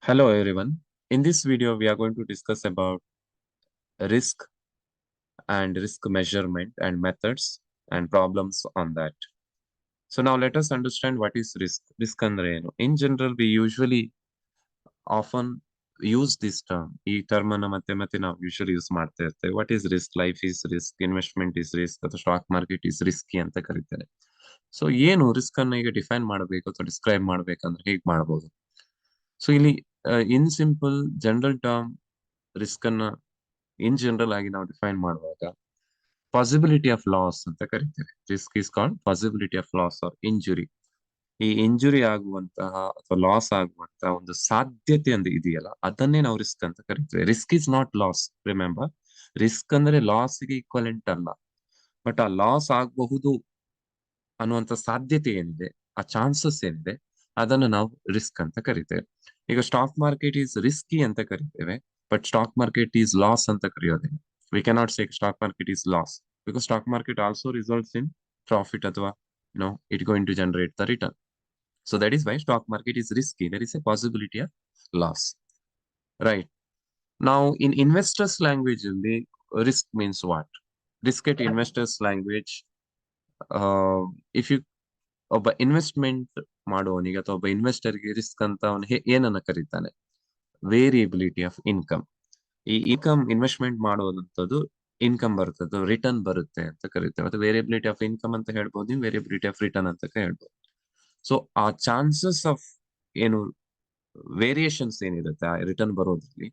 Hello everyone. In this video, we are going to discuss about risk and risk measurement and methods and problems on that. So now let us understand what is risk. Risk ಅಂದ್ರೆ ಏನು? In general, we usually often use this term. ಈ term ಅನ್ನ ಮತ್ತೆ ಮತ್ತೆ ನಾವು usually use ಮಾಡ್ತಾ ಇರ್ತೇವೆ. What is risk? Life is risk, investment is risk ಅಥವಾ ಸ್ಟಾಕ್ ಮಾರ್ಕೆಟ್ ಈಸ್ ರಿಸ್ಕಿ ಅಂತ ಕರೀತಾರೆ. ಸೊ ಏನು ರಿಸ್ಕ್ ಅನ್ನ ಈಗ ಡಿಫೈನ್ ಮಾಡಬೇಕು ಅಥವಾ ಡಿಸ್ಕ್ರೈಬ್ ಮಾಡ್ಬೇಕಂದ್ರೆ ಹೇಗೆ ಮಾಡಬಹುದು? ಸೊ ಇಲ್ಲಿ in simple general term risk ಅನ್ನ ಇನ್ ಜನರಲ್ ಆಗಿ ನಾವು ಡಿಫೈನ್ ಮಾಡುವಾಗ ಪಾಸಿಬಿಲಿಟಿ ಆಫ್ ಲಾಸ್ ಅಂತ ಕರಿತೇವೆ. Risk is called possibility of loss or injury. ಈ ಇಂಜುರಿ ಆಗುವಂತಹ ಅಥವಾ ಲಾಸ್ ಆಗುವಂತಹ ಒಂದು ಸಾಧ್ಯತೆ ಒಂದು ಇದೆಯಲ್ಲ, ಅದನ್ನೇ ನಾವು ರಿಸ್ಕ್ ಅಂತ ಕರಿತೇವೆ. Risk is not loss. Remember, risk ಅಂದ್ರೆ ಲಾಸ್ಗೆ ಈಕ್ವಲೆಂಟ್ ಅಲ್ಲ, ಬಟ್ ಆ ಲಾಸ್ ಆಗಬಹುದು ಅನ್ನುವಂತ ಸಾಧ್ಯತೆ ಏನಿದೆ, ಆ ಚಾನ್ಸಸ್ ಏನಿದೆ, ಅದನ್ನು ನಾವು ರಿಸ್ಕ್ ಅಂತ ಕರಿತೇವೆ. ಈಗ ಸ್ಟಾಕ್ ಮಾರ್ಕೆಟ್ ಈಸ್ ರಿಸ್ಕಿ ಅಂತ ಕರಿತೇವೆ, but stock market is loss ಅಂತ ಕರೆಯೋದಿಲ್ಲ. We cannot say stock market is loss because stock market also results in profit ಅಥವಾ it going to generate the return. So that is why stock market is risky. There is a possibility of loss. Right. Now, in investors' language, the risk means what? Risk at investors' language. If you ಒಬ್ಬ investment ಮಾಡುವವನಿಗೆ ಅಥವಾ ಒಬ್ಬ ಇನ್ವೆಸ್ಟರ್ಗೆ risk ಅಂತ ಅವನು ಏನನ್ನ ಕರೀತಾನೆ? Variability of income. ಈ ಇನ್ಕಮ್ ಇನ್ವೆಸ್ಟ್ಮೆಂಟ್ ಮಾಡೋದಂಥದ್ದು ಇನ್ಕಮ್ ಬರುತ್ತೆ, ರಿಟರ್ನ್ ಬರುತ್ತೆ ಅಂತ ಕರಿತೇವೆ. ಅದು ವೇರಿಯಬಿಲಿಟಿ ಆಫ್ ಇನ್ಕಮ್ ಅಂತ ಹೇಳ್ಬೋದು, ನೀವು ವೇರಿಯಬಿಲಿಟಿ ಆಫ್ ರಿಟರ್ನ್ ಅಂತ ಹೇಳ್ಬೋದು. ಸೊ ಆ ಚಾನ್ಸಸ್ ಆಫ್ ಏನು ವೇರಿಯೇಷನ್ಸ್ ಏನಿರುತ್ತೆ ಆ ರಿಟರ್ನ್ ಬರೋದ್ರಲ್ಲಿ,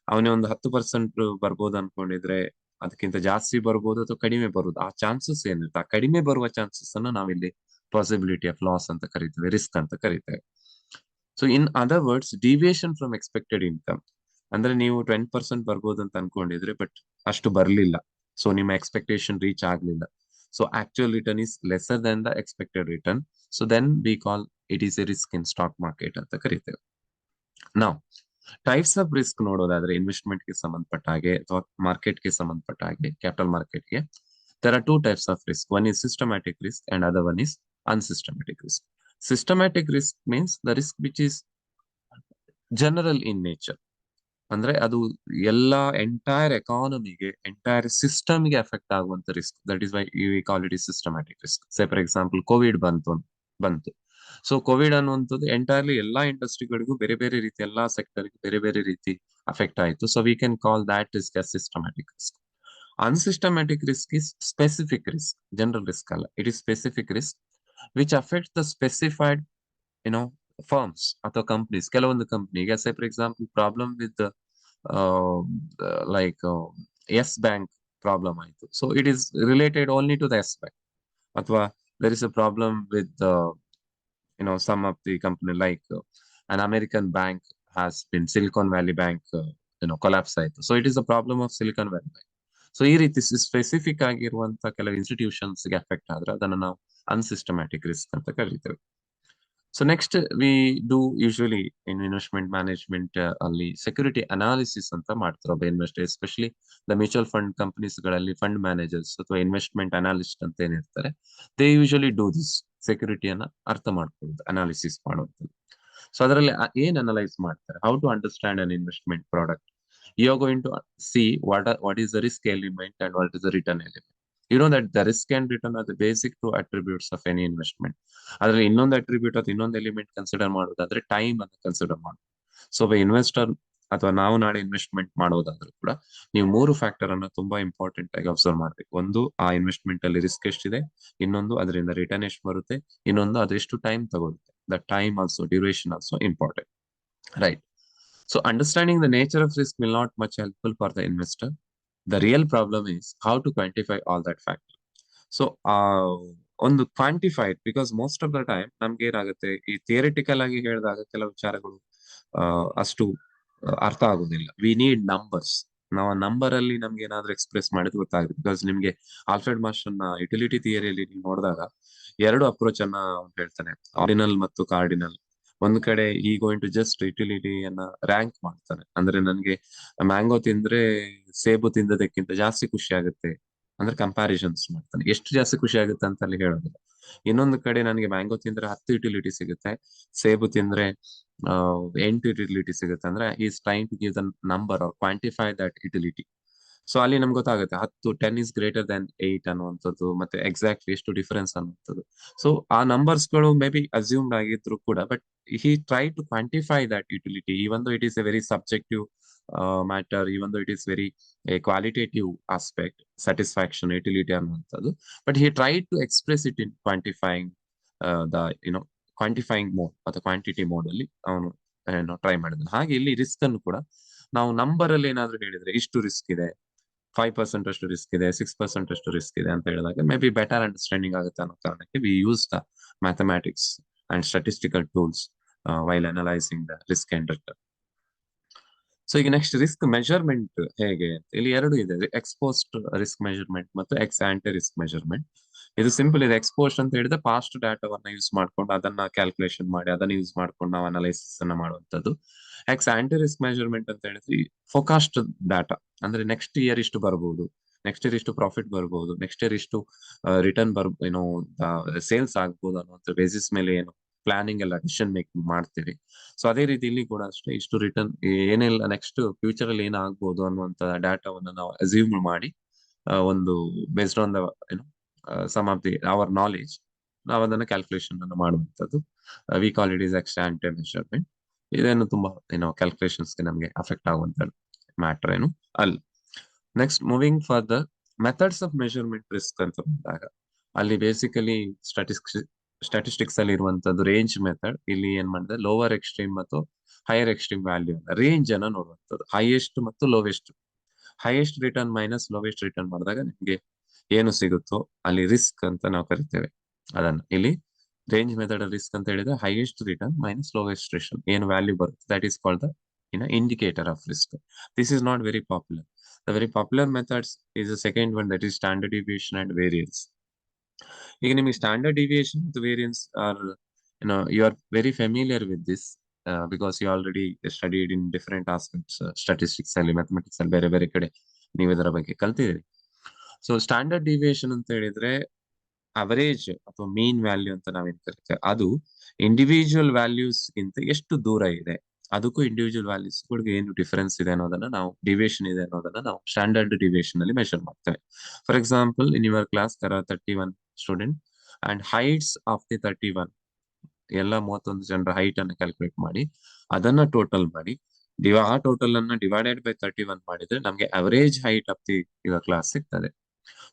ಅವನೇ ಒಂದು 10% ಬರ್ಬೋದು ಅನ್ಕೊಂಡಿದ್ರೆ ಅದಕ್ಕಿಂತ ಜಾಸ್ತಿ ಬರ್ಬೋದು ಅಥವಾ ಕಡಿಮೆ ಬರೋದು. ಆ ಚಾನ್ಸಸ್ ಏನಿರುತ್ತೆ, ಆ ಕಡಿಮೆ ಬರುವ ಚಾನ್ಸಸ್ ಅನ್ನ ನಾವಿಲ್ಲಿ ಪಾಸಿಬಿಲಿಟಿ ಆಫ್ ಲಾಸ್ ಅಂತ ಕರಿತೇವೆ, ರಿಸ್ಕ್ ಅಂತ ಕರಿತೇವೆ. So in other words, deviation from expected income ಅಂದ್ರೆ ನೀವು 20% ಬರ್ಬೋದು ಅಂತ ಅನ್ಕೊಂಡಿದ್ರೆ ಬಟ್ ಅಷ್ಟು ಬರ್ಲಿಲ್ಲ, ಸೊ ನಿಮ್ಮ ಎಕ್ಸ್ಪೆಕ್ಟೇಷನ್ ರೀಚ್ ಆಗ್ಲಿಲ್ಲ. So actual return is lesser than the expected return. So then we call it is a risk in stock market ಅಂತ ಕರಿತೇವೆ. ನಾವು ಟೈಪ್ಸ್ ಆಫ್ ರಿಸ್ಕ್ ನೋಡೋದಾದ್ರೆ ಇನ್ವೆಸ್ಟ್ಮೆಂಟ್ ಗೆ ಸಂಬಂಧಪಟ್ಟ ಹಾಗೆ ಅಥವಾ ಮಾರ್ಕೆಟ್ ಗೆ ಸಂಬಂಧಪಟ್ಟ ಹಾಗೆ, ಕ್ಯಾಪಿಟಲ್ ಮಾರ್ಕೆಟ್ಗೆ there are two types of risk. One is systematic risk and other one is unsystematic risk. Systematic risk means the risk which is general in nature. ಅಂದ್ರೆ ಅದು ಎಲ್ಲಾ ಎಂಟೈರ್ ಎಕಾನಮಿಗೆ, ಎಂಟೈರ್ ಸಿಸ್ಟಮ್ಗೆ ಎಫೆಕ್ಟ್ ಆಗುವಂತ risk. That is why we call it is systematic risk. Say for example Covid ಬಂತು. So Covid ಅನ್ನುವಂಥದ್ದು entirely ಎಲ್ಲಾ ಇಂಡಸ್ಟ್ರಿಗಳಿಗೂ ಬೇರೆ ಬೇರೆ ರೀತಿ, ಎಲ್ಲಾ ಸೆಕ್ಟರ್ಗೆ ಬೇರೆ ಬೇರೆ ರೀತಿ ಅಫೆಕ್ಟ್ ಆಯಿತು. So we can call that risk as systematic risk. Unsystematic risk is specific risk, general risk ಅಲ್ಲ. It is specific risk which affect the specified you know firms ಅಥವಾ ಕಂಪ್ನೀಸ್. ಕೆಲವೊಂದು ಕಂಪ್ನಿಗೆ, say for example problem with like Yes Bank problem ಆಯಿತು. So it is related only to the Yes Bank. ಅಥವಾ there is a problem with some of the company like an American bank has been Silicon Valley Bank collapse ಆಯಿತು. So it is a problem of silicon valley bank. So ಈ ರೀತಿ specific ಆಗಿರುವಂತ ಕೆಲವು institutions ಗೆ affect ಆದ್ರೆ ಅದನ್ನ ನಾವು ಅನ್ಸಿಸ್ಟಮ್ಯಾಟಿಕ್ risk ಅಂತ ಕರಿತೇವೆ. So next we do usually in investment management ಅಲ್ಲಿ ಸೆಕ್ಯೂರಿಟಿ ಅನಾಲಿಸಿಸ್ ಅಂತ ಮಾಡ್ತಾರೆ ಒಬ್ಬ investor. Especially the mutual fund companies ಗಳಲ್ಲಿ ಫಂಡ್ ಮ್ಯಾನೇಜರ್ಸ್ ಅಥವಾ ಇನ್ವೆಸ್ಟ್ಮೆಂಟ್ ಅನಾಲಿಸ್ಟ್ ಅಂತ ಏನಿರ್ತಾರೆ, ದೇ ಯೂಶುವಲಿ ಡೂ ದಿಸ್. ಸೆಕ್ಯೂರಿಟಿಯನ್ನ ಅರ್ಥ ಮಾಡ್ಕೊಳ್ಳೋದು, ಅನಾಲಿಸಿಸ್ ಮಾಡುವಂಥದ್ದು. ಸೊ ಅದರಲ್ಲಿ ಏನ್ ಅನಲೈಸ್ ಮಾಡ್ತಾರೆ? How to understand an investment product. You are going to see what is the risk element and what is the return element. You know that the risk and return are the basic two attributes of any investment. ಅದ್ರಲ್ಲಿ ಇನ್ನೊಂದು attribute ಅಥವಾ ಇನ್ನೊಂದು element consider ಮಾಡೋದಾದ್ರೆ time ಅನ್ನು consider ಮಾಡೋದು. So ಒಬ್ಬ investor ಅಥವಾ ನಾವು ನಾಳೆ ಇನ್ವೆಸ್ಟ್ಮೆಂಟ್ ಮಾಡೋದಾದ್ರೂ ಕೂಡ ನೀವು 3 ಫ್ಯಾಕ್ಟರ್ ಅನ್ನ ತುಂಬಾ ಇಂಪಾರ್ಟೆಂಟ್ ಆಗಿ ಅಬ್ಸರ್ವ್ ಮಾಡ್ಬೇಕು. ಒಂದು, ಆ ಇನ್ವೆಸ್ಟ್ಮೆಂಟ್ ಅಲ್ಲಿ ರಿಸ್ಕ್ ಎಷ್ಟಿದೆ. ಇನ್ನೊಂದು, ಅದರಿಂದ ರಿಟರ್ನ್ ಎಷ್ಟು ಬರುತ್ತೆ. ಇನ್ನೊಂದು, ಅದೆಷ್ಟು ಟೈಮ್ ತಗೊಳುತ್ತೆ. The time also, duration also important, right? So understanding the nature of risk will not much helpful for the investor. The real problem is how to quantify all that factor. So ಒಂದು quantified, because most of the time ನಮ್ಗೆ ಏನಾಗುತ್ತೆ, ಈ theoretical ಆಗಿ ಹೇಳಿದಾಗ ಕೆಲವು ವಿಚಾರಗಳು ಅಷ್ಟು ಅರ್ಥ ಆಗೋದಿಲ್ಲ. We need numbers. ನಾವು ಆ ನಂಬರ್ ಅಲ್ಲಿ ನಮ್ಗೆ ಏನಾದ್ರೂ ಎಕ್ಸ್ಪ್ರೆಸ್ ಮಾಡಿದ್ ಗೊತ್ತಾಗುತ್ತೆ. ಬಿಕಾಸ್ ನಿಮ್ಗೆ ಆಲ್ಫ್ರೆಡ್ ಮಾರ್ಷಲ್ ನ ಯುಟಿಲಿಟಿ ಥಿಯರಿಯಲ್ಲಿ ನೀವು ನೋಡಿದಾಗ 2 ಅಪ್ರೋಚ್ ಅನ್ನ ಹೇಳ್ತಾನೆ, ಆರ್ಡಿನಲ್ ಮತ್ತು ಕಾರ್ಡಿನಲ್. ಒಂದ್ ಕಡೆ ಈ ಗೋಯಿಂಗ್ ಟು ಜಸ್ಟ್ ಯುಟಿಲಿಟಿಯನ್ನ ರ್ಯಾಂಕ್ ಮಾಡ್ತಾನೆ. ಅಂದ್ರೆ ನನ್ಗೆ ಮ್ಯಾಂಗೋ ತಿಂದ್ರೆ ಸೇಬು ತಿಂದದಕ್ಕಿಂತ ಜಾಸ್ತಿ ಖುಷಿ ಆಗುತ್ತೆ ಅಂದ್ರೆ ಕಂಪ್ಯಾರಿಸನ್ಸ್ ಮಾಡ್ತಾನೆ. ಎಷ್ಟು ಜಾಸ್ತಿ ಖುಷಿ ಆಗುತ್ತೆ ಅಂತ ಅಲ್ಲಿ ಹೇಳೋದಿಲ್ಲ. ಇನ್ನೊಂದು ಕಡೆ ನನಗೆ ಮ್ಯಾಂಗೋ ತಿಂದ್ರೆ 10 ಯುಟಿಲಿಟಿ ಸಿಗುತ್ತೆ, ಸೇಬು ತಿಂದ್ರೆ ಎಂಟು ಯುಟಿಲಿಟಿ ಸಿಗುತ್ತೆ ಅಂದ್ರೆ is trying to give the number or quantify that utility. So ಅಲ್ಲಿ ನಮ್ಗೆ ಗೊತ್ತಾಗುತ್ತೆ 10 ಇಸ್ ಗ್ರೇಟರ್ ದನ್ 8 ಅನ್ನುವಂಥದ್ದು, ಮತ್ತೆ ಎಕ್ಸಾಕ್ಟ್ಲಿ ಎಷ್ಟು ಡಿಫರೆನ್ಸ್ ಅನ್ನುವಂಥದ್ದು. ಸೊ ಆ ನಂಬರ್ಸ್ಗಳು ಮೇ ಬಿ ಅಸ್ಯೂಮ್ಡ್ ಆಗಿದ್ರು ಕೂಡ, but he tried to quantify that utility, even though it is a very subjective matter, even though it is very a qualitative aspect, satisfaction, utility ಅನ್ನುವಂಥದ್ದು. But he tried to express it in quantifying the quantifying mode ಅಥವಾ quantity mode ಅಲ್ಲಿ ಅವನು try ಮಾಡಿದ್ದಾನೆ. ಹಾಗೆ ಇಲ್ಲಿ risk ಅನ್ನು ಕೂಡ ನಾವು ನಂಬರ್ ಅಲ್ಲಿ ಏನಾದ್ರು ಹೇಳಿದ್ರೆ ಇಷ್ಟು ರಿಸ್ಕ್ ಇದೆ, 5% ಅಷ್ಟು ರಿಸ್ಕ್ ಇದೆ, 6% ಅಷ್ಟು ರಿಸ್ಕ್ ಇದೆ ಅಂತ ಹೇಳಿದಾಗ ಮೇ ಬಿ ಬೆಟರ್ ಅಂಡರ್ಸ್ಟ್ಯಾಂಡಿಂಗ್ ಆಗುತ್ತೆ ಅನ್ನೋ ಕಾರಣಕ್ಕೆ we use the mathematics and statistical tools while analysing the risk and return. So ಈಗ ನೆಕ್ಸ್ಟ್ ರಿಸ್ಕ್ ಮೆಜರ್ಮೆಂಟ್ ಹೇಗೆ ಅಂತ ಇಲ್ಲಿ ಎರಡು ಇದೆ, ಎಕ್ಸ್ಪೋಸ್ಟ್ ರಿಸ್ಕ್ ಮೆಜರ್ಮೆಂಟ್ ಮತ್ತು ಎಕ್ಸ್ ಆಂಟಿ ರಿಸ್ಕ್ ಮೆಜರ್ಮೆಂಟ್. ಇದು ಸಿಂಪಲ್ ಇದೆ. ಎಕ್ಸ್ಪೋಸ್ಟ್ ಅಂತ ಹೇಳಿದ್ರೆ ಪಾಸ್ಟ್ ಡಾಟಾವನ್ನ ಯೂಸ್ ಮಾಡ್ಕೊಂಡು ಅದನ್ನ ಕ್ಯಾಲ್ಕುಲೇಷನ್ ಮಾಡಿ ಅದನ್ನ ಯೂಸ್ ಮಾಡ್ಕೊಂಡು ನಾವು ಅನಲೈಸಿಸ್ ಅನ್ನ ಮಾಡುವಂತದ್ದು. ಎಕ್ಸ್ ಆಂಟಿ ರಿಸ್ಕ್ ಮೆಜರ್ಮೆಂಟ್ ಅಂತ ಹೇಳಿದ್ರೆ ಫೋಕಾಸ್ಟ್ ಡಾಟಾ, ಅಂದ್ರೆ ನೆಕ್ಸ್ಟ್ ಇಯರ್ ಇಷ್ಟು ಬರ್ಬೋದು, ನೆಕ್ಸ್ಟ್ ಇಯರ್ ಇಷ್ಟು ಪ್ರಾಫಿಟ್ ಬರ್ಬೋದು, ನೆಕ್ಸ್ಟ್ ಇಯರ್ ಇಷ್ಟು ರಿಟರ್ನ್ ಸೇಲ್ಸ್ ಆಗ್ಬೋದು ಅನ್ನುವಂಥ ಬೇಸಿಸ್ ಮೇಲೆ ಏನು ಪ್ಲಾನಿಂಗ್ ಎಲ್ಲ ಡಿಸಿಷನ್ ಮೇಕಿಂಗ್ ಮಾಡ್ತೀವಿ. ಸೊ ಅದೇ ರೀತಿ ಇಲ್ಲಿ ಕೂಡ ಅಷ್ಟೇ ಇಷ್ಟು ರಿಟರ್ನ್ ಏನೆಲ್ಲ ನೆಕ್ಸ್ಟ್ ಫ್ಯೂಚರ್ ಅಲ್ಲಿ ಏನಾಗ್ಬೋದು ಅನ್ನುವಂತ ಡಾಟಾವನ್ನ ನಾವು ಅಸ್ಯೂಮ್ ಮಾಡಿ ಒಂದು based on the sum of the our knowledge ನಾವು ಅದನ್ನ ಕ್ಯಾಲ್ಕುಲೇಷನ್ ಅನ್ನು ಮಾಡುವಂತದ್ದು. We call it is ex ante measurement. ಇದೇನು ತುಂಬಾ ಕ್ಯಾಲ್ಕುಲೇಷನ್ಸ್ಗೆ ನಮಗೆ ಅಫೆಕ್ಟ್ ಆಗುವಂತ ಮ್ಯಾಟರ್ ಏನು ಅಲ್ಲ. Next moving further, methods of measurement risk ಅಂತ ಬಂದಾಗ ಅಲ್ಲಿ ಬೇಸಿಕಲಿ ಸ್ಟಾಟಿಸ್ಟಿಕ್ಸ್ ಅಲ್ಲಿ ಇರುವಂತದ್ದು ರೇಂಜ್ ಮೆಥಡ್. ಇಲ್ಲಿ ಏನ್ ಮಾಡಿದೆ, ಲೋವರ್ ಎಕ್ಸ್ಟ್ರೀಮ್ ಮತ್ತು ಹೈಯರ್ ಎಕ್ಸ್ಟ್ರೀಮ್ ವ್ಯಾಲ್ಯೂ ರೇಂಜ್ ಅನ್ನ ನೋಡುವಂಥದ್ದು, ಹೈಯೆಸ್ಟ್ ಮತ್ತು lowest. Highest return minus lowest return ಮಾಡಿದಾಗ ನಿಮ್ಗೆ ಏನು ಸಿಗುತ್ತೋ ಅಲ್ಲಿ ರಿಸ್ಕ್ ಅಂತ ನಾವು ಕರಿತೇವೆ ಅದನ್ನ. ಇಲ್ಲಿ ರೇಂಜ್ ಮೆಥಡ್ ರಿಸ್ಕ್ ಅಂತ ಹೇಳಿದ್ರೆ highest return minus lowest return ಏನು ವ್ಯಾಲ್ಯೂ ಬರುತ್ತೆ that is called the indicator of risk. This is not very popular. The very popular methods is the second one, that is standard deviation and variance. ಈಗ ನಿಮಗೆ standard deviation ಮತ್ತು variance are you are very familiar with this because you already studied in different aspects, statistics ಅಲ್ಲಿ, mathematics ಅಲ್ಲಿ, ಬೇರೆ ಬೇರೆ ಕಡೆ ನೀವು ಇದರ ಬಗ್ಗೆ ಕಲ್ತಿದ್ದೀರಿ. ಸೊ ಸ್ಟ್ಯಾಂಡರ್ಡ್ ಡಿವಿಯೇಷನ್ ಅಂತ ಹೇಳಿದ್ರೆ ಅವರೇಜ್ ಅಥವಾ ಮೀನ್ ವ್ಯಾಲ್ಯೂ ಅಂತ ನಾವೇನ್ ಕರಿತೇವೆ, ಅದು ಇಂಡಿವಿಜುವಲ್ ವ್ಯಾಲ್ಯೂಸ್ ಗಿಂತ ಎಷ್ಟು ದೂರ ಇದೆ, ಅದಕ್ಕೂ ಇಂಡಿವಿಜುವಲ್ ವ್ಯಾಲ್ಯೂಸ್ ಏನು ಡಿಫರೆನ್ಸ್ ಇದೆ ಅನ್ನೋದನ್ನ ನಾವು, ಡಿವಿಯೇಷನ್ ಇದೆ ಅನ್ನೋದನ್ನ ನಾವು ಸ್ಟ್ಯಾಂಡರ್ಡ್ ಡಿವಿಯೇಷನ್ ಅಲ್ಲಿ ಮೆಷರ್ ಮಾಡ್ತೇವೆ. For example, in your class there are 31 student and heights of the 31 ಎಲ್ಲ 31 ಜನರ ಹೈಟ್ ಅನ್ನು ಕ್ಯಾಲ್ಕುಲೇಟ್ ಮಾಡಿ ಅದನ್ನ ಟೋಟಲ್ ಮಾಡಿ ಆ ಟೋಟಲ್ ಅನ್ನ ಡಿವೈಡೆಡ್ ಬೈ 31 ಮಾಡಿದ್ರೆ ನಮ್ಗೆ average height of the your class ಸಿಗ್ತದೆ.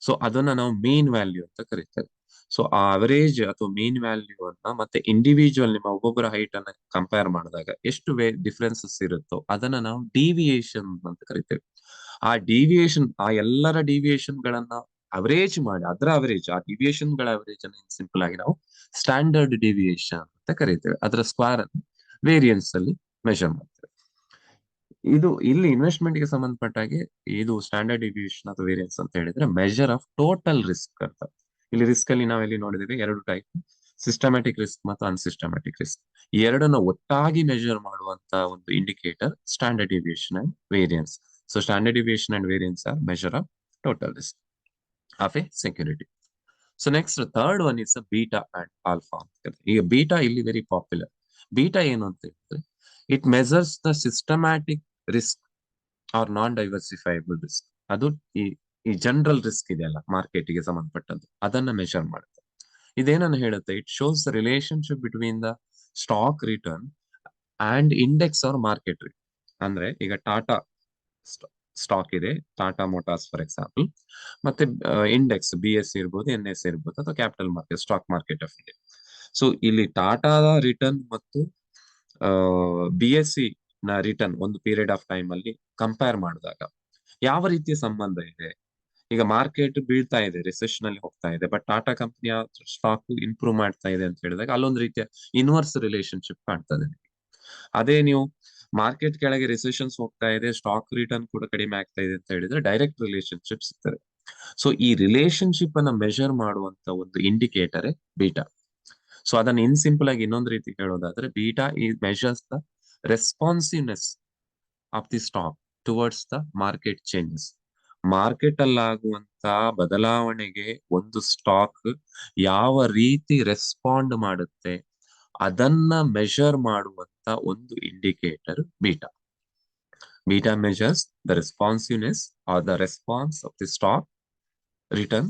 ಸೊ ಅದನ್ನ ನಾವು ಮೀನ್ ವ್ಯಾಲ್ಯೂ ಅಂತ ಕರಿತೇವೆ. ಸೊ ಆ ಅವರೇಜ್ ಅಥವಾ ಮೀನ್ ವ್ಯಾಲ್ಯೂ ಅನ್ನ ಮತ್ತೆ ಇಂಡಿವಿಜುವಲ್ ನಿಮ್ಮ ಒಬ್ಬೊಬ್ಬರ ಹೈಟ್ ಅನ್ನ ಕಂಪೇರ್ ಮಾಡಿದಾಗ ಎಷ್ಟು ಡಿಫ್ರೆನ್ಸಸ್ ಇರುತ್ತೋ ಅದನ್ನ ನಾವು ಡಿವಿಯೇಷನ್ ಅಂತ ಕರಿತೇವೆ. ಆ ಡಿವಿಯೇಷನ್, ಆ ಎಲ್ಲರ ಡಿವಿಯೇಷನ್ ಗಳನ್ನ ಅವರೇಜ್ ಮಾಡಿ ಅದರ ಅವರೇಜ್, ಆ ಡಿವಿಯೇಷನ್ ಗಳ ಅವರೇಜ್ ಅನ್ನು ಸಿಂಪಲ್ ಆಗಿ ನಾವು ಸ್ಟ್ಯಾಂಡರ್ಡ್ ಡಿವಿಯೇಷನ್ ಅಂತ ಕರಿತೇವೆ. ಅದರ ಸ್ಕ್ವೇರ್ ಅನ್ನು ವೇರಿಯನ್ಸ್ ಅಲ್ಲಿ ಮೆಷರ್ ಮಾಡ್ತೇವೆ. ಇದು ಇಲ್ಲಿ ಇನ್ವೆಸ್ಟ್ಮೆಂಟ್ ಗೆ ಸಂಬಂಧಪಟ್ಟ ಹಾಗೆ ಇದು ಸ್ಟ್ಯಾಂಡರ್ಡ್ ಡಿವಿಯೇಷನ್ ಅಥವಾ ವೇರಿಯನ್ಸ್ ಅಂತ ಹೇಳಿದ್ರೆ ಮೆಜರ್ ಆಫ್ ಟೋಟಲ್ ರಿಸ್ಕ್ ಅಂತ. ಇಲ್ಲಿ ರಿಸ್ಕ್ ಅಲ್ಲಿ ನಾವೆಲ್ಲಿ ನೋಡಿದ್ದೇವೆ ಎರಡು ಟೈಪ್, ಸಿಸ್ಟಮ್ಯಾಟಿಕ್ ರಿಸ್ಕ್ ಮತ್ತು ಅನ್ಸಿಸ್ಟಮ್ಯಾಟಿಕ್ ರಿಸ್ಕ್. ಈ ಎರಡನ್ನ ಒಟ್ಟಾಗಿ ಮೆಜರ್ ಮಾಡುವಂತ ಒಂದು indicator standard deviation and variance. So standard deviation and variance are measure of total risk of a security. So next third one is beta and alpha ಅಂತ. ಈಗ beta ಇಲ್ಲಿ very popular. Beta ಏನು ಅಂತ ಹೇಳಿದ್ರೆ it measures the systematic risk or non diversifiable risk. ಅದು ಈ general risk ಇದೆಯಲ್ಲ market ಗೆ ಸಂಬಂಧಪಟ್ಟದ್ದು, ಅದನ್ನ ಮೆಷರ್ ಮಾಡುತ್ತೆ. ಇದೇನನ್ನು ಹೇಳುತ್ತೆ, it shows the relationship between the stock return and index or market return. ಅಂದ್ರೆ ಈಗ ಟಾಟಾ ಸ್ಟಾಕ್ ಇದೆ, ಟಾಟಾ ಮೋಟಾರ್ಸ್ ಫಾರ್ ಎಕ್ಸಾಂಪಲ್, ಮತ್ತೆ ಇಂಡೆಕ್ಸ್ BSE ಇರ್ಬೋದು, NSE ಇರ್ಬೋದು, ಅಥವಾ capital market, stock market of India. So ಇಲ್ಲಿ ಟಾಟಾದ ರಿಟರ್ನ್ ಮತ್ತು BSE ನ ರಿಟರ್ನ್ ಒಂದು ಪೀರಿಯಡ್ ಆಫ್ ಟೈಮ್ ಅಲ್ಲಿ ಕಂಪೇರ್ ಮಾಡಿದಾಗ ಯಾವ ರೀತಿಯ ಸಂಬಂಧ ಇದೆ. ಈಗ ಮಾರ್ಕೆಟ್ ಬೀಳ್ತಾ ಇದೆ, ರಿಸೆಷನ್ ಅಲ್ಲಿ ಹೋಗ್ತಾ ಇದೆ, ಬಟ್ ಟಾಟಾ ಕಂಪನಿಯ ಸ್ಟಾಕ್ ಇಂಪ್ರೂವ್ ಮಾಡ್ತಾ ಇದೆ ಅಂತ ಹೇಳಿದಾಗ ಅಲ್ಲೊಂದು ರೀತಿಯ ಇನ್ವರ್ಸ್ ರಿಲೇಶನ್ಶಿಪ್ ಕಾಣ್ತದೆ. ಅದೇ ನೀವು ಮಾರ್ಕೆಟ್ ಕೆಳಗೆ ರಿಸೆಷನ್ಸ್ ಹೋಗ್ತಾ ಇದೆ, ಸ್ಟಾಕ್ ರಿಟರ್ನ್ ಕೂಡ ಕಡಿಮೆ ಆಗ್ತಾ ಇದೆ ಅಂತ ಹೇಳಿದ್ರೆ ಡೈರೆಕ್ಟ್ ರಿಲೇಶನ್ಶಿಪ್ ಸಿಗ್ತದೆ. ಸೊ ಈ ರಿಲೇಶನ್ಶಿಪ್ ಅನ್ನ ಮೆಷರ್ ಮಾಡುವಂತ ಒಂದು ಇಂಡಿಕೇಟರ್ ಬೀಟಾ. ಸೊ ಅದನ್ನ ಇನ್ ಸಿಂಪಲ್ ಆಗಿ ಇನ್ನೊಂದು ರೀತಿ ಹೇಳೋದಾದ್ರೆ, ಬೀಟಾ ಈ measures the responsiveness of the stock towards the market changes. Market ಅಲ್ಲಾಗುವಂತ ಬದಲಾವಣೆಗೆ ಒಂದು ಸ್ಟಾಕ್ ಯಾವ ರೀತಿ ರೆಸ್ಪಾಂಡ್ ಮಾಡುತ್ತೆ ಅದನ್ನ ಮೆಷರ್ ಮಾಡುವಂತ ಒಂದು indicator beta. Beta measures the responsiveness or the response of the stock return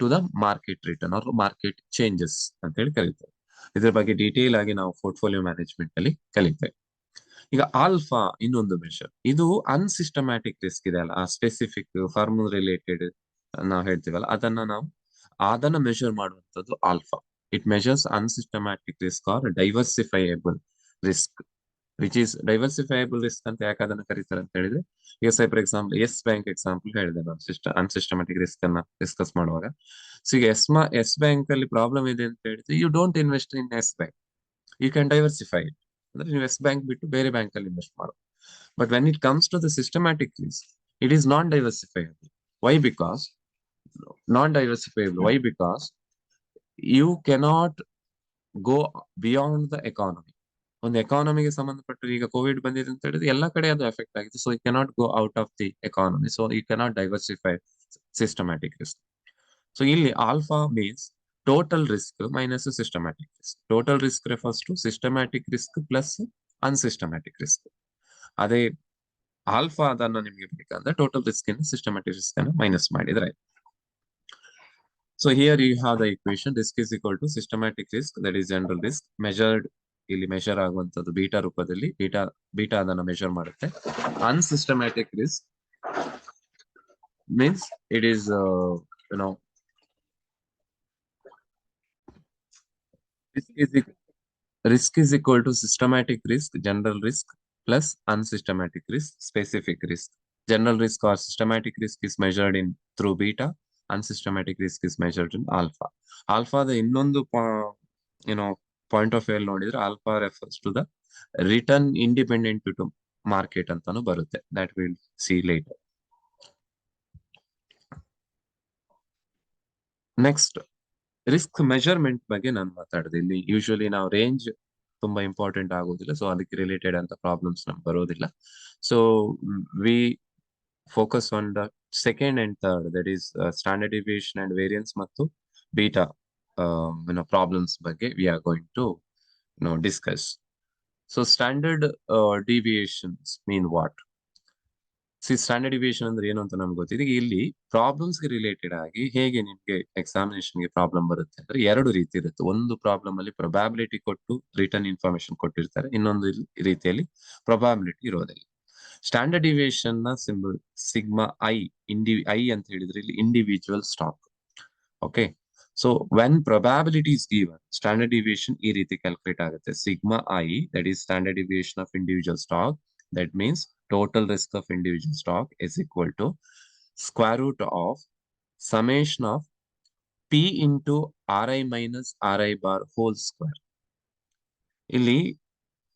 to the market return or market changes ಅಂತ ಹೇಳಿ ಕರೀತಾರೆ. ಇದ್ರ ಬಗ್ಗೆ ಡೀಟೇಲ್ ಆಗಿ ನಾವು ಪೋರ್ಟ್ಫೋಲಿಯೋ ಮ್ಯಾನೇಜ್ಮೆಂಟ್ ಅಲ್ಲಿ ಕಲಿತೇವೆ. ಈಗ ಆಲ್ಫಾ ಇನ್ನೊಂದು ಮೆಷರ್, ಇದು ಅನ್ಸಿಸ್ಟಮ್ಯಾಟಿಕ್ ರಿಸ್ಕ್ ಇದೆ ಅಲ್ಲ, ಆ ಸ್ಪೆಸಿಫಿಕ್ ಫರ್ಮ್ ರಿಲೇಟೆಡ್ ನಾವು ಹೇಳ್ತೀವಲ್ಲ, ಅದನ್ನ ಮೆಷರ್ ಮಾಡುವಂತದ್ದು alpha. It measures unsystematic risk or diversifiable risk, which is diversifiable risk ಅಂತ ಯಾಕೆ ಅದನ್ನ ಕರೀತಾರೆ ಅಂತ ಹೇಳಿದ್ರೆ, ಈಗ for example Yes Bank example ಹೇಳಿದೆ ನಾನು ಅನ್ಸಿಸ್ಟಮ್ಯಾಟಿಕ್ ರಿಸ್ಕ್ ಅನ್ನ ಡಿಸ್ಕಸ್ ಮಾಡುವಾಗ. ಸೊ ಈಗ ಎಸ್ ಬ್ಯಾಂಕ್ ಅಲ್ಲಿ ಪ್ರಾಬ್ಲಮ್ ಇದೆ ಅಂತ ಹೇಳಿದ್ರೆ, you don't invest in Yes Bank, you can diversify it. ಅಂದ್ರೆ ನೀವು ಎಸ್ ಬ್ಯಾಂಕ್ ಬಿಟ್ಟು ಬೇರೆ ಬ್ಯಾಂಕ್ ಅಲ್ಲಿ ಇನ್ವೆಸ್ಟ್ ಮಾಡೋ. But when it comes to the systematic risk, it is non diversifiable. Why because non diversifiable why because you cannot go beyond the economy. ಒಂದು ಎಕಾನಮಿಗೆ ಸಂಬಂಧಪಟ್ಟ, ಈಗ ಕೋವಿಡ್ ಬಂದಿದೆ ಅಂತ ಹೇಳಿದ್ರೆ ಎಲ್ಲ ಕಡೆ ಅದು ಎಫೆಕ್ಟ್ ಆಗಿದೆ. So you cannot go out of the economy, so you cannot diversify systematic risk. So ಇಲ್ಲಿ alpha means total risk minus systematic risk. Total risk refers to systematic risk plus unsystematic risk. ಅದೇ alpha ಅದನ್ನ ನಿಮಗೆ ಬೇಕಂದ್ರೆ total risk ಇಂದ systematic risk ಅನ್ನು minus ಮಾಡಿದ್ರೆ. So here you have the equation, risk is equal to systematic risk, that is general risk, measured ಇಲ್ಲಿ measure ಆಗುವಂತದ್ದು beta ರೂಪದಲ್ಲಿ. ಬೀಟಾ ಅದನ್ನ ಮೆಷರ್ ಮಾಡುತ್ತೆ. Unsystematic risk means it is risk is equal to systematic risk, general risk plus unsystematic risk, specific risk. General risk or systematic risk is measured in through beta, unsystematic risk is measured in alpha. Alpha the ಇನ್ನೊಂದು point of view ನೋಡಿದ್ರೆ alpha refers to the return independent to market ಅಂತಾನು ಬರುತ್ತೆ. That will see later. Next risk measurement ಬಗ್ಗೆ ನಾನು ಮಾತಾಡಿದೆ. ಇಲ್ಲಿ usually ನಾವು range ತುಂಬಾ ಇಂಪಾರ್ಟೆಂಟ್ ಆಗೋದಿಲ್ಲ, ಸೊ ಅದಕ್ಕೆ ರಿಲೇಟೆಡ್ ಅಂತ ಪ್ರಾಬ್ಲಮ್ಸ್ ನಮ್ಗೆ ಬರೋದಿಲ್ಲ. So we focus on the second and third, that is standard deviation and variance ಮತ್ತು ಬೀಟಾ ಪ್ರಾಬ್ಲಮ್ಸ್ ಬಗ್ಗೆ we are going to discuss. So standard deviations mean what? Standard deviation ಅಂದ್ರೆ ಏನು ಅಂತ ನಮ್ಗೆ ಗೊತ್ತಿದೆ. ಇಲ್ಲಿ ಪ್ರಾಬ್ಲಮ್ಸ್ ಗೆ ರಿಲೇಟೆಡ್ ಆಗಿ ಹೇಗೆ ನಿಮ್ಗೆ ಎಕ್ಸಾಮಿನೇಷನ್ ಗೆ ಪ್ರಾಬ್ಲಮ್ ಬರುತ್ತೆ ಅಂದ್ರೆ ಎರಡು ರೀತಿ ಇರುತ್ತೆ. ಒಂದು ಪ್ರಾಬ್ಲಮ್ ಅಲ್ಲಿ ಪ್ರೊಬ್ಯಾಬಿಲಿಟಿ ಕೊಟ್ಟು ರಿಟರ್ನ್ ಇನ್ಫಾರ್ಮೇಶನ್ ಕೊಟ್ಟಿರ್ತಾರೆ, ಇನ್ನೊಂದು ರೀತಿಯಲ್ಲಿ ಪ್ರೊಬ್ಯಾಬಿಲಿಟಿ ಇರೋದಿಲ್ಲ. ಸ್ಟ್ಯಾಂಡರ್ಡ್ ಡಿವಿಯೇಷನ್ ನ ಸಿಂಬಲ್ ಸಿಗ್ಮಾ ಐ ಅಂತ ಹೇಳಿದ್ರೆ ಇಲ್ಲಿ individual stock. Okay, so when probability is given, standard deviation ಈ ರೀತಿ ಕ್ಯಾಲ್ಕುಲೇಟ್ ಆಗುತ್ತೆ. Sigma I that is standard deviation of individual stock. That means total risk of individual stock is equal to square root of summation of P into Ri minus Ri bar whole square. ಇಲ್ಲಿ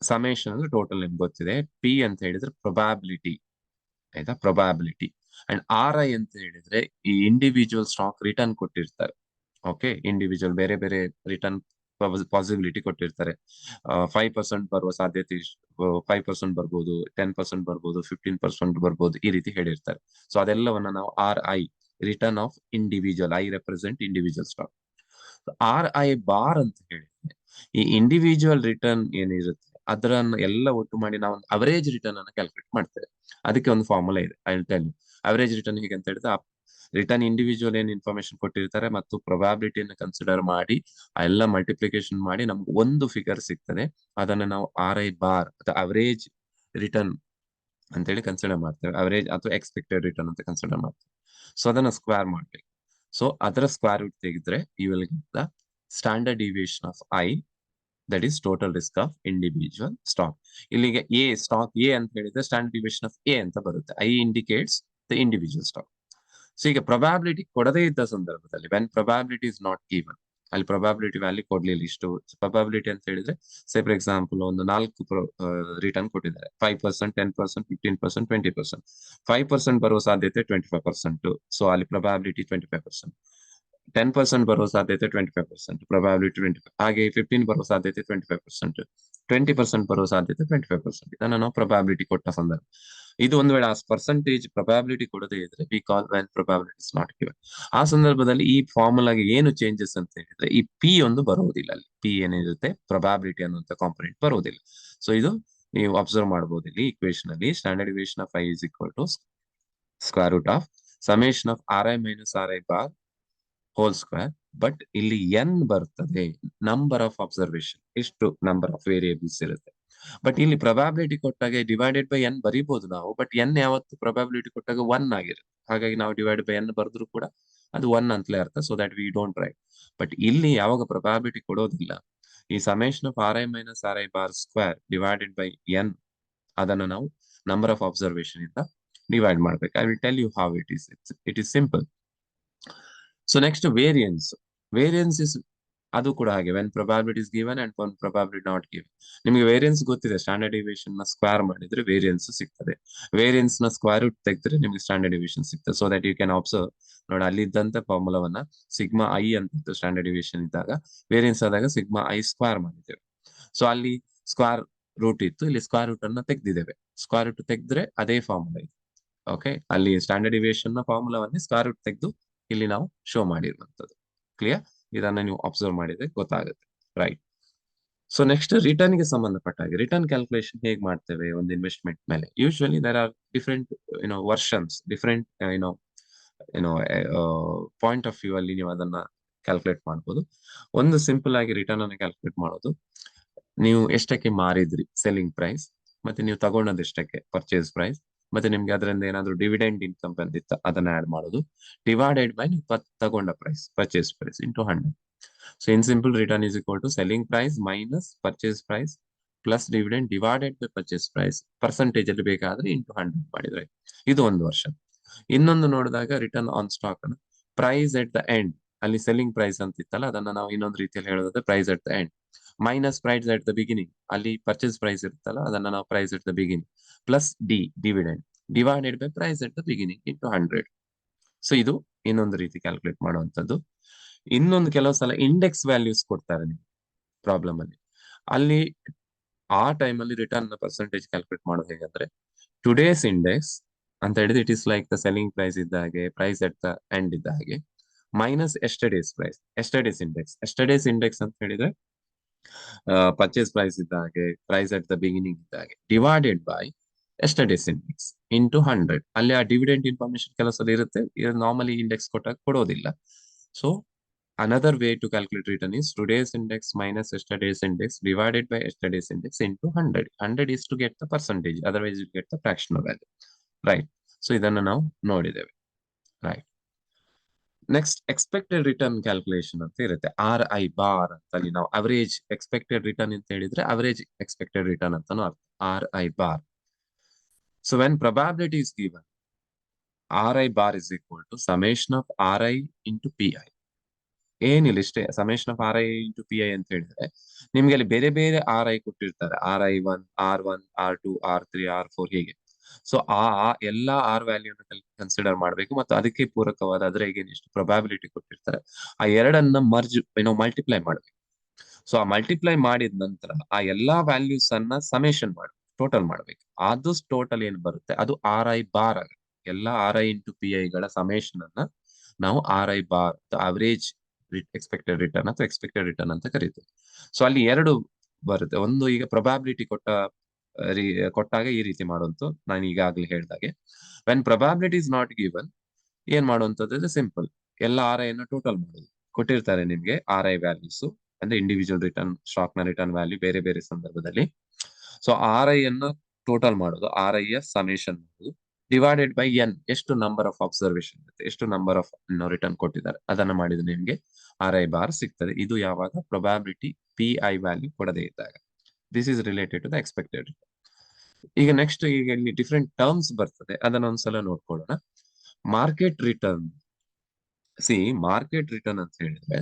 summation ಅಂದ್ರೆ total ನಿಮ್ಗೆ ಗೊತ್ತಿದೆ. P ಅಂತ ಹೇಳಿದ್ರೆ probability, ಆಯ್ತಾ, probability. And Ri ಅಂತ ಹೇಳಿದ್ರೆ ಈ ಇಂಡಿವಿಜುವಲ್ ಸ್ಟಾಕ್ ರಿಟರ್ನ್ ಕೊಟ್ಟಿರ್ತಾರೆ. ಓಕೆ, ಇಂಡಿವಿಜುವಲ್ ಬೇರೆ ಬೇರೆ ರಿಟರ್ನ್ ಪಾಸಿಬಿಲಿಟಿ ಕೊಟ್ಟಿರ್ತಾರೆ. 5% ಬರುವ ಸಾಧ್ಯತೆ, 5% ಬರ್ಬೋದು, 10% ಬರ್ಬೋದು, 15% ಬರ್ಬೋದು, ಈ ರೀತಿ ಹೇಳಿರ್ತಾರೆ. ಸೊ ಅದೆಲ್ಲವನ್ನ ನಾವು RI, return of individual, I represent individual stock. RI bar ಅಂತ ಹೇಳಿದ್ರೆ ಈ ಇಂಡಿವಿಜುವಲ್ ರಿಟರ್ನ್ ಏನಿರುತ್ತೆ ಅದರನ್ನ ಎಲ್ಲ ಒಟ್ಟು ಮಾಡಿ ನಾವು ಒಂದು ಅವರೇಜ್ ರಿಟರ್ನ್ ಅನ್ನ ಕ್ಯಾಲ್ಕುಲೇಟ್ ಮಾಡ್ತೇವೆ. ಅದಕ್ಕೆ ಒಂದು ಫಾರ್ಮುಲಾ ಇದೆ, I will tell you. Average return ಹೇಗೆ ಅಂತ ಹೇಳಿದ್ರೆ, ರಿಟರ್ನ್ ಇಂಡಿವಿಜುವಲ್ ಏನ್ ಇನ್ಫಾರ್ಮೇಶನ್ ಕೊಟ್ಟಿರ್ತಾರೆ ಮತ್ತು ಪ್ರೊಬ್ಯಾಬಿಲಿಟಿಯನ್ನು ಕನ್ಸಿಡರ್ ಮಾಡಿ ಆ ಎಲ್ಲ ಮಲ್ಟಿಪ್ಲಿಕೇಶನ್ ಮಾಡಿ ನಮ್ಗೆ ಒಂದು ಫಿಗರ್ ಸಿಗ್ತದೆ. ಅದನ್ನ ನಾವು RI ಬಾರ್ ಅಥವಾ ಅವರೇಜ್ ರಿಟರ್ನ್ ಅಂತೇಳಿ ಕನ್ಸಿಡರ್ ಮಾಡ್ತೇವೆ. ಅವರೇಜ್ ಅಥವಾ ಎಕ್ಸ್ಪೆಕ್ಟೆಡ್ ರಿಟರ್ನ್ ಅಂತ ಕನ್ಸಿಡರ್ ಮಾಡ್ತೇವೆ. ಸೊ ಅದನ್ನ ಸ್ಕ್ವೇರ್ ಮಾಡ್ಬೇಕು. ಸೊ ಅದರ ಸ್ಕ್ವೇರ್ ರೂಟ್ ತೆಗೆದ್ರೆ you will get the standard deviation of I, that is total risk of individual stock. ಇಲ್ಲಿಗೆ ಎ ಸ್ಟಾಕ್ ಎ ಅಂತ ಹೇಳಿದ್ರೆ ಸ್ಟ್ಯಾಂಡರ್ಡ್ ಡಿವಿಯೇಷನ್ ಆಫ್ ಎ ಅಂತ ಬರುತ್ತೆ. I indicates the individual stock. So ಈಗ probability ಕೊಡದೇ ಇದ್ದ ಸಂದರ್ಭದಲ್ಲಿ, when probability is not given, ಅಲ್ಲಿ ಪ್ರೊಬ್ಯಾಬಿಲಿಟಿ ವ್ಯಾಲ್ಯೂ ಕೊಡ್ಲಿಲ್ಲ, ಇಷ್ಟು ಪ್ರೊಬ್ಯಾಬಿಲಿಟಿ ಅಂತ ಹೇಳಿದ್ರೆ ಸೇ ಫಾರ್ ಎಕ್ಸಾಂಪಲ್ ಒಂದು 4 ರಿಟರ್ನ್ ಕೊಟ್ಟಿದ್ದಾರೆ, 5%, 10%, 15%, 20%. 5% ಬರುವ ಸಾಧ್ಯತೆ 25%, ಸೊ ಅಲ್ಲಿ ಪ್ರೊಬ್ಯಾಬಿಲಿಟಿ 25%. 10% ಬರುವ ಸಾಧ್ಯತೆ 25%, ಪ್ರೊಬ್ಯಾಬಿಲಿಟಿ 25%. ಹಾಗೆ 15 ಬರುವ ಸಾಧ್ಯತೆ 25%, 20% ಬರುವ ಸಾಧ್ಯತೆ 25%. ಇದನ್ನ ನಾವು ಪ್ರೊಬ್ಯಾಬಿಲಿಟಿ ಕೊಟ್ಟ ಸಂದರ್ಭ. ಇದು ಒಂದು ವೇಳೆ ಆ ಪರ್ಸೆಂಟೇಜ್ ಪ್ರೊಬ್ಯಾಬಿಲಿಟಿ ಕೊಡದೇ ಇದ್ರೆ we call when probability is not given. ಆ ಸಂದರ್ಭದಲ್ಲಿ ಈ ಫಾರ್ಮುಲಾಗೆ ಏನು ಚೇಂಜಸ್ ಅಂತ ಹೇಳಿದ್ರೆ ಈ ಪಿ ಒಂದು ಬರುವುದಿಲ್ಲ, ಅಲ್ಲಿ ಪಿ ಏನಿರುತ್ತೆ ಪ್ರೊಬ್ಯಾಬಿಲಿಟಿ ಅನ್ನುವಂಥ ಕಾಂಪೊನೆಂಟ್ ಬರುವುದಿಲ್ಲ. ಸೊ ಇದು ನೀವು ಅಬ್ಸರ್ವ್ ಮಾಡಬಹುದು ಇಲ್ಲಿ ಇಕ್ವೇಶನ್ ಅಲ್ಲಿ standard deviation of I is equal to square root of summation of R I minus R I bar whole square. But ಇಲ್ಲಿ ಎನ್ ಬರ್ತದೆ, ನಂಬರ್ ಆಫ್ ಅಬ್ಸರ್ವೇಷನ್, ಎಷ್ಟು ನಂಬರ್ ಆಫ್ ವೇರಿಯೇಬಲ್ಸ್ ಇರುತ್ತೆ. But ಇಲ್ಲಿ probability ಕೊಟ್ಟಾಗ divided by N ಬರೀಬಹುದು ನಾವು, but N ಯಾವತ್ತು probability ಕೊಟ್ಟಾಗ ಒನ್ ಆಗಿರುತ್ತೆ. ಹಾಗಾಗಿ ನಾವು ಡಿವೈಡ್ ಬೈ ಎನ್ ಬರೆದ್ರು ಕೂಡ ಅದು ಒನ್ ಅಂತಲೇ ಅರ್ಥ. So that we don't write. But ಇಲ್ಲಿ ಯಾವಾಗ ಪ್ರೊಬ್ಯಾಬಿಲಿಟಿ ಕೊಡೋದಿಲ್ಲ, ಈ summation of R I minus R I bar square divided by N ಅದನ್ನು ನಾವು ನಂಬರ್ ಆಫ್ ಅಬ್ಸರ್ವೇಷನ್ ಇಂದ ಡಿವೈಡ್ ಮಾಡ್ಬೇಕು. I will tell you how it is simple. So next variance. Variance is ಅದು ಕೂಡ ಹಾಗೆ, when probability is given and one probability not given. ನಿಮಗೆ variance ಗೊತ್ತಿದೆ, standard deviation ನ ಸ್ಕ್ವೇರ್ ಮಾಡಿದ್ರೆ ವೇರಿಯನ್ಸ್ ಸಿಗ್ತದೆ. ವೇರಿಯನ್ಸ್ ನ ಸ್ಕ್ವೇರ್ ರೂಟ್ ತೆಗೆದ್ರೆ ನಿಮಗೆ ಸ್ಟ್ಯಾಂಡರ್ಡ್ ಡಿವಿಯೇಷನ್ ಸಿಗ್ತದೆ. So that you can observe. ನೋಡಿ, ಅಲ್ಲಿ ಇದ್ದಂತ ಫಾರ್ಮುಲಾವನ್ನ ಸಿಗ್ಮಾ ಐ ಅಂತ ಸ್ಟ್ಯಾಂಡರ್ಡ್ ಡಿವಿಯೇಷನ್ ಇದ್ದಾಗ, ವೇರಿಯನ್ಸ್ ಆದಾಗ ಸಿಗ್ಮಾ ಐ ಸ್ಕ್ವೇರ್ ಮಾಡಿದ್ದೇವೆ. ಸೊ ಅಲ್ಲಿ ಸ್ಕ್ವೇರ್ ರೂಟ್ ಇತ್ತು, ಇಲ್ಲಿ ಸ್ಕ್ವೇರ್ ರೂಟ್ ಅನ್ನ ತೆಗೆದಿದ್ದೇವೆ. ಸ್ಕ್ವೇರ್ ರೂಟ್ ತೆಗೆದ್ರೆ ಅದೇ ಫಾರ್ಮುಲಾ ಇದೆ. ಓಕೆ, ಅಲ್ಲಿ ಸ್ಟ್ಯಾಂಡರ್ಡ್ ಡಿವಿಯೇಷನ್ ನ ಫಾರ್ಮುಲಾವನ್ನೇ ಸ್ಕ್ವೇರ್ ರೂಟ್ ತೆಗೆದು ಇಲ್ಲಿ ನಾವು ಶೋ ಮಾಡಿರುವಂತದ್ದು. ಕ್ಲಿಯರ್? ಇದನ್ನ ನೀವು ಅಬ್ಸರ್ವ್ ಮಾಡಿದ್ರೆ ಗೊತ್ತಾಗುತ್ತೆ, ರೈಟ್? ಸೊ ನೆಕ್ಸ್ಟ್ ರಿಟರ್ನ್ ಗೆ ಸಂಬಂಧಪಟ್ಟ ಹಾಗೆ ರಿಟರ್ನ್ ಕ್ಯಾಲ್ಕುಲೇಷನ್ ಹೇಗೆ ಮಾಡ್ತೇವೆ ಒಂದು ಇನ್ವೆಸ್ಟ್ಮೆಂಟ್ ಮೇಲೆ. Usually there are different versions, different point of view ಅಲ್ಲಿ ನೀವು ಅದನ್ನ ಕ್ಯಾಲ್ಕುಲೇಟ್ ಮಾಡ್ಬೋದು. ಒಂದು ಸಿಂಪಲ್ ಆಗಿ ರಿಟರ್ನ್ ಅನ್ನು ಕ್ಯಾಲ್ಕುಲೇಟ್ ಮಾಡೋದು, ನೀವು ಎಷ್ಟಕ್ಕೆ ಮಾರಿದ್ರಿ ಸೆಲ್ಲಿಂಗ್ ಪ್ರೈಸ್, ಮತ್ತೆ ನೀವು ತಗೊಂಡದ್ದು ಎಷ್ಟಕ್ಕೆ ಪರ್ಚೇಸ್ ಪ್ರೈಸ್, ಮತ್ತೆ ನಿಮ್ಗೆ ಅದರಿಂದ ಏನಾದ್ರು ಡಿವಿಡೆಂಡ್ ಇನ್ಕಮ್ ಬಂದಿತ್ತ ಅದನ್ನ ಆಡ್ ಮಾಡೋದು, ಡಿವೈಡೆಡ್ ಬೈ ನೀವು ತಗೊಂಡ price purchase price into 100. So in simple return is equal to selling price minus purchase price plus dividend divided by purchase price percentage ಅಲ್ಲಿ ಬೇಕಾದ್ರೆ ಇಂಟು 100 ಮಾಡಿದ್ರೆ ಇದು ಒಂದು ವರ್ಷ. ಇನ್ನೊಂದು ನೋಡಿದಾಗ ರಿಟರ್ನ್ ಆನ್ ಸ್ಟಾಕ್ ಅನ್ನು ಪ್ರೈಸ್ ಎಟ್ ದ ಎಂಡ್, ಅಲ್ಲಿ ಸೆಲ್ಲಿಂಗ್ ಪ್ರೈಸ್ ಅಂತ ಇತ್ತಲ್ಲ ಅದನ್ನ ನಾವು ಇನ್ನೊಂದು ರೀತಿಯಲ್ಲಿ ಹೇಳೋದಾದ್ರೆ price at the end minus price at the beginning, ಅಲ್ಲಿ ಪರ್ಚೇಸ್ ಪ್ರೈಸ್ ಇರುತ್ತಲ್ಲ ಅದನ್ನ ನಾವು price at the beginning plus dividend divided by price at the beginning into 100. So ಇದು ಇನ್ನೊಂದು ರೀತಿ ಕ್ಯಾಲ್ಕುಲೇಟ್ ಮಾಡುವಂತದ್ದು. ಇನ್ನೊಂದು ಕೆಲವು ಸಲ ಇಂಡೆಕ್ಸ್ ವ್ಯಾಲ್ಯೂಸ್ ಕೊಡ್ತಾರೆ ನಿಮ್ಗೆ ಪ್ರಾಬ್ಲಮ್ ಅಲ್ಲಿ. ಅಲ್ಲಿ ಆ ಟೈಮ್ ಅಲ್ಲಿ ರಿಟರ್ನ್ ಪರ್ಸೆಂಟೇಜ್ ಕ್ಯಾಲ್ಕುಲೇಟ್ ಮಾಡೋದು ಹೇಗಂದ್ರೆ ಟುಡೇಸ್ ಇಂಡೆಕ್ಸ್ ಅಂತ ಹೇಳಿದ್ರೆ it is like the selling price ಇದ್ದ ಹಾಗೆ ಪ್ರೈಸ್ ಎಟ್ ದ ಎಂಡ್ ಇದ್ದ ಹಾಗೆ minus yesterday's price, yesterday's index ಅಂತ ಹೇಳಿದ್ರೆ ಪರ್ಚೇಸ್ ಪ್ರೈಸ್ ಇದ್ದ ಹಾಗೆ ಪ್ರೈಸ್ ಎಟ್ ದ ಬಿಗಿನಿಂಗ್ ಇದ್ದ ಹಾಗೆ ಡಿವೈಡೆಡ್ ಬೈ ಎಸ್ಟರ್ಡೇಸ್ ಇಂಡೆಕ್ಸ್ ಇಂಟು 100. ಅಲ್ಲಿ ಆ ಡಿವಿಡೆಂಟ್ ಇನ್ಫಾರ್ಮೇಶನ್ ಕೆಲವು ಸಲ ಇರುತ್ತೆ, ನಾರ್ಮಲಿ ಇಂಡೆಕ್ಸ್ ಕೊಟ್ಟಾಗ ಕೊಡೋದಿಲ್ಲ. So another way to calculate return is today's index minus yesterday's index divided by yesterday's index into 100. 100 is to get the percentage, otherwise you get the fractional value, right? So idanna now nodideve, right? Next expected return calculation anta irutte, RI bar antali ನಾವು average expected return ಅಂತ ಹೇಳಿದ್ರೆ average expected return ಅಂತಾನು ಅರ್ಥ, RI bar. So when probability is given, RI bar is equal to summation of RI into PI. ಏನಿಲ್ಲ, ಇಷ್ಟೇ. Summation of R I into P I ಅಂತ ಹೇಳಿದ್ರೆ ನಿಮ್ಗೆ ಅಲ್ಲಿ ಬೇರೆ ಬೇರೆ ಆರ್ ಐ ಕೊಟ್ಟಿರ್ತಾರೆ, RI1, R1, R2, R3, R4 ಹೀಗೆ. ಸೊ ಆ ಎಲ್ಲಾ ಆರ್ ವ್ಯಾಲ್ಯೂ ಕನ್ಸಿಡರ್ ಮಾಡ್ಬೇಕು ಮತ್ತು ಅದಕ್ಕೆ ಪೂರಕವಾದ ಅದರ ಎಷ್ಟು ಪ್ರೊಬ್ಯಾಬಿಲಿಟಿ ಕೊಟ್ಟಿರ್ತಾರೆ ಆ ಎರಡನ್ನ ಮರ್ಜ್ ಮಲ್ಟಿಪ್ಲೈ ಮಾಡ್ಬೇಕು. ಸೊ ಆ ಮಲ್ಟಿಪ್ಲೈ ಮಾಡಿದ ನಂತರ ಆ ಎಲ್ಲಾ ವ್ಯಾಲ್ಯೂಸ್ ಅನ್ನ ಸಮೇಶನ್ ಮಾಡಿ ಟೋಟಲ್ ಮಾಡ್ಬೇಕು. ಅದು ಟೋಟಲ್ ಏನ್ ಬರುತ್ತೆ ಅದು RI ಬಾರ್ ಆಗುತ್ತೆ. ಎಲ್ಲಾ RI ಇಂಟು ಪಿ ಐಗಳ ಸಮೇಶನ್ ಅನ್ನ ನಾವು RI bar average expected return ಅಥವಾ ಎಕ್ಸ್ಪೆಕ್ಟೆಡ್ ರಿಟರ್ನ್ ಅಂತ ಕರೀತೀವಿ. ಸೊ ಅಲ್ಲಿ ಎರಡು ಬರುತ್ತೆ. ಒಂದು ಈಗ ಪ್ರೊಬ್ಯಾಬಿಲಿಟಿ ಕೊಟ್ಟಾಗ ಈ ರೀತಿ ಮಾಡುವಂತ ನಾನು ಈಗಾಗಲೇ ಹೇಳಿದಾಗೆ, when probability is not given ಏನ್ ಮಾಡುವಂತದ್ದು ಸಿಂಪಲ್, ಎಲ್ಲ RI ಅನ್ನ ಟೋಟಲ್ ಮಾಡೋದು. ಕೊಟ್ಟಿರ್ತಾರೆ ನಿಮ್ಗೆ RI ವ್ಯಾಲ್ಯೂಸ್ ಅಂದ್ರೆ ಇಂಡಿವಿಜುವಲ್ ರಿಟರ್ನ್, ಸ್ಟಾಕ್ ನ ರಿಟರ್ನ್ ವ್ಯಾಲ್ಯೂ ಬೇರೆ ಬೇರೆ ಸಂದರ್ಭದಲ್ಲಿ. ಸೊ RI ಅನ್ನ ಟೋಟಲ್ ಮಾಡೋದು, RI ಯ ಸಮೇಶನ್ ಮಾಡೋದು ಡಿವೈಡೆಡ್ ಬೈ ಎನ್, ಎಷ್ಟು ನಂಬರ್ ಆಫ್ ಅಬ್ಸರ್ವೇಷನ್ ಇರುತ್ತೆ, ಎಷ್ಟು ನಂಬರ್ ಆಫ್ ರಿಟರ್ನ್ ಕೊಟ್ಟಿದ್ದಾರೆ ಅದನ್ನ ಮಾಡಿದ್ರೆ ನಿಮ್ಗೆ RI ಬಾರ್ ಸಿಗ್ತದೆ. ಇದು ಯಾವಾಗ ಪ್ರೊಬ್ಯಾಬಿಲಿಟಿ PI ವ್ಯಾಲ್ಯೂ ಕೊಡದೇ ಇದ್ದಾಗ. This is related to the expected. ಈಗ ನೆಕ್ಸ್ಟ್ ಈಗ ಇಲ್ಲಿ ಡಿಫ್ರೆಂಟ್ ಟರ್ಮ್ಸ್ ಬರ್ತದೆ, ಅದನ್ನ ಒಂದ್ಸಲ ನೋಡ್ಕೊಳ್ಳೋಣ. Market return. ಮಾರ್ಕೆಟ್ ರಿಟರ್ನ್ ಅಂತ ಹೇಳಿದ್ರೆ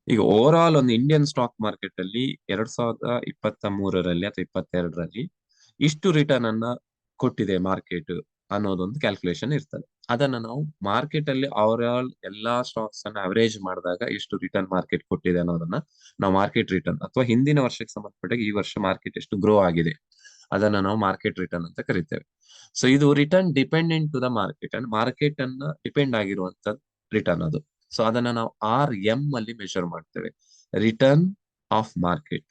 ಈಗ ಓವರ್ ಆಲ್ ಒಂದು ಇಂಡಿಯನ್ ಸ್ಟಾಕ್ ಮಾರ್ಕೆಟ್ ಅಲ್ಲಿ 2023ರಲ್ಲಿ ಅಥವಾ 22ರಲ್ಲಿ ಇಷ್ಟು ರಿಟರ್ನ್ ಅನ್ನ ಕೊಟ್ಟಿದೆ ಮಾರ್ಕೆಟ್ ಅನ್ನೋದೊಂದು ಕ್ಯಾಲ್ಕುಲೇಷನ್ ಇರ್ತದೆ. ಅದನ್ನ ನಾವು ಮಾರ್ಕೆಟ್ ಅಲ್ಲಿ ಓವರ್ ಆಲ್ ಎಲ್ಲಾ ಸ್ಟಾಕ್ಸ್ ಅನ್ನ ಅವರೇಜ್ ಮಾಡಿದಾಗ ಎಷ್ಟು ರಿಟರ್ನ್ ಮಾರ್ಕೆಟ್ ಕೊಟ್ಟಿದೆ ಅನ್ನೋದನ್ನ ನಾವು ಮಾರ್ಕೆಟ್ ರಿಟರ್ನ್ ಅಥವಾ ಹಿಂದಿನ ವರ್ಷಕ್ಕೆ ಸಂಬಂಧಪಟ್ಟಾಗ ಈ ವರ್ಷ ಮಾರ್ಕೆಟ್ ಎಷ್ಟು ಗ್ರೋ ಆಗಿದೆ ಅದನ್ನ ನಾವು ಮಾರ್ಕೆಟ್ ರಿಟರ್ನ್ ಅಂತ ಕರಿತೇವೆ. ಸೊ ಇದು return dependent to the market and market ಅನ್ನ ಡಿಪೆಂಡ್ ಆಗಿರುವಂತ ರಿಟರ್ನ್ ಅದು. ಸೊ ಅದನ್ನ ನಾವು RM ಅಲ್ಲಿ ಮೆಷರ್ ಮಾಡ್ತೇವೆ, return of market.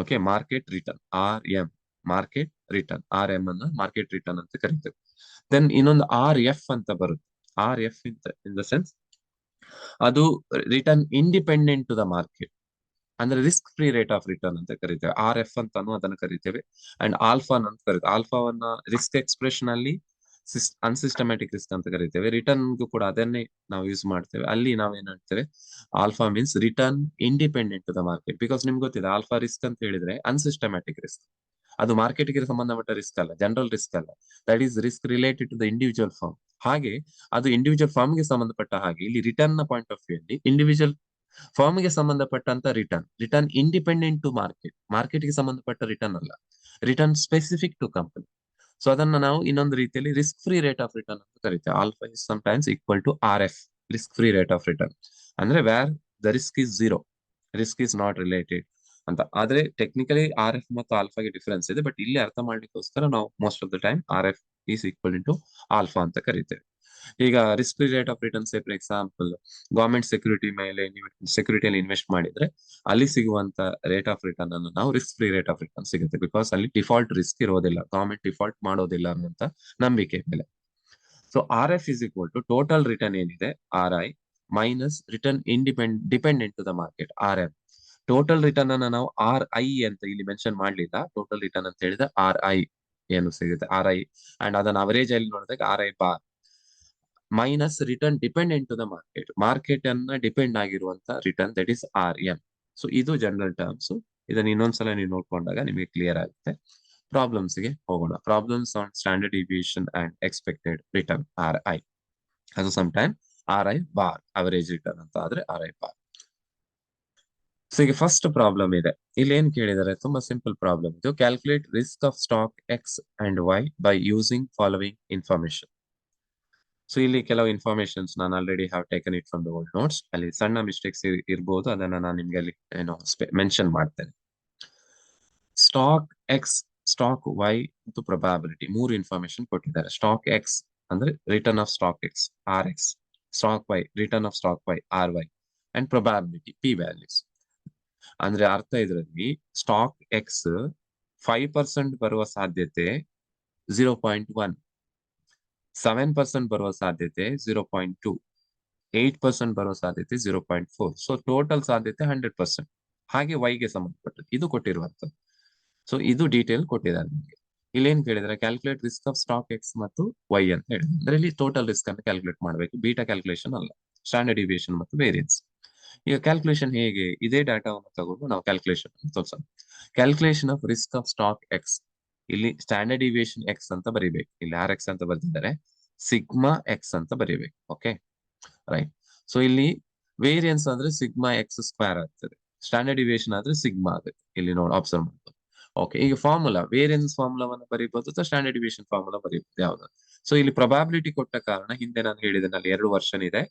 Okay, market return RM, market return RM ಅನ್ನ ಮಾರ್ಕೆಟ್ ರಿಟರ್ನ್ ಅಂತ ಕರಿತೇವೆ. ದೆನ್ ಇನ್ನೊಂದು RF ಅಂತ ಬರುತ್ತೆ. RF ಇನ್ ದ ಸೆನ್ಸ್ ಅದು return independent to the market, ಅಂದ್ರೆ risk free rate of return ಅಂತ ಕರಿತೇವೆ. RF ಅಂತಾನು ಅದನ್ನ ಕರಿತೇವೆ. ಅಂಡ್ ಆಲ್ಫಾ ಅಂತ ಕರಿತೇವೆ. ಆಲ್ಫಾವನ್ನ ರಿಸ್ಕ್ ಎಕ್ಸ್ಪ್ರೆಷನ್ ಅಲ್ಲಿ ಅನ್ಸಿಸ್ಟಮ್ಯಾಟಿಕ್ ರಿಸ್ಕ್ ಅಂತ ಕರಿತೇವೆ. ರಿಟರ್ನ್ಗೂ ಕೂಡ ಅದನ್ನೇ ನಾವು ಯೂಸ್ ಮಾಡ್ತೇವೆ. ಅಲ್ಲಿ ನಾವೇನ್ ಹೇಳ್ತೇವೆ, alpha means return independent to the market. Because ನಿಮ್ಗೆ ಗೊತ್ತಿದೆ ಆಲ್ಫಾ ರಿಸ್ಕ್ ಅಂತ ಹೇಳಿದ್ರೆ ಅನ್ಸಿಸ್ಟಮ್ಯಾಟಿಕ್ ರಿಸ್ಕ್, ಅದು ಮಾರ್ಕೆಟ್ಗೆ ಸಂಬಂಧಪಟ್ಟ ರಿಸ್ಕ್ ಅಲ್ಲ, ಜನರಲ್ ರಿಸ್ಕ್ ಅಲ್ಲ. That is risk related to the individual firm. ಹಾಗೆ ಅದು ಇಂಡಿವಿಜುವಲ್ ಫಾರ್ಮ್ಗೆ ಸಂಬಂಧಪಟ್ಟ ಹಾಗೆ ಇಲ್ಲಿ ರಿಟರ್ನ್ ನ ಪಾಯಿಂಟ್ ಆಫ್ ವ್ಯೂ ಅಲ್ಲಿ ಇಂಡಿವಿಜುವಲ್ ಫಾರ್ಮ್ಗೆ ಸಂಬಂಧಪಟ್ಟಂತ ರಿಟರ್ನ್ ಇಂಡಿಪೆಂಡೆಂಟ್ ಟು ಮಾರ್ಕೆಟ್ಗೆ ಸಂಬಂಧಪಟ್ಟ ರಿಟರ್ನ್ ಅಲ್ಲ, return specific to company. So ಅದನ್ನ ನಾವು ಇನ್ನೊಂದು ರೀತಿಯಲ್ಲಿ risk free rate of return ಅಂತ ಕರಿತೇವೆ. Alpha is sometimes equal to RF, risk free rate of return, ಅಂದ್ರೆ where the risk is zero, risk is not related ಅಂತ. ಆದ್ರೆ ಟೆಕ್ನಿಕಲಿ RF ಮತ್ತು ಆಲ್ಫಾಗೆ ಡಿಫರೆನ್ಸ್ ಇದೆ, ಬಟ್ ಇಲ್ಲಿ ಅರ್ಥ ಮಾಡ್ಲಿಕ್ಕೋಸ್ಕರ ನಾವು most of the time RF is equal to alpha ಅಂತ ಕರಿತೇವೆ. ಈಗ risk free rate of return for example, government security ಮೇಲೆ ಸೆಕ್ಯೂರಿಟಿಯಲ್ಲಿ ಇನ್ವೆಸ್ಟ್ ಮಾಡಿದ್ರೆ ಅಲ್ಲಿ ಸಿಗುವಂತ ರೇಟ್ ಆಫ್ ರಿಟರ್ನ್ ಅನ್ನು ನಾವು risk free rate of return ಸಿಗುತ್ತೆ. ಬಿಕಾಸ್ ಅಲ್ಲಿ ಡಿಫಾಲ್ಟ್ ರಿಸ್ಕ್ ಇರೋದಿಲ್ಲ, ಗವರ್ಮೆಂಟ್ ಡಿಫಾಲ್ಟ್ ಮಾಡೋದಿಲ್ಲ ಅನ್ನುವಂತ ನಂಬಿಕೆ ಮೇಲೆ. So RF is equal to total return ಏನಿದೆ RI minus return dependent to the market RM. Total return ಅನ್ನ ನಾವು RI ಅಂತ ಇಲ್ಲಿ ಮೆನ್ಷನ್ ಮಾಡ್ಲಿಲ್ಲ. ಟೋಟಲ್ ರಿಟರ್ನ್ ಅಂತ ಹೇಳಿದ್ರೆ RI ಏನು ಸಿಗುತ್ತೆ, RI. ಅಂಡ್ ಅದನ್ನ ಅವರೇಜ್ ಅಲ್ಲಿ ನೋಡಿದಾಗ RI bar minus return dependent to the market ಅನ್ನ ಡಿಪೆಂಡ್ ಆಗಿರುವಂತ return, that is RM. So ಇದು ಜನರಲ್ ಟರ್ಮ್ಸ್. ಇದನ್ನ ಇನ್ನೊಂದ್ಸಲ ನೀವು ನೋಡ್ಕೊಂಡಾಗ ನಿಮಗೆ ಕ್ಲಿಯರ್ ಆಗುತ್ತೆ. ಪ್ರಾಬ್ಲಮ್ಸ್ ಗೆ ಹೋಗೋಣ. Problems on standard deviation and expected return RI. ಅದು some time RI bar average return ಅಂತ ಆದ್ರೆ RI ಬಾರ್. ಸೊ ಈಗ ಫಸ್ಟ್ ಪ್ರಾಬ್ಲಮ್ ಇದೆ. ಇಲ್ಲಿ ಏನ್ ಕೇಳಿದರೆ ತುಂಬಾ ಸಿಂಪಲ್ ಪ್ರಾಬ್ಲಮ್ ಇದು. Calculate risk of stock X and Y by using following information. So ಇಲ್ಲಿ ಕೆಲವು ಇನ್ಫಾರ್ಮೇಶನ್ಸ್ ನಾನು already have taken it from the old notes. ಅಲ್ಲಿ ಸಣ್ಣ ಮಿಸ್ಟೇಕ್ಸ್ ಇರ್ಬೋದು, ಅದನ್ನ ನಾನು ನಿಮ್ಗೆ ಅಲ್ಲಿ ಏನೋ ಮೆನ್ಷನ್ ಮಾಡ್ತೇನೆ. ಸ್ಟಾಕ್ ಎಕ್ಸ್, ಸ್ಟಾಕ್ Y ಮತ್ತು ಪ್ರೊಬಾಬಿಲಿಟಿ, ಮೂರು ಇನ್ಫಾರ್ಮೇಶನ್ ಕೊಟ್ಟಿದ್ದಾರೆ. ಸ್ಟಾಕ್ ಎಕ್ಸ್ ಅಂದ್ರೆ return of stock X RX, stock Y return of stock Y RY, and probability P values. ಅಂದ್ರೆ ಅರ್ಥ ಇದರಲ್ಲಿ ಸ್ಟಾಕ್ ಎಕ್ಸ್ 5% ಬರುವ ಸಾಧ್ಯತೆ 0.1, 7% ಬರುವ ಸಾಧ್ಯತೆ 0.2, 8% ಬರುವ ಸಾಧ್ಯತೆ 0.4. ಸೊ ಟೋಟಲ್ ಸಾಧ್ಯತೆ 100%. ಹಾಗೆ ವೈಗೆ ಸಂಬಂಧಪಟ್ಟದ್ದು ಇದು ಕೊಟ್ಟಿರುವಂತದ್ದು. ಸೊ ಇದು ಡೀಟೇಲ್ ಕೊಟ್ಟಿದ್ದಾರೆ ನಿಮಗೆ. ಇಲ್ಲಿ ಏನ್ ಕೇಳಿದ್ರೆ calculate risk of stock X ಮತ್ತು Y ಅಂತ ಹೇಳಿದ್ರೆ, ಅಂದ್ರೆ ಇಲ್ಲಿ ಟೋಟಲ್ ರಿಸ್ಕ್ ಅನ್ನು ಕ್ಯಾಲ್ಕುಲೇಟ್ ಮಾಡಬೇಕು, ಬೀಟಾ ಕ್ಯಾಲ್ಕುಲೇಷನ್ ಅಲ್ಲ, ಸ್ಟ್ಯಾಂಡರ್ಡ್ ಡಿವಿಯೇಷನ್ ಮತ್ತು ವೇರಿಯನ್ಸ್. ಈಗ ಕ್ಯಾಲ್ಕುಲೇಷನ್ ಹೇಗೆ, ಇದೇ ಡಾಟಾವನ್ನು ತಗೊಂಡು ನಾವು ಕ್ಯಾಲ್ಕುಲೇಷನ್ ತೋರಿಸೋಣ. Calculation of risk of stock X, ಇಲ್ಲಿ ಸ್ಟ್ಯಾಂಡರ್ಡ್ ಡಿವಿಯೇಷನ್ X ಅಂತ ಬರೀಬೇಕು. ಇಲ್ಲಿ RX ಅಂತ ಬರ್ತಿದ್ದಾರೆ, ಸಿಗ್ಮಾ X ಅಂತ ಬರೀಬೇಕು. Okay right. ಸೊ ಇಲ್ಲಿ ವೇರಿಯನ್ಸ್ ಅಂದ್ರೆ ಸಿಗ್ಮಾ X² ಆಗ್ತದೆ, ಸ್ಟ್ಯಾಂಡರ್ಡ್ ಡಿವಿಯೇಷನ್ ಆದ್ರೆ ಸಿಗ್ಮಾ ಆಗುತ್ತೆ. ಇಲ್ಲಿ ನೋಡಿ ಅಬ್ಸರ್ವ್ ಮಾಡ್ಬೋದು. ಓಕೆ, ಈಗ ಫಾರ್ಮುಲಾ ವೇರಿಯನ್ಸ್ ಫಾರ್ಮುಲಾವನ್ನು ಬರೀಬಹುದು ಅಥವಾ ಸ್ಟ್ಯಾಂಡರ್ಡ್ ಡಿವಿಯೇಷನ್ ಫಾರ್ಮುಲಾ ಬರೀಬಹುದು, ಯಾವ್ದು. ಸೊ ಇಲ್ಲಿ ಪ್ರೊಬಾಬಿಲಿಟಿ ಕೊಟ್ಟ ಕಾರಣ ಹಿಂದೆ ನಾನು ಹೇಳಿದೆನಲ್ಲಿ 2 ವರ್ಷನ್ ಇದೆ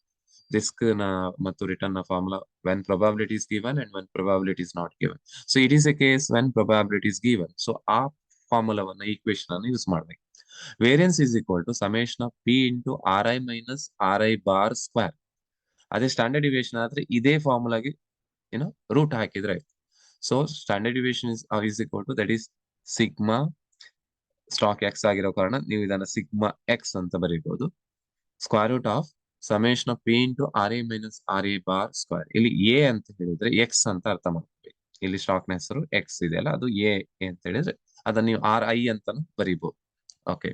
ರಿಸ್ಕ್ ನ ಮತ್ತು ರಿಟರ್ನ್ ನ formula, when probability is given and when probability is not given. So it is a case when probability is given. So ಆ ಫಾರ್ಮುಲಾವನ್ನ ಈಕ್ವೇಶನ್ ಅನ್ನು ಯೂಸ್ ಮಾಡ್ಬೇಕು. Variance is equal to summation of P into RI minus RI bar square. ಅದೇ standard deviation ಆದ್ರೆ ಇದೇ ಫಾರ್ಮುಲಾಗೆ ಏನೋ root ಹಾಕಿದ್ರೆ ಆಯ್ತು. So standard deviation is equal to that is sigma, stock X ಆಗಿರೋ ಕಾರಣ ನೀವು ಇದನ್ನ ಸಿಗ್ಮಾ X ಅಂತ ಬರೀಬಹುದು, square root of summation of P into RI minus RI bar square. ಇಲ್ಲಿ A ಅಂತ ಹೇಳಿದ್ರೆ X ಅಂತ ಅರ್ಥ ಮಾಡ್ಕೋಬೇಕು. ಇಲ್ಲಿ ಸ್ಟಾಕ್ ನ ಹೆಸರು X ಇದೆಯಲ್ಲ, ಅದು A ಅಂತ ಹೇಳಿದ್ರೆ ಅದನ್ನ ನೀವು RI ಅಂತಾನು ಬರೀಬಹುದು. ಓಕೆ,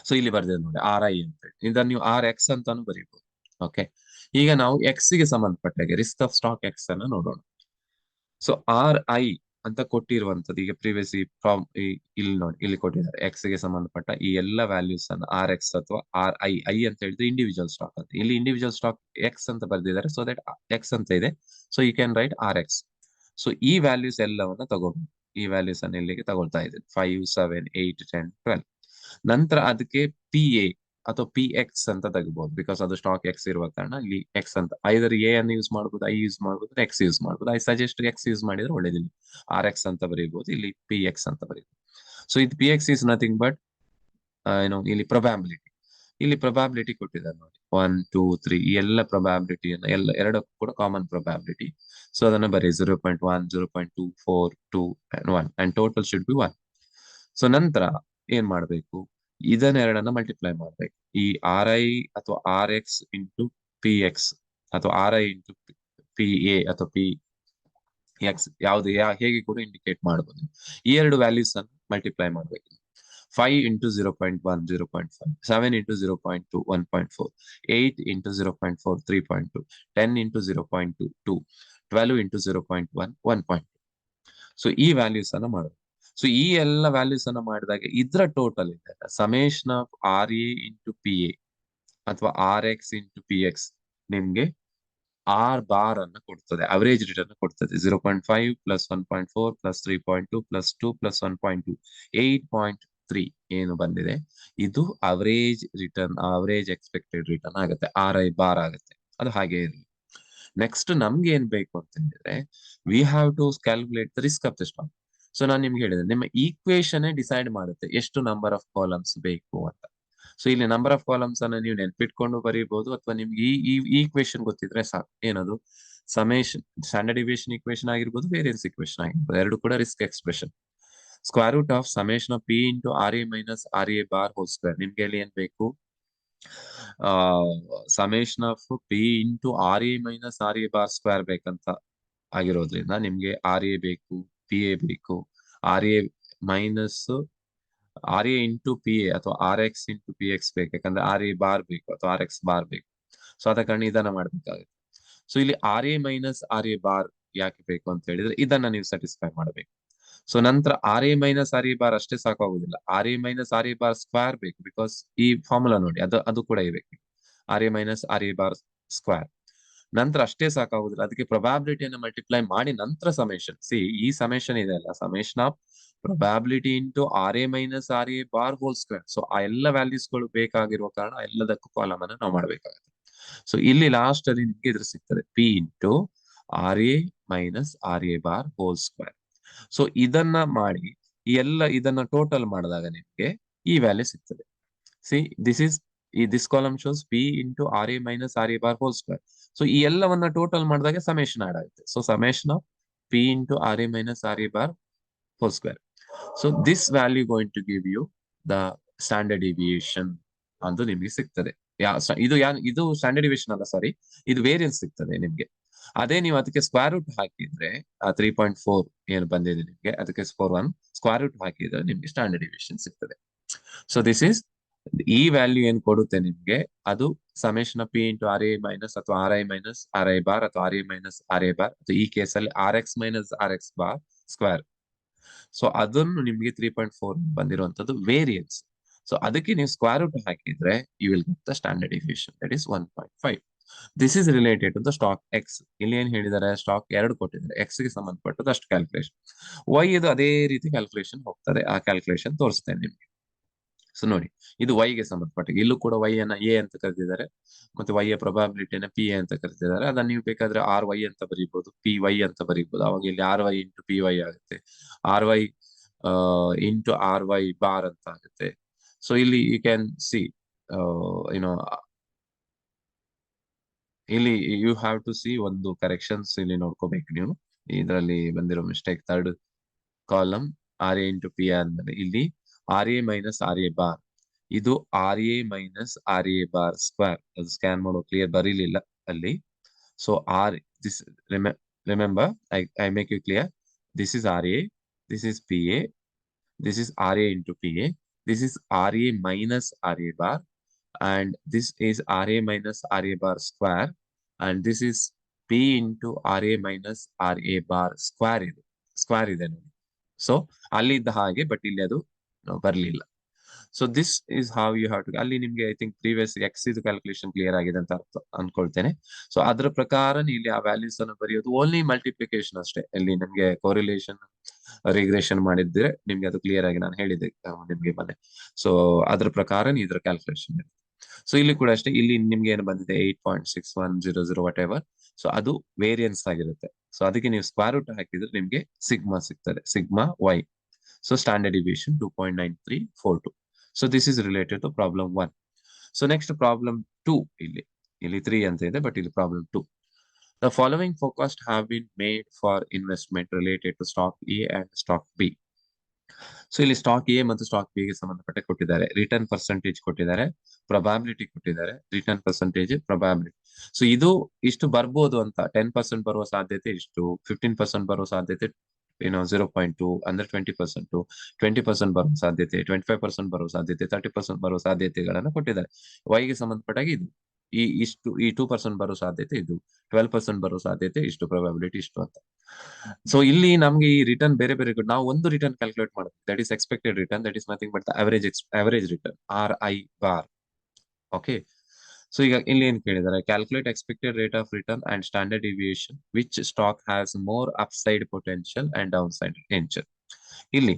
ಸೊ ಇಲ್ಲಿ ಬರ್ದಿದೆ ನೋಡಿ RI ಅಂತ ಹೇಳಿ, ಇದನ್ನ ನೀವು RX ಅಂತಾನು ಬರೀಬಹುದು. ಓಕೆ, ಈಗ ನಾವು X ಗೆ ಸಂಬಂಧಪಟ್ಟಾಗೆ ರಿಸ್ಕ್ ಆಫ್ ಸ್ಟಾಕ್ X ಅನ್ನ ನೋಡೋಣ. ಸೊ RI ಅಂತ ಕೊಟ್ಟಿರುವಂತದ್ದು ಈಗ ಪ್ರೀವಿಯಸ್ ಇಲ್ಲಿ ನೋಡಿ, ಇಲ್ಲಿ ಕೊಟ್ಟಿದ್ದಾರೆ X ಗೆ ಸಂಬಂಧಪಟ್ಟ ಈ ಎಲ್ಲ ವ್ಯಾಲ್ಯೂಸ್ ಅನ್ನ RX ಅಥವಾ RI ಅಂತ ಹೇಳಿದ್ರೆ ಇಂಡಿವಿಜುವಲ್ ಸ್ಟಾಕ್ ಅಂತ. ಇಲ್ಲಿ ಇಂಡಿವಿಜುವಲ್ ಸ್ಟಾಕ್ X ಅಂತ ಬರ್ದಿದ್ದಾರೆ, ಸೊ ದಟ್ X ಅಂತ ಇದೆ. So you can write RX. So ಈ ವ್ಯಾಲ್ಯೂಸ್ ಎಲ್ಲವನ್ನ ತಗೋಬಹುದು. ಈ ವ್ಯಾಲ್ಯೂಸ್ ಅನ್ನ ಇಲ್ಲಿಗೆ ತಗೊಳ್ತಾ ಇದ್ದೇನೆ, 5, 7, 8, 10, 12. ನಂತರ ಅದಕ್ಕೆ PA ಅಥವಾ PX ಅಂತ ತೆಗಬಹುದು, ಬಿಕಾಸ್ ಅದು ಸ್ಟಾಕ್ X ಇರುವ ಕಾರಣ ಇಲ್ಲಿ X ಅಂತ. ಐದರ್ A ಅನ್ನು ಯೂಸ್ ಮಾಡಬಹುದು, I ಯೂಸ್ ಮಾಡಬಹುದು, X ಯೂಸ್ ಮಾಡಬಹುದು. ಐ ಸಜೆಸ್ಟ್ X ಯೂಸ್ ಮಾಡಿದ್ರೆ ಒಳ್ಳೇದಿಲ್ಲ. RX ಅಂತ ಬರೀಬಹುದು, ಇಲ್ಲಿ PX ಅಂತ ಬರೀಬಹುದು. ಸೊ ಇದು P X is nothing but ಇಲ್ಲಿ ಪ್ರೊಬ್ಯಾಬಿಲಿಟಿ ಕೊಟ್ಟಿದ್ದಾರೆ ನೋಡಿ, 1 2 3 ಈ ಎಲ್ಲ ಪ್ರೊಬ್ಯಾಬಿಲಿಟಿಯನ್ನು ಎರಡಕ್ಕೂ ಕೂಡ ಕಾಮನ್ ಪ್ರೊಬ್ಯಾಬಿಲಿಟಿ. ಸೊ ಅದನ್ನ ಬರೀ 0.1 0.2 4 2 and 1 and total should be 1. So ನಂತರ ಏನ್ ಮಾಡ್ಬೇಕು, ಇದನ್ನೆರಡನ್ನ ಮಲ್ಟಿಪ್ಲೈ ಮಾಡ್ಬೇಕು. ಈ RI ಅಥವಾ RX ಇಂಟು PX ಅಥವಾ RI ಇಂಟು PA ಅಥವಾ PX ಯಾವ್ದು ಹೇಗೆ ಕೂಡ ಇಂಡಿಕೇಟ್ ಮಾಡಬಹುದು. ಈ ಎರಡು ವ್ಯಾಲ್ಯೂಸ್ ಅನ್ನು ಮಲ್ಟಿಪ್ಲೈ ಮಾಡ್ಬೇಕು. 5 into 0.1 0.5, 7 into 0.2 1.4, 8 into 0.4 3.2, 10 into 0.2 2, 12 into 0.1 1.2. So ಈ ವ್ಯಾಲ್ಯೂಸ್ ಅನ್ನ ಮಾಡೋದು. ಸೊ ಈ ಎಲ್ಲ ವ್ಯಾಲ್ಯೂಸ್ ಅನ್ನ ಮಾಡಿದಾಗ ಇದ್ರ ಟೋಟಲ್ ಇದೆ summation of RA into PA ಅಥವಾ RX ಇಂಟು PX ನಿಮ್ಗೆ R ಬಾರ್ ಅನ್ನ ಕೊಡ್ತದೆ, ಅವರೇಜ್ ರಿಟರ್ನ್ ಕೊಡ್ತದೆ. 0.5 ಪ್ಲಸ್ 1.4 ಪ್ಲಸ್ 3.2 ಪ್ಲಸ್ 2 ಪ್ಲಸ್ 1.2 8.3 ಏನು ಬಂದಿದೆ, ಇದು average return, average expected return ಆಗುತ್ತೆ, RI ಬಾರ್ ಆಗುತ್ತೆ. ಅದು ಹಾಗೆ ಇರಲಿ. ನೆಕ್ಸ್ಟ್ ನಮ್ಗೆ ಏನ್ ಬೇಕು ಅಂತ ಹೇಳಿದ್ರೆ, we have to calculate the risk of the stock. So ನಾನು ನಿಮ್ಗೆ ಹೇಳಿದೆ, ನಿಮ್ಮ ಈಕ್ವೇಶನ್ ಡಿಸೈಡ್ ಮಾಡುತ್ತೆ ಎಷ್ಟು ನಂಬರ್ ಆಫ್ ಕಾಲಮ್ಸ್ ಬೇಕು ಅಂತ. ಸೊ ಇಲ್ಲಿ ನಂಬರ್ ಆಫ್ ಕಾಲಮ್ಸ್ ಅನ್ನ ನೀವು ನೆನ್ಪಿಟ್ಕೊಂಡು ಬರೀಬಹುದು, ಅಥವಾ ನಿಮ್ಗೆ ಈ ಈಕ್ವೇಶನ್ ಗೊತ್ತಿದ್ರೆ ಸಾಕು. ಏನದು, ಸಮೇಶನ್, ಸ್ಟ್ಯಾಂಡರ್ಡ್ ಡಿವಿಯೇಷನ್ ಈಕ್ವೇಶನ್ ಆಗಿರ್ಬೋದು, ವೇರಿಯನ್ಸ್ ಈಕ್ವೇಶನ್ ಆಗಿರ್ಬೋದು, ಎರಡು ಕೂಡ risk expression. Square root of summation of P into RA minus RA bar whole square. ನಿಮ್ಗೆ ಅಲ್ಲಿ ಏನ್ ಬೇಕು, summation of P into RA minus RA bar square ಬೇಕಂತ ಆಗಿರೋದ್ರಿಂದ ನಿಮ್ಗೆ RA ಬೇಕು, PA ಬೇಕು, RA minus RA into PA ಅಥವಾ RX ಇಂಟು PX ಬೇಕು, ಯಾಕಂದ್ರೆ RA ಬಾರ್ ಬೇಕು ಅಥವಾ RX ಬಾರ್ ಬೇಕು. ಸೊ ಆದ ಕಾರಣ ಇದನ್ನ ಮಾಡ್ಬೇಕಾಗುತ್ತೆ. ಸೊ ಇಲ್ಲಿ RA ಮೈನಸ್ RA ಬಾರ್ ಯಾಕೆ ಬೇಕು ಅಂತ ಹೇಳಿದ್ರೆ ಇದನ್ನ ನೀವು ಸ್ಯಾಟಿಸ್ಫೈ ಮಾಡಬೇಕು. ಸೊ ನಂತರ RA ಮೈನಸ್ RA ಬಾರ್ ಅಷ್ಟೇ ಸಾಕಾಗುದಿಲ್ಲ, RA minus RA bar square ಬೇಕು. ಬಿಕಾಸ್ ಈ ಫಾರ್ಮುಲಾ ನೋಡಿ, ಅದು ಕೂಡ ಇರಬೇಕು, RA minus RA bar square. ನಂತರ ಅಷ್ಟೇ ಸಾಕಾಗುದಿಲ್ಲ, ಅದಕ್ಕೆ ಪ್ರೊಬ್ಯಾಬಿಲಿಟಿಯನ್ನು ಮಲ್ಟಿಪ್ಲೈ ಮಾಡಿ ನಂತರ ಸಮೇಶನ್. ಈ ಸಮೇಶನ್ ಇದೆ ಅಲ್ಲ, summation of probability into RA minus RA bar whole square. So ಆ ಎಲ್ಲ ವ್ಯಾಲ್ಯೂಸ್ಗಳು ಬೇಕಾಗಿರುವ ಕಾರಣ ಎಲ್ಲದಕ್ಕೂ ಕಾಲಮ್ ಅನ್ನು ನಾವು ಮಾಡಬೇಕಾಗುತ್ತೆ. ಸೊ ಇಲ್ಲಿ ಲಾಸ್ಟ್ ಅಲ್ಲಿ ನಿಮ್ಗೆ ಇದ್ರ ಸಿಗ್ತದೆ, P into RA minus RA bar whole square. So ಇದನ್ನ ಮಾಡಿ ಇದನ್ನ ಟೋಟಲ್ ಮಾಡಿದಾಗ ನಿಮ್ಗೆ ಈ ವ್ಯಾಲ್ಯೂ ಸಿಗ್ತದೆ. This column shows P into RA minus RA bar whole square. So ಈ ಎಲ್ಲವನ್ನ ಟೋಟಲ್ ಮಾಡಿದಾಗ ಸಮೇಶನ್ ಆಡ್ ಆಗುತ್ತೆ. So summation of P into RA minus RA bar whole square. So this value going to give you the standard deviation ಅಂತ ನಿಮ್ಗೆ ಸಿಗ್ತದೆ. ಇದು standard deviation ಅಲ್ಲ, ಸಾರಿ, ಇದು ವೇರಿಯನ್ಸ್ ಸಿಗ್ತದೆ ನಿಮ್ಗೆ. ಅದೇ ನೀವು ಅದಕ್ಕೆ ಸ್ಕ್ವೇರ್ ರೂಟ್ ಹಾಕಿದ್ರೆ 3.4 ಏನು ಬಂದಿದೆ ನಿಮ್ಗೆ, ಅದಕ್ಕೆ 1 ಸ್ಕ್ವೇರ್ ರೂಟ್ ಹಾಕಿದ್ರೆ ನಿಮ್ಗೆ ಸ್ಟ್ಯಾಂಡರ್ಡ್ ಡಿವಿಯೇಷನ್ ಸಿಗ್ತದೆ. ಸೊ ದಿಸ್ ಇಸ್ ಈ ವ್ಯಾಲ್ಯೂ ಏನ್ ಕೊಡುತ್ತೆ ನಿಮ್ಗೆ, ಅದು summation P into RA minus ಅಥವಾ RI ಮೈನಸ್ RI ಬಾರ್ ಅಥವಾ RA ಮೈನಸ್ RA ಬಾರ್ ಅಥವಾ ಈ ಕೇಸಲ್ಲಿ RX minus RX bar square. So ಅದನ್ನು ನಿಮ್ಗೆ 3.4 ಬಂದಿರುವಂತದ್ದು ವೇರಿಯನ್ಸ್. ಸೊ ಅದಕ್ಕೆ ನೀವು ಸ್ಕ್ವೇರ್ ರೂಟ್ ಹಾಕಿದ್ರೆ you will get the standard deviation, that is 1.5. This is related to the stock X. ಇಲ್ಲಿ ಏನ್ ಹೇಳಿದ್ದಾರೆ, ಸ್ಟಾಕ್ 2 ಕೊಟ್ಟಿದ್ದಾರೆ, ಎಕ್ಸ್ ಗೆ ಸಂಬಂಧಪಟ್ಟದ್ದು ಅಷ್ಟು ಕ್ಯಾಲ್ಕುಲೇಷನ್. ವೈ ಇದು ಅದೇ ರೀತಿ ಕ್ಯಾಲ್ಕುಲೇಷನ್ ಹೋಗ್ತದೆ, ಆ ಕ್ಯಾಲ್ಕುಲೇಷನ್ ತೋರಿಸ್ತೇನೆ ನಿಮ್ಗೆ. ಸೊ ನೋಡಿ, ಇದು ವೈ ಗೆ ಸಂಬಂಧಪಟ್ಟ, ಇಲ್ಲೂ ಕೂಡ ವೈ ಅನ್ನ ಎ ಅಂತ ಕರೆದಿದ್ದಾರೆ, ಮತ್ತೆ ವೈ ಯ ಪ್ರೊಬಾಬಿಲಿಟಿನ PA ಅಂತ ಕರೆದಿದ್ದಾರೆ. ಅದನ್ನ ನೀವು ಬೇಕಾದ್ರೆ RY ಅಂತ ಬರೀಬಹುದು, PY ಅಂತ ಬರೀಬಹುದು. ಅವಾಗ ಇಲ್ಲಿ RY ಇಂಟು PY ಆಗುತ್ತೆ, RY ಇಂಟು RY ಬಾರ್ ಅಂತ ಆಗುತ್ತೆ. ಸೊ ಇಲ್ಲಿ ಯು ಕ್ಯಾನ್ ಸಿ, ಯುನೋ, ಇಲ್ಲಿ ಯು ಹ್ಯಾವ್ ಟು ಸಿ ಒಂದು ಕರೆಕ್ಷನ್ಸ್ ಇಲ್ಲಿ ನೋಡ್ಕೋಬೇಕು ನೀವು. ಇದರಲ್ಲಿ ಬಂದಿರೋ mistake, third column RA into PA ಆದ್ಮೇಲೆ ಇಲ್ಲಿ RA ಮೈನಸ್ RA ಬಾರ್, ಇದು RA minus RA bar square. ಅದು ಸ್ಕ್ಯಾನ್ ಮಾಡೋ ಕ್ಲಿಯರ್ ಬರೀಲಿಲ್ಲ ಅಲ್ಲಿ. So this remember, I make you clear, this is RA, this is PA, this is RA into PA, this is RA minus RA bar, and this is RA minus RA bar square, and this is P into RA minus RA bar square ಇದೆ ನೋಡಿ. So ಅಲ್ಲಿದ್ದ ಹಾಗೆ, but ಇಲ್ಲಿ ಅದು ಬರ್ಲಿಲ್ಲ. So this is how you have to, ಅಲ್ಲಿ ನಿಮ್ಗೆ I think previous X ಇದು ಕ್ಯಾಲ್ಕುಲೇಷನ್ ಕ್ಲಿಯರ್ ಆಗಿದೆ ಅಂತ ಅನ್ಕೊಳ್ತೇನೆ. ಸೊ ಅದ್ರ ಪ್ರಕಾರ ಇಲ್ಲಿ ಆ ವ್ಯಾಲ್ಯೂಸ್ ಅನ್ನು ಬರೆಯೋದು, ಓನ್ಲಿ ಮಲ್ಟಿಪ್ಲಿಕೇಶನ್ ಅಷ್ಟೇ. ಇಲ್ಲಿ ನಿಮ್ಗೆ ಕೋರಿಲೇಷನ್ ರಿಗ್ರೆಷನ್ ಮಾಡಿದ್ರೆ ನಿಮ್ಗೆ ಅದು ಕ್ಲಿಯರ್ ಆಗಿ ನಾನು ಹೇಳಿದ್ದೆ ನಿಮ್ಗೆ ಮನೆ. ಸೊ ಅದ್ರ ಪ್ರಕಾರ ಇದ್ರ ಕ್ಯಾಲ್ಕುಲೇಷನ್ ಇರುತ್ತೆ. ಸೊ ಇಲ್ಲಿ ಕೂಡ ಅಷ್ಟೇ, ಇಲ್ಲಿ ನಿಮ್ಗೆ ಏನು ಬಂದಿದೆ 8.6100 ವಾಟ್ ಎವರ್. ಸೊ ಅದು ವೇರಿಯನ್ಸ್ ಆಗಿರುತ್ತೆ. ಸೊ ಅದಕ್ಕೆ ನೀವು ಸ್ಕ್ವೇರ್ ರೂಟ್ ಹಾಕಿದ್ರೆ ನಿಮ್ಗೆ ಸಿಗ್ಮಾ ಸಿಗ್ತದೆ, sigma Y. So standard deviation 2.9342. So this is related to problem 1. So next problem 2 ಇಲ್ಲಿ 3 ಅಂತ ಇದೆ, but ಇಲ್ಲಿ problem 2. The following forecasts have been made for investment related to stock A and stock B. So ಇಲ್ಲಿ stock A ಮತ್ತು stock B ಗೆ ಸಂಬಂಧಪಟ್ಟ ಕೊಟ್ಟಿದ್ದಾರೆ. Return percentage ಕೊಟ್ಟಿದ್ದಾರೆ, ಪ್ರೊಬಾಬಿಲಿಟಿ ಕೊಟ್ಟಿದ್ದಾರೆ. Return percentage, probability. ಸೊ ಇದು ಇಷ್ಟು ಬರ್ಬೋದು ಅಂತ. 10% ಬರುವ ಸಾಧ್ಯತೆ ಇಷ್ಟು, 15% ಬರುವ ಸಾಧ್ಯತೆ 0.2 ಅಂದ್ರೆ 20%, 20% ಬರುವ ಸಾಧ್ಯತೆ, 25% ಬರುವ ಸಾಧ್ಯತೆ, 30% ಬರುವ ಸಾಧ್ಯತೆಗಳನ್ನ ಕೊಟ್ಟಿದ್ದಾರೆ. ವೈಗೆ ಸಂಬಂಧಪಟ್ಟಾಗಿ ಇದು ಈ 2% ಬರೋ ಸಾಧ್ಯತೆ ಇದು, 12% ಬರೋ ಸಾಧ್ಯತೆ ಇಷ್ಟು, ಪ್ರೊಬಾಬಿಲಿಟಿ ಇಷ್ಟು ಅಂತ. ಸೊ ಇಲ್ಲಿ ನಮ್ಗೆ ಈ ರಿಟರ್ನ್ ಬೇರೆ ಬೇರೆ ನಾವು ಒಂದು ರಿಟರ್ನ್ ಕ್ಯಾಲ್ಕುಲೇಟ್ ಮಾಡ್ತೀವಿ, that is expected return, that is nothing but the average return, RI bar. Okay, so ಈಗ ಇಲ್ಲಿ ಏನ್ ಕೇಳಿದ್ದಾರೆ, calculate expected rate of return and standard deviation which stock has more upside potential and down side potential. ಇಲ್ಲಿ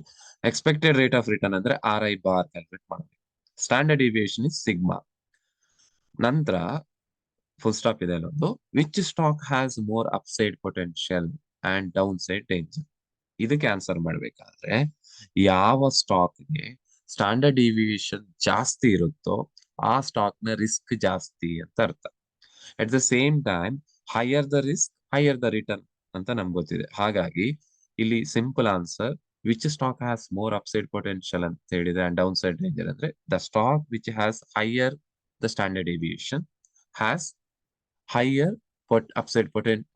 expected rate of return ಅಂದ್ರೆ RI bar calculate ಮಾಡಬೇಕು. Standard deviation is sigma. ನಂತರ full stop ಇದೆ ಅಲ್ಲೊಂದು, which stock has more upside potential and down side danger. ಇದಕ್ಕೆ answer ಮಾಡ್ಬೇಕಾದ್ರೆ ಯಾವ ಸ್ಟಾಕ್ಗೆ ಸ್ಟ್ಯಾಂಡರ್ಡ್ ಡಿವಿಯೇಷನ್ ಜಾಸ್ತಿ ಇರುತ್ತೋ ಆ ಸ್ಟಾಕ್ ನ ರಿಸ್ಕ್ ಜಾಸ್ತಿ ಅಂತ ಅರ್ಥ. At the same time higher the risk higher the return ಅಂತ ನಮ್ಗೆ ಗೊತ್ತಿದೆ. ಹಾಗಾಗಿ ಇಲ್ಲಿ simple answer, which stock has more upside potential ಅಂತ ಹೇಳಿದ್ರೆ ಅಂಡ್ ಡೌನ್ ಸೈಡ್ ಡೇಂಜರ್ ಅಂದ್ರೆ the stock which has higher the standard deviation has higher upside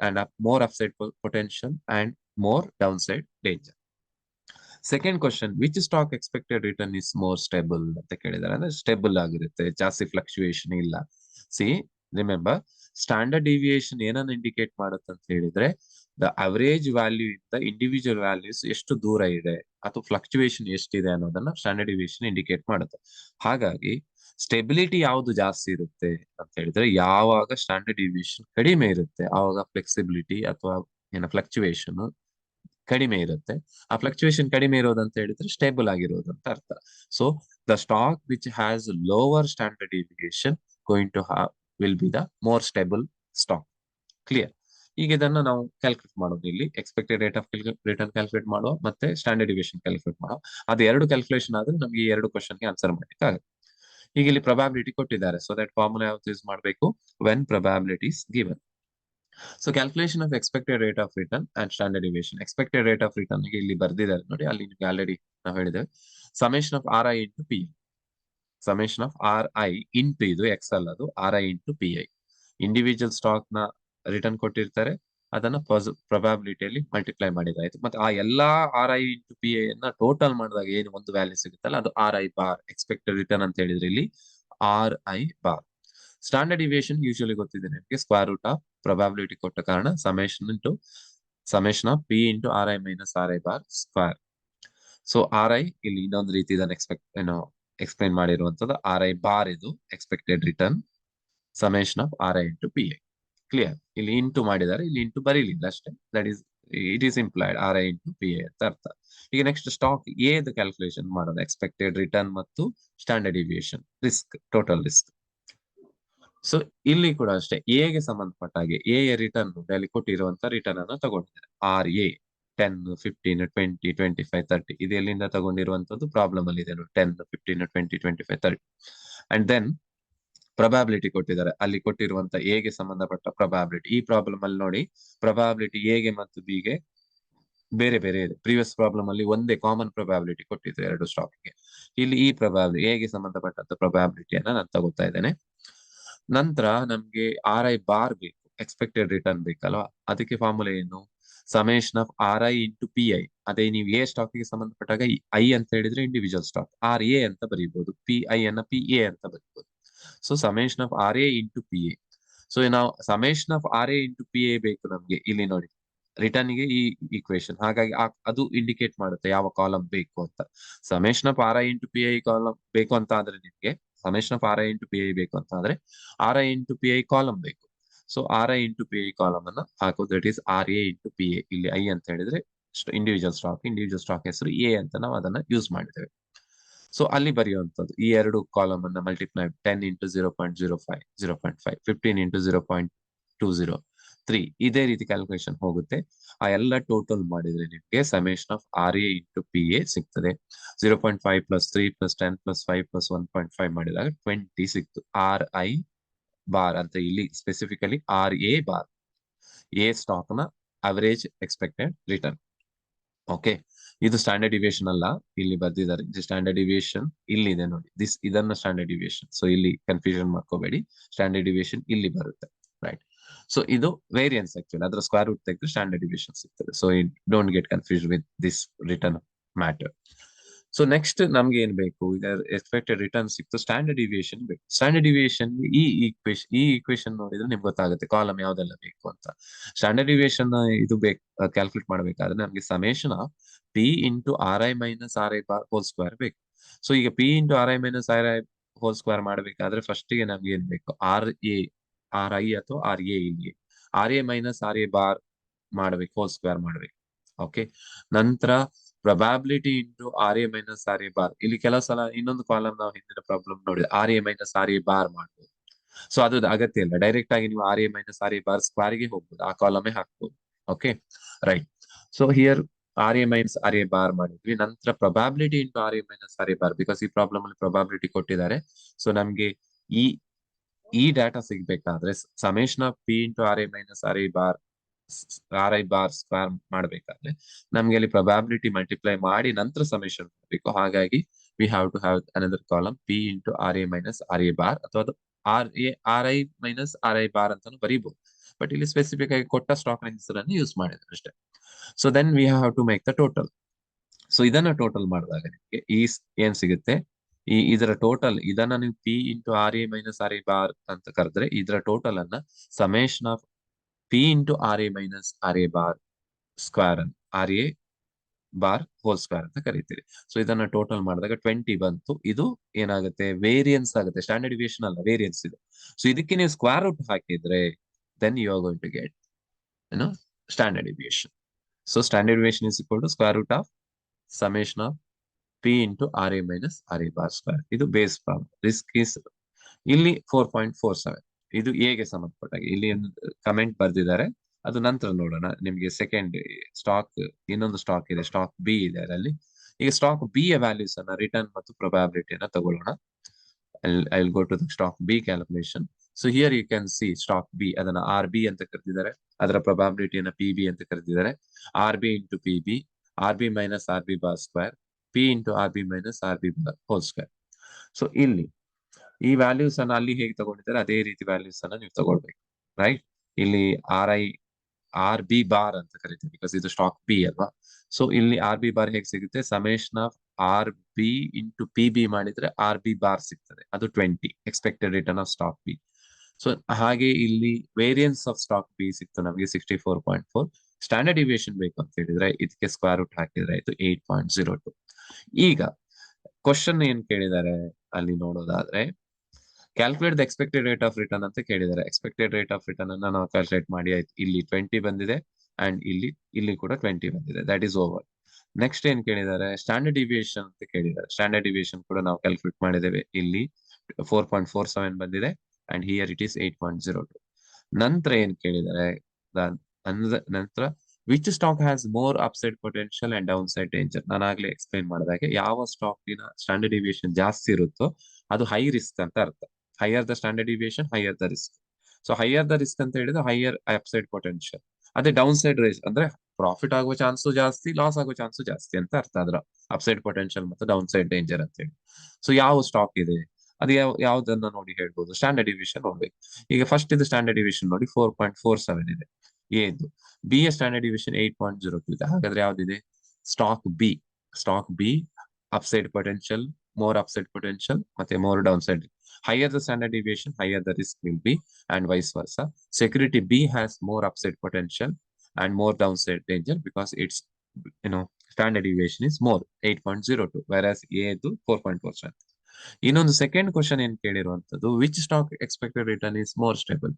and more upside potential and more downside danger. Second question, which stock expected return is more stable ಅಂತ ಕೇಳಿದಾರೆ. ಅಂದ್ರೆ stable ಆಗಿರುತ್ತೆ, ಜಾಸ್ತಿ fluctuation ಇಲ್ಲ. C remember, standard deviation ಏನನ್ನ indicate ಮಾಡುತ್ತೆ ಅಂತ ಹೇಳಿದ್ರೆ the average value ಇಂದ ಇಂಡಿವಿಜುವಲ್ ವ್ಯಾಲ್ಯೂಸ್ ಎಷ್ಟು ದೂರ ಇದೆ ಅಥವಾ ಫ್ಲಕ್ಚುಯೇಷನ್ ಎಷ್ಟಿದೆ ಅನ್ನೋದನ್ನ ಸ್ಟ್ಯಾಂಡರ್ಡ್ ಡಿವಿಯೇಷನ್ ಇಂಡಿಕೇಟ್ ಮಾಡುತ್ತೆ. ಹಾಗಾಗಿ ಸ್ಟೆಬಿಲಿಟಿ ಯಾವುದು ಜಾಸ್ತಿ ಇರುತ್ತೆ ಅಂತ ಹೇಳಿದ್ರೆ ಯಾವಾಗ ಸ್ಟ್ಯಾಂಡರ್ಡ್ ಡಿವಿಯೇಷನ್ ಕಡಿಮೆ ಇರುತ್ತೆ ಆವಾಗ ಫ್ಲೆಕ್ಸಿಬಿಲಿಟಿ ಅಥವಾ ಫ್ಲಕ್ಚುಯೇಷನ್ ಕಡಿಮೆ ಇರುತ್ತೆ. ಆ ಫ್ಲಕ್ಚುಯೇಷನ್ ಕಡಿಮೆ ಇರೋದಂತ ಹೇಳಿದ್ರೆ ಸ್ಟೇಬಲ್ ಆಗಿರೋದು ಅಂತ ಅರ್ಥ. So the stock which has lower standard deviation going to will be the more stable stock. Clear? ಈಗ ಇದನ್ನ ನಾವು ಕ್ಯಾಲ್ಕುಲೇಟ್ ಮಾಡೋದು, ಇಲ್ಲಿ expected rate of return calculate ಮಾಡುವ ಮತ್ತೆ ಸ್ಟ್ಯಾಂಡರ್ಡ್ ಡಿವಿಯೇಷನ್ ಕ್ಯಾಲ್ಕುಲೇಟ್ ಮಾಡುವ. ಅದು ಎರಡು ಕ್ಯಾಲ್ಕುಲೇಷನ್ ಆದ್ರೆ ನಮ್ಗೆ ಈ ಎರಡು ಕ್ವಶನ್ಗೆ ಆನ್ಸರ್ ಮಾಡ್ಲಿಕ್ಕೆ ಆಗುತ್ತೆ. ಈಗ ಇಲ್ಲಿ ಪ್ರೊಬಾಬಿಲಿಟಿ ಕೊಟ್ಟಿದ್ದಾರೆ, ಸೊ ದಟ್ ಫಾರ್ಮುಲಾ ಯಾವ್ದು ಯೂಸ್ ಮಾಡಬೇಕು, when probability is given. So calculation of expected rate of return and standard deviation. Expected rate of return ಇಲ್ಲಿ ಬರ್ದಿದ್ದಾರೆ ನೋಡಿ, ಅಲ್ಲಿ ನಿಮ್ಗೆ ಆಲ್ರೆಡಿ ನಾವು ಹೇಳಿದ್ದೇವೆ, summation of RI into PI. Summation of RI into ಇದು ಎಕ್ಸೆಲ್, ಅದು RI into PI. Individual stock ನ ರಿಟರ್ನ್ ಕೊಟ್ಟಿರ್ತಾರೆ, ಅದನ್ನ ಪ್ರೊಬಾಬಿಲಿಟಿಯಲ್ಲಿ ಮಲ್ಟಿಪ್ಲೈ ಮಾಡಿದಾಯ್ತು. ಮತ್ತೆ ಆ ಎಲ್ಲಾ RI ಇಂಟು PI ಅನ್ನ ಟೋಟಲ್ ಮಾಡಿದಾಗ ಏನು ಒಂದು ವ್ಯಾಲ್ಯೂ ಸಿಗುತ್ತಲ್ಲ ಅದು RI ಬಾರ್. ಎಕ್ಸ್ಪೆಕ್ಟೆಡ್ ರಿಟರ್ನ್ ಅಂತ ಹೇಳಿದ್ರೆ ಇಲ್ಲಿ RI bar. Standard deviation usually ಗೊತ್ತಿದೆ ನಿಮಗೆ, ಸ್ಕ್ವೇರ್ ರೂಟ್ ಆಫ್ ಪ್ರೊಬಾಬಿಲಿಟಿ ಕೊಟ್ಟ ಕಾರಣ summation of P into RI minus RI bar square. So RI ಇಲ್ಲಿ ಇನ್ನೊಂದು ರೀತಿ ಇದನ್ನು ಎಕ್ಸ್ಪ್ಲೈನ್ ಮಾಡಿರುವಂತದ್ದು, RI ಬಾರ್ ಇದು expected return, summation of RI into PI. Clear? ಇಲ್ಲಿ ಇಂಟು ಮಾಡಿದ್ದಾರೆ, ಇಲ್ಲಿ ಇಂಟು ಬರೀಲಿಲ್ಲ ಅಷ್ಟೇ, that is it is implied RI into PI ಅಂತ ಅರ್ಥ. ಈಗ next stock A the calculation ಮಾಡೋದು, ಎಕ್ಸ್ಪೆಕ್ಟೆಡ್ ರಿಟರ್ನ್ ಮತ್ತು standard deviation, risk, total risk. So ಇಲ್ಲಿ ಕೂಡ ಅಷ್ಟೇ, ಎ ಗೆ ಸಂಬಂಧಪಟ್ಟ ಹಾಗೆ ಎ ಯ ರಿಟರ್ನ್ ಅಲ್ಲಿ ಕೊಟ್ಟಿರುವಂತ ರಿಟರ್ನ್ ಅನ್ನು ತಗೊಂಡಿದ್ದಾರೆ. RA 10, 15, 20, 25, 30 ಇದು ಎಲ್ಲಿಂದ ತಗೊಂಡಿರುವಂತದ್ದು ಪ್ರಾಬ್ಲಮ್ ಅಲ್ಲಿ ಇದೆ ನೋಡಿ, 10, 15, 20, 25, 30. ಅಂಡ್ ದೆನ್ ಪ್ರೊಬಾಬಿಲಿಟಿ ಕೊಟ್ಟಿದ್ದಾರೆ, ಅಲ್ಲಿ ಕೊಟ್ಟಿರುವಂತ ಎ ಗೆ ಸಂಬಂಧಪಟ್ಟ ಪ್ರೊಬಾಬಿಲಿಟಿ. ಈ ಪ್ರಾಬ್ಲಮ್ ಅಲ್ಲಿ ನೋಡಿ, ಪ್ರೊಬಾಬಿಲಿಟಿ ಎ ಗೆ ಮತ್ತು ಬಿ ಗೆ ಬೇರೆ ಬೇರೆ ಇದೆ. ಪ್ರೀವಿಯಸ್ ಪ್ರಾಬ್ಲಮ್ ಅಲ್ಲಿ ಒಂದೇ ಕಾಮನ್ ಪ್ರೊಬಾಬಿಲಿಟಿ ಕೊಟ್ಟಿದ್ರು ಎರಡು ಸ್ಟಾಕ್ ಗೆ. ಇಲ್ಲಿ ಈ ಪ್ರೊಬಾಬಿಲಿಟಿ ಎ ಗೆ ಸಂಬಂಧಪಟ್ಟಂತ ಪ್ರೊಬಾಬಿಲಿಟಿಯನ್ನ ನಾನು ತಗೋತಾ ಇದ್ದೇನೆ. ನಂತರ ನಮ್ಗೆ RI ಬಾರ್ ಬೇಕು, ಎಕ್ಸ್ಪೆಕ್ಟೆಡ್ ರಿಟರ್ನ್ ಬೇಕಲ್ವಾ, ಅದಕ್ಕೆ ಫಾರ್ಮುಲಾ ಏನು, summation of RI into PI. ಅದೇ ನೀವು ಎ ಸ್ಟಾಕ್ ಗೆ ಸಂಬಂಧಪಟ್ಟಾಗ I ಅಂತ ಹೇಳಿದ್ರೆ ಇಂಡಿವಿಜುವಲ್ ಸ್ಟಾಕ್, RA ಅಂತ ಬರೀಬಹುದು, PI ಅನ್ನ PA ಅಂತ ಬರೀಬಹುದು. So summation of RA into PA. So ನಾವು summation of RA into PA ಬೇಕು ನಮ್ಗೆ, ಇಲ್ಲಿ ನೋಡಿ ರಿಟರ್ನ್ ಗೆ ಈ ಈಕ್ವೇಶನ್, ಹಾಗಾಗಿ ಅದು ಇಂಡಿಕೇಟ್ ಮಾಡುತ್ತೆ ಯಾವ ಕಾಲಮ್ ಬೇಕು ಅಂತ. Summation of RI into PI column ಬೇಕು ಅಂತ ಆದ್ರೆ ನಿಮ್ಗೆ, summation of RI into PI ಬೇಕು ಅಂತ ಆದ್ರೆ RI ಇಂಟು PI ಕಾಲಮ್ ಬೇಕು. So RI into PI column ಅನ್ನ ಹಾಕೋದು, that is RA into PA. ಇಲ್ಲಿ I ಅಂತ ಹೇಳಿದ್ರೆ ಇಂಡಿವಿಜುವಲ್ ಸ್ಟಾಕ್ ಹೆಸರು A ಅಂತ ನಾವು ಅದನ್ನ ಯೂಸ್ ಮಾಡಿದ್ದೇವೆ. ಸೊ ಅಲ್ಲಿ ಬರೆಯುವಂಥದ್ದು ಈ ಎರಡು ಕಾಲಮ್ ಅನ್ನ ಮಲ್ಟಿಪ್ಲೈ, 10 ಇಂಟು 0.05, 0.5, 15 ಇಂಟು 0.20, 3 ಇದೇ ರೀತಿ ಕ್ಯಾಲ್ಕುಲೇಷನ್ ಹೋಗುತ್ತೆ. ಆ ಎಲ್ಲ ಟೋಟಲ್ ಮಾಡಿದ್ರೆ ನಿಮಗೆ summation of RA into PA ಸಿಗ್ತದೆ. 0.5 ಪ್ಲಸ್ 3 ಪ್ಲಸ್ 10 ಪ್ಲಸ್ 5 ಪ್ಲಸ್ 1.5 ಮಾಡಿದಾಗ 20 ಸಿಕ್ತು. RI ಬಾರ್ ಅಂತ ಇಲ್ಲಿ specifically RA bar, A stock ನ ಅವರೇಜ್ ಎಕ್ಸ್ಪೆಕ್ಟೆಡ್ ರಿಟರ್ನ್. ಓಕೆ, ಇದು ಸ್ಟ್ಯಾಂಡರ್ಡ್ ಡಿವಿಯೇಷನ್ ಅಲ್ಲ, ಇಲ್ಲಿ ಬರ್ದಿದ್ದಾರೆ ಸ್ಟ್ಯಾಂಡರ್ಡ್ ಡಿವಿಯೇಷನ್ ಇಲ್ಲಿದೆ ನೋಡಿ, ಇದನ್ನ ಸ್ಟ್ಯಾಂಡರ್ಡ್ ಡಿವಿಯೇಷನ್. ಸೊ ಇಲ್ಲಿ ಕನ್ಫ್ಯೂಷನ್ ಮಾಡ್ಕೋಬೇಡಿ, ಸ್ಟ್ಯಾಂಡರ್ಡ್ ಡಿವಿಯೇಷನ್ ಇಲ್ಲಿ ಬರುತ್ತೆ, ರೈಟ್. ಸೊ ಇದು ವೇರಿಯನ್ಸ್ ಆಕ್ಚುಲಿ, ಅದರ ಸ್ಕ್ವೇರ್ ರೂಟ್ ತೆಗೆದು ಸ್ಟ್ಯಾಂಡರ್ಡ್ ಡಿವಿಯೇಷನ್ ಸಿಗ್ತದೆ. So don't get confuse with this return matter. So next ನಮ್ಗೆ ಏನ್ ಬೇಕು, ಈಗ ಎಕ್ಸ್ಪೆಕ್ಟೆಡ್ ರಿಟರ್ನ್ ಸಿಕ್ತು, ಸ್ಟ್ಯಾಂಡರ್ಡ್ ಡಿವಿಯೇಷನ್ ಬೇಕು. ಸ್ಟ್ಯಾಂಡರ್ಡ್ ಡಿವಿಯೇಷನ್ ಈ ಈಕ್ವೇಶನ್ ನೋಡಿದ್ರೆ ನಿಮ್ಗೆ ಗೊತ್ತಾಗುತ್ತೆ ಕಾಲಮ್ ಯಾವ್ದೆಲ್ಲ ಬೇಕು ಅಂತ. ಸ್ಟ್ಯಾಂಡರ್ಡ್ ಡಿವಿಯೇಷನ್ ಇದು ಬೇಕು ಕ್ಯಾಲ್ಕುಲೇಟ್ ಮಾಡಬೇಕಾದ್ರೆ ನಮ್ಗೆ summation of P into RI minus RI bar whole square ಬೇಕು. ಸೊ ಈಗ P into RI minus RI whole square ಮಾಡಬೇಕಾದ್ರೆ ಫಸ್ಟಿಗೆ ನಮ್ಗೆ ಏನ್ ಬೇಕು, RI ಅಥವಾ RA, ಇಲ್ಲಿ RA ಮೈನಸ್ RA ಬಾರ್ ಮಾಡ್ಬೇಕು, ಹೋಲ್ ಸ್ಕ್ವೇರ್ ಮಾಡ್ಬೇಕು. ಓಕೆ, ನಂತರ probability into RA minus RA bar. ಇಲ್ಲಿ ಕೆಲವು ಸಲ ಇನ್ನೊಂದು ಕಾಲಮ್ ನಾವು ಹಿಂದಿನ ಪ್ರಾಬ್ಲಮ್ ನೋಡಿದ್ರೆ RA ಮೈನಸ್ RA ಬಾರ್ ಮಾಡ್ಬೋದು. ಸೊ ಅದು ಅಗತ್ಯ ಇಲ್ಲ, ಡೈರೆಕ್ಟ್ ಆಗಿ ನೀವು RA minus RA bar square ಗೆ ಹೋಗ್ಬೋದು, ಆ ಕಾಲಮೇ ಹಾಕ್ಬೋದು. Okay, right. So here RA minus RA bar ಮಾಡಿದ್ವಿ. ನಂತರ probability into RA minus RA bar, because ಈ ಪ್ರಾಬ್ಲಮ್ ಅಲ್ಲಿ ಪ್ರೊಬ್ಯಾಬಿಲಿಟಿ ಕೊಟ್ಟಿದ್ದಾರೆ. ಸೊ ನಮ್ಗೆ ಈ ಡಾಟಾ ಸಿಗ್ಬೇಕಾದ್ರೆ summation of P into RA minus RA bar RI bar square ಮಾಡ್ಬೇಕಾದ್ರೆ ನಮ್ಗೆ ಅಲ್ಲಿ ಪ್ರೊಬ್ಯಾಬಿಲಿಟಿ ಮಲ್ಟಿಪ್ಲೈ ಮಾಡಿ ನಂತರ ಸಮೇಷನ್ ಮಾಡಬೇಕು. ಹಾಗಾಗಿ we have to have another column P into RA minus RA bar, ಅಥವಾ ಅದು RI ಮೈನಸ್ RI ಬಾರ್ ಅಂತಾನು ಬರೀಬಹುದು. ಬಟ್ ಇಲ್ಲಿ ಸ್ಪೆಸಿಫಿಕ್ ಆಗಿ ಕೊಟ್ಟ ಸ್ಟಾಕ್ ನ ಹೆಸರನ್ನು ಯೂಸ್ ಮಾಡಿದ್ರು ಅಷ್ಟೇ. So then we have to make the total. So ಇದನ್ನ ಟೋಟಲ್ ಮಾಡಿದಾಗ ನಿಮಗೆ ಏನ್ ಸಿಗುತ್ತೆ, ಇದರ ಟೋಟಲ್, ಇದನ್ನ ನೀವು P into RA minus RA bar ಅಂತ ಕರೆದ್ರೆ ಇದರ ಟೋಟಲ್ ಅನ್ನ summation of P into RA minus RA bar square ಅನ್ನು RA ಬಾರ್ ಹೋಲ್ ಸ್ಕ್ವೇರ್ ಅಂತ ಕರೀತೀವಿ. ಸೊ ಇದನ್ನ ಟೋಟಲ್ ಮಾಡಿದಾಗ 20 ಬಂತು. ಇದು ಏನಾಗುತ್ತೆ, ವೇರಿಯನ್ಸ್ ಆಗುತ್ತೆ, ಸ್ಟ್ಯಾಂಡರ್ಡ್ ಡಿವಿಯೇಷನ್ ಅಲ್ಲ, ವೇರಿಯನ್ಸ್ ಇದು. ಸೊ ಇದಕ್ಕೆ ನೀವು ಸ್ಕ್ವೇರ್ ರೂಟ್ ಹಾಕಿದ್ರೆ then you are going to get standard deviation. So standard deviation is equal to square root of summation of P into RA minus RA bar square. ಇದು base problem. Risk is ಇಲ್ಲಿ 4.47. ಇದು ಎಗೆ ಸಂಬಂಧಪಟ್ಟಾಗ ಇಲ್ಲಿ comment ಬರ್ದಿದ್ದಾರೆ, ಅದು ನಂತರ ನೋಡೋಣ. ನಿಮ್ಗೆ ಸೆಕೆಂಡ್ ಸ್ಟಾಕ್, ಇನ್ನೊಂದು ಸ್ಟಾಕ್ ಇದೆ, ಸ್ಟಾಕ್ ಬಿ ಇದೆ ಅದರಲ್ಲಿ. ಈಗ ಸ್ಟಾಕ್ ಬಿ ಯ ವ್ಯಾಲ್ಯೂಸ್ ಅನ್ನ, ರಿಟರ್ನ್ ಮತ್ತು ಪ್ರೊಬ್ಯಾಬಿಲಿಟಿಯನ್ನ ತಗೊಳ್ಳೋಣ. I will go to the stock B calculation. So here you can see stock B, ಅದನ್ನ RB ಅಂತ ಕರೆದಿದ್ದಾರೆ, ಅದರ ಪ್ರೊಬ್ಯಾಬಿಲಿಟಿಯನ್ನ PB ಅಂತ ಕರೆದಿದ್ದಾರೆ. RB into PB, RB minus RB bar square, P into RB minus RB bar whole square. So ಇಲ್ಲಿ ಈ values ಅನ್ನ ಅಲ್ಲಿ ಹೇಗೆ ತಗೊಂಡಿದ್ದಾರೆ ಅದೇ ರೀತಿ ವ್ಯಾಲ್ಯೂಸ್ ಅನ್ನ ನೀವು ತಗೊಳ್ಬೇಕು, ರೈಟ್. ಇಲ್ಲಿ RB ಬಾರ್ ಅಂತ ಕರಿತೀವಿ, ಬಿಕಾಸ್ ಇದು ಸ್ಟಾಕ್ ಬಿ ಅಲ್ವಾ. ಸೊ ಇಲ್ಲಿ RB ಬಾರ್ ಹೇಗೆ ಸಿಗುತ್ತೆ, summation of RB into PB ಮಾಡಿದ್ರೆ RB ಬಾರ್ ಸಿಗ್ತದೆ, ಅದು 20 expected return of stock B. So ಹಾಗೆ ಇಲ್ಲಿ ವೇರಿಯನ್ಸ್ ಆಫ್ ಸ್ಟಾಕ್ ಬಿ ಸಿಕ್ತು ನಮಗೆ 64.4. ಸ್ಟ್ಯಾಂಡರ್ಡ್ ಡಿವಿಯೇಷನ್ ಬೇಕು ಅಂತ ಹೇಳಿದ್ರೆ ಇದಕ್ಕೆ ಸ್ಕ್ವೇರ್ ರೂಟ್ ಹಾಕಿದ್ರೆ ಆಯ್ತು 8.02. ಈಗ ಕ್ವಶನ್ ಏನ್ ಕೇಳಿದ್ದಾರೆ ಅಲ್ಲಿ ನೋಡೋದಾದ್ರೆ, calculate the expected rate of return ಅಂತ ಕೇಳಿದ್ದಾರೆ. ಎಕ್ಸ್ಪೆಕ್ಟೆಡ್ ರೇಟ್ ಆಫ್ ರಿಟರ್ನ್ ಅನ್ನ ನಾವು ಕ್ಯಾಲ್ಕುಲೇಟ್ ಮಾಡಿ ಆಯ್ತು, ಇಲ್ಲಿ 20 ಬಂದಿದೆ ಅಂಡ್ ಇಲ್ಲಿ ಕೂಡ 20 ಬಂದಿದೆ, ದಟ್ ಈಸ್ ಓವರ್. ನೆಕ್ಸ್ಟ್ ಏನ್ ಕೇಳಿದ್ದಾರೆ, ಸ್ಟ್ಯಾಂಡರ್ಡ್ ಡಿವಿಯೇಷನ್ ಅಂತ ಕೇಳಿದ್ದಾರೆ. ಸ್ಟ್ಯಾಂಡರ್ಡ್ ಡಿವಿಯೇಷನ್ ಕೂಡ ನಾವು ಕ್ಯಾಲ್ಕುಲೇಟ್ ಮಾಡಿದ್ದೇವೆ, ಇಲ್ಲಿ 4.47 ಬಂದಿದೆ ಅಂಡ್ ಹಿಯರ್ ಇಟ್ ಈಸ್ 8.02. ನಂತರ ಏನ್ ಕೇಳಿದ್ದಾರೆ, ನಂತರ which stock has more upside potential and down side danger. ನಾನು ಆಗ್ಲೇ ಎಕ್ಸ್ಪ್ಲೈನ್ ಮಾಡಿದಾಗೆ ಯಾವ ಸ್ಟಾಕಿನ ಸ್ಟ್ಯಾಂಡರ್ಡ್ ಡಿವಿಯೇಷನ್ ಜಾಸ್ತಿ ಇರುತ್ತೋ ಅದು ಹೈ ರಿಸ್ಕ್ ಅಂತ ಅರ್ಥ. Higher the standard deviation higher the risk. So higher the risk ಅಂತ ಹೇಳಿದ್ರೆ ಹೈಯರ್ ಅಪ್ಸೈಡ್ ಪೊಟೆನ್ಶಿಯಲ್. ಅದೇ ಡೌನ್ ಸೈಡ್ ರಿಸ್ಕ್ ಅಂದ್ರೆ ಪ್ರಾಫಿಟ್ ಆಗುವ ಚಾನ್ಸು ಜಾಸ್ತಿ, ಲಾಸ್ ಆಗುವ ಚಾನ್ಸು ಜಾಸ್ತಿ ಅಂತ ಅರ್ಥ ಅದರ ಅಪ್ಸೈಡ್ ಪೊಟೆನ್ಶಿಯಲ್ ಮತ್ತು ಡೌನ್ ಸೈಡ್ ಡೇಂಜರ್ ಅಂತ ಹೇಳಿ. ಸೊ ಯಾವ ಸ್ಟಾಕ್ ಇದೆ ಅದು ಯಾವ್ದನ್ನ ನೋಡಿ ಹೇಳ್ಬೋದು, ಸ್ಟ್ಯಾಂಡರ್ಡ್ ಡಿವಿಯೇಷನ್ ನೋಡ್ಬೇಕು. ಈಗ ಫಸ್ಟ್ ಇದು ಸ್ಟ್ಯಾಂಡರ್ಡ್ ಡಿವಿಯೇಷನ್ ನೋಡಿ 4.47 ಇದೆ ಎದು. ಬಿ ಯ ಸ್ಟ್ಯಾಂಡರ್ಡ್ ಡಿವಿಯೇಷನ್ 8.02 ಇದೆ. ಹಾಗಾದ್ರೆ ಯಾವ್ದಿದೆ, stock B. Stock B upside potential, more upside potential ಮತ್ತೆ more downside. Higher the standard deviation, higher the risk will be, and vice versa. Security B has more upside potential and more downside danger because its standard deviation is more 8.02, whereas A is 4.47. ಇನ್ನೊಂದು second question ಏನ್ ಕೇಳಿರುವಂತದ್ದು, which stock expected return is more stable.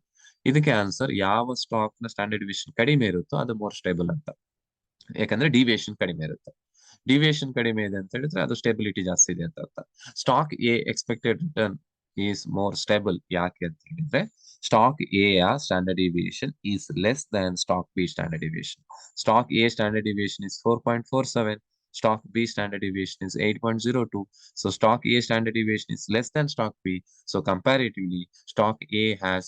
ಇದಕ್ಕೆ answer, ಯಾವ stock ನ standard deviation ಕಡಿಮೆ ಇರುತ್ತೋ ಅದು more stable ಅಂತ. ಯಾಕಂದ್ರೆ ಡಿವಿಯೇಷನ್ ಕಡಿಮೆ ಇರುತ್ತೆ. ಡಿವಿಯೇಷನ್ ಕಡಿಮೆ ಇದೆ ಅಂತ ಹೇಳಿದ್ರೆ ಅದು ಸ್ಟೆಬಿಲಿಟಿ ಜಾಸ್ತಿ ಇದೆ ಅಂತ ಅರ್ಥ. Stock A expected return is more stable. ಯಾಕೆ ಅಂತ ಹೇಳಿದ್ರೆ ಸ್ಟಾಕ್ ಎ ಯ standard deviation is less than stock B standard deviation. Stock A standard deviation is 4.47. Stock B standard deviation is 8.02. So stock A standard deviation is less than stock B. So comparatively, stock A has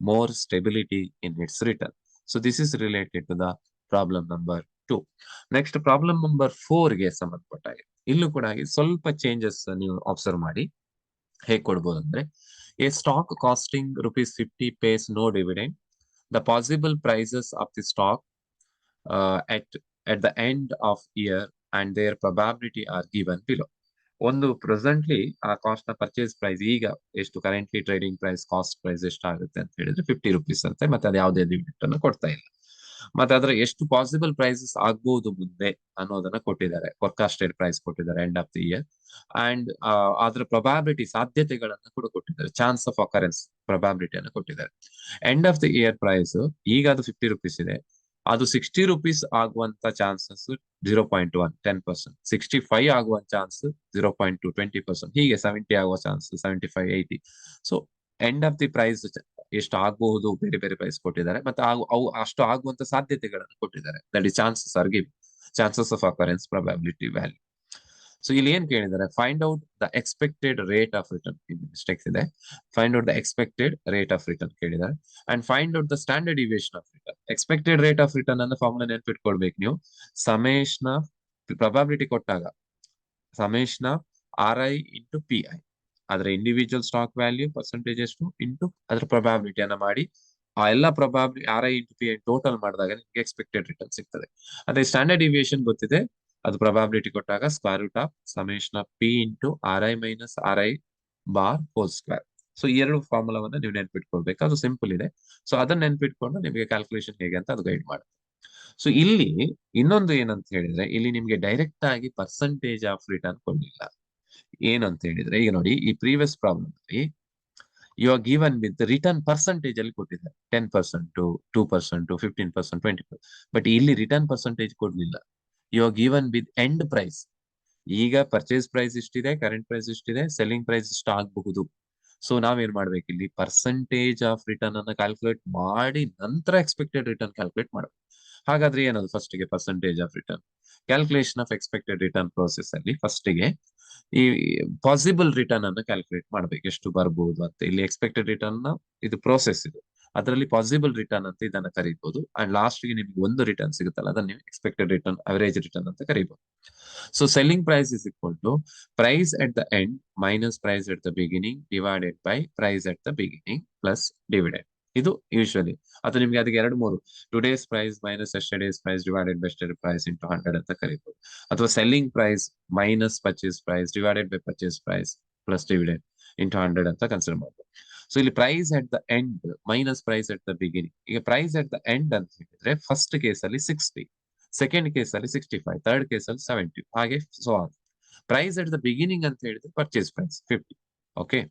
more stability in its return. So this is related to the problem number 2. Next problem number 4 ಗೆ ಸಂಬಂಧಪಟ್ಟ ಹಾಗೆ ಇಲ್ಲೂ ಕೂಡ ಹಾಗೆ ಸ್ವಲ್ಪ changes ನೀವು observe ಮಾಡಿ. ಹೇಗೆ ಕೊಡ್ಬೋದು ಅಂದ್ರೆ, a stock costing ₹50 pays no dividend. The possible prices of the stock at the end of year and their probability are given below. ಒಂದು ಪ್ರೆಸೆಂಟ್ಲಿ ಆ ಕಾಸ್ಟ್ ನ ಪರ್ಚೇಸ್ ಪ್ರೈಸ್ ಈಗ ಎಷ್ಟು, currently trading price cost price ಎಷ್ಟಾಗುತ್ತೆ ಅಂತ ಹೇಳಿದ್ರೆ ₹50 ಅಂತೆ. ಮತ್ತೆ ಅದು ಯಾವುದೇ ಡಿವಿಡೆಂಟ್ ಅನ್ನು ಕೊಡ್ತಾ ಇಲ್ಲ. ಮತ್ತೆ ಅದರ ಎಷ್ಟು ಪಾಸಿಬಲ್ ಪ್ರೈಸಸ್ ಆಗ್ಬಹುದು ಮುಂದೆ ಅನ್ನೋದನ್ನ ಕೊಟ್ಟಿದ್ದಾರೆ. ಫೋರ್ಕಾಸ್ಟೆಡ್ ಪ್ರೈಸ್ ಕೊಟ್ಟಿದ್ದಾರೆ end of the year. And ಅದರ ಪ್ರೊಬಾಬಿಲಿಟಿ ಸಾಧ್ಯತೆಗಳನ್ನ ಕೂಡ ಕೊಟ್ಟಿದ್ದಾರೆ. ಚಾನ್ಸ್ ಆಫ್ ಅಕರೆನ್ಸ್ ಪ್ರೊಬಾಬಿಲಿಟಿಯನ್ನು ಕೊಟ್ಟಿದ್ದಾರೆ. End of the year price ಈಗ ಅದು ₹50 ಇದೆ. ಅದು ₹60 ಆಗುವಂತ ಚಾನ್ಸಸ್ 0.1 10%, 65 ಆಗುವ ಚಾನ್ಸ್ 0.2 20%, ಹೀಗೆ 70 ಆಗುವ chance 75 80. So end of the price ಎಷ್ಟು ಆಗಬಹುದು ಬೇರೆ ಬೇರೆ ಪ್ರೈಸ್ ಕೊಟ್ಟಿದ್ದಾರೆ. ಮತ್ತೆ ಅವು ಅಷ್ಟು ಆಗುವಂತ ಸಾಧ್ಯತೆಗಳನ್ನು ಕೊಟ್ಟಿದ್ದಾರೆ. That is chances are give, chances of occurrence probability value. So ಇಲ್ಲಿ ಏನ್ ಕೇಳಿದ್ದಾರೆ, find out the expected rate of return. Mistakes ಇದೆ. Find out the expected rate of return ಕೇಳಿದ್ದಾರೆ. And find out the standard deviation of return. Expected rate of return ಅನ್ನು formula ನೆನ್ಪಿಟ್ಕೊಳ್ಬೇಕು ನೀವು. Summation of probability ಕೊಟ್ಟಾಗ summation of RI into PI, ಅದರ individual stock value percentage ಎಷ್ಟು into ಅದರ ಪ್ರೊಬಾಬಿಲಿಟಿಯನ್ನ ಮಾಡಿ ಆ ಎಲ್ಲ probability RI into PI total ಮಾಡಿದಾಗ ನಿಮಗೆ ಎಕ್ಸ್ಪೆಕ್ಟೆಡ್ ರಿಟರ್ನ್ ಸಿಗ್ತದೆ. ಅದೇ ಸ್ಟ್ಯಾಂಡರ್ಡ್ ಡಿವಿಯೇಷನ್ ಗೊತ್ತಿದೆ, ಅದು ಪ್ರೊಬಾಬಿಲಿಟಿ ಕೊಟ್ಟಾಗ square root of summation of P into RI minus RI bar whole square. So ಈ ಎರಡು ಫಾರ್ಮುಲಾವನ್ನ ನೀವು ನೆನ್ಪಿಟ್ಕೊಳ್ಬೇಕು. ಅದು ಸಿಂಪಲ್ ಇದೆ. ಸೊ ಅದನ್ನ ನೆನ್ಪಿಟ್ಕೊಂಡು ನಿಮಗೆ ಕ್ಯಾಲ್ಕುಲೇಷನ್ ಹೇಗೆ ಅಂತ ಅದು ಗೈಡ್ ಮಾಡುತ್ತೆ. ಸೊ ಇಲ್ಲಿ ಇನ್ನೊಂದು ಏನಂತ ಹೇಳಿದ್ರೆ, ಇಲ್ಲಿ ನಿಮ್ಗೆ ಡೈರೆಕ್ಟ್ ಆಗಿ ಪರ್ಸೆಂಟೇಜ್ ಆಫ್ ರಿಟರ್ನ್ ಕೊಡ್ಲಿಲ್ಲ. ಏನಂತ ಹೇಳಿದ್ರೆ, ಈಗ ನೋಡಿ ಈ ಪ್ರೀವಿಯಸ್ ಪ್ರಾಬ್ಲಮ್ ಅಲ್ಲಿ you are given with return percentage ಅಲ್ಲಿ ಕೊಟ್ಟಿದ್ದಾರೆ 10%, 2%, 15%, 20%. ಬಟ್ ಇಲ್ಲಿ ರಿಟರ್ನ್ ಪರ್ಸೆಂಟೇಜ್ ಕೊಡ್ಲಿಲ್ಲ. You are given with end price. ಈಗ ಪರ್ಚೇಸ್ ಪ್ರೈಸ್ ಇಷ್ಟಿದೆ, ಕರೆಂಟ್ ಪ್ರೈಸ್ ಇಷ್ಟಿದೆ, ಸೆಲ್ಲಿಂಗ್ ಪ್ರೈಸ್ ಇಷ್ಟ ಆಗಬಹುದು. ಸೊ ನಾವೇನ್ ಮಾಡ್ಬೇಕು, ಇಲ್ಲಿ ಪರ್ಸೆಂಟೇಜ್ ಆಫ್ ರಿಟರ್ನ್ ಅನ್ನ ಕ್ಯಾಲ್ಕುಲೇಟ್ ಮಾಡಿ ನಂತರ ಎಕ್ಸ್ಪೆಕ್ಟೆಡ್ ರಿಟರ್ನ್ ಕ್ಯಾಲ್ಕುಲೇಟ್ ಮಾಡಬೇಕು. ಹಾಗಾದ್ರೆ ಏನದು, ಫಸ್ಟ್ ಗೆ percentage of return calculation of expected return process ಅಲ್ಲಿ ಫಸ್ಟ್ ಗೆ ಈ ಪಾಸಿಬಲ್ ರಿಟರ್ನ್ ಅನ್ನು ಕ್ಯಾಲ್ಕುಲೇಟ್ ಮಾಡ್ಬೇಕು, ಎಷ್ಟು ಬರ್ಬೋದು ಅಂತ. ಇಲ್ಲಿ ಎಕ್ಸ್ಪೆಕ್ಟೆಡ್ ರಿಟರ್ನ್ ಇದು ಪ್ರೋಸೆಸ್ ಇದು, ಅದರಲ್ಲಿ ಪಾಸಿಬಲ್ ರಿಟರ್ನ್ ಅಂತ ಇದನ್ನ ಕರೀಬಹುದು. ಅಂಡ್ ಲಾಸ್ಟ್ ಗೆ ನಿಮ್ಗೆ ಒಂದು ರಿಟರ್ನ್ ಸಿಗುತ್ತಲ್ಲ, ಅದನ್ನ ನೀವು ಎಕ್ಸ್ಪೆಕ್ಟೆಡ್ ರಿಟರ್ನ್, ಅವರೇಜ್ ರಿಟರ್ನ್ ಅಂತ ಕರೀಬಹುದು. So selling price is equal to price at the end minus price at the beginning divided by price at the beginning plus dividend. ಇದು ಯೂಶುವಲಿ, ಅದು ನಿಮ್ಗೆ ಅದಕ್ಕೆ 2-3 today's price minus yesterday's price divided by yesterday price into 100 ಅಂತ ಕರೀಬಹುದು. ಅಥವಾ selling price minus purchase price divided by purchase price plus dividend into 100 ಅಂತ consider ಮಾಡಬಹುದು. So ಇಲ್ಲಿ price at the end minus price at the beginning. ಈಗ price at the end ಅಂತ ಹೇಳಿದ್ರೆ first case ಅಲ್ಲಿ 60, ಸೆಕೆಂಡ್ ಕೇಸ್ ಅಲ್ಲಿ 65, third case ಅಲ್ಲಿ 70, ಹಾಗೆ so on. Price at the beginning ಅಂತ ಹೇಳಿದ್ರೆ purchase price 50. Okay,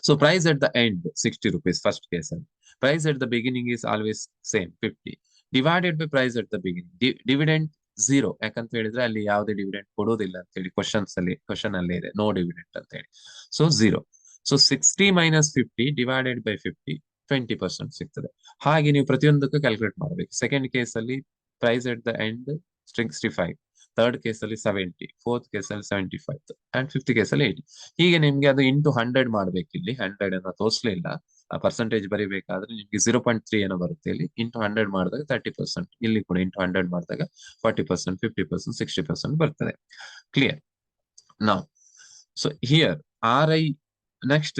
so price at the end ₹60 first case ಅಲ್ಲಿ. Price at the beginning is always same 50 divided by price at the beginning. Dividend 0, ಯಾಕಂತ ಹೇಳಿದ್ರೆ ಅಲ್ಲಿ ಯಾವುದೇ dividend ಕೊಡೋದಿಲ್ಲ ಅಂತ ಹೇಳಿ ಕ್ವಶನ್ ಅಲ್ಲೇ ಇದೆ, ನೋ ಡಿವಿಡೆಂಟ್ ಅಂತ ಹೇಳಿ. So 0. So 60 minus 50 divided by 50 20% ಸಿಗ್ತದೆ. ಹಾಗೆ ನೀವು ಪ್ರತಿಯೊಂದಕ್ಕೂ ಕ್ಯಾಲ್ಕುಲೇಟ್ ಮಾಡಬೇಕು. ಸೆಕೆಂಡ್ ಕೇಸ್ ಅಲ್ಲಿ price at the end 65, third case ಅಲ್ಲಿ 70, ಫೋರ್ತ್ ಕೇಸ್ ಅಲ್ಲಿ 75 ಅಂಡ್ ಫಿಫ್ತ್ ಕೇಸ್ ಅಲ್ಲಿ 80. ಹೀಗೆ ನಿಮ್ಗೆ ಅದು ಇಂಟು 100 ಮಾಡ್ಬೇಕು. ಇಲ್ಲಿ 100 ಅನ್ನ ತೋರಿಸಲಿಲ್ಲ, ಆ ಪರ್ಸೆಂಟೇಜ್ ಬರಿಬೇಕಾದ್ರೆ ನಿಮ್ಗೆ 0.3 ಏನೋ ಬರುತ್ತೆ. ಇಲ್ಲಿ ಇಂಟು 100 ಮಾಡಿದಾಗ 30%, ಇಲ್ಲಿ ಕೂಡ ಇಂಟು 100 ಮಾಡಿದಾಗ 40%, 50%, 60% ಬರ್ತದೆ. ಕ್ಲಿಯರ್ ನಾವು. ಸೊ ಹಿಯರ್ RI ನೆಕ್ಸ್ಟ್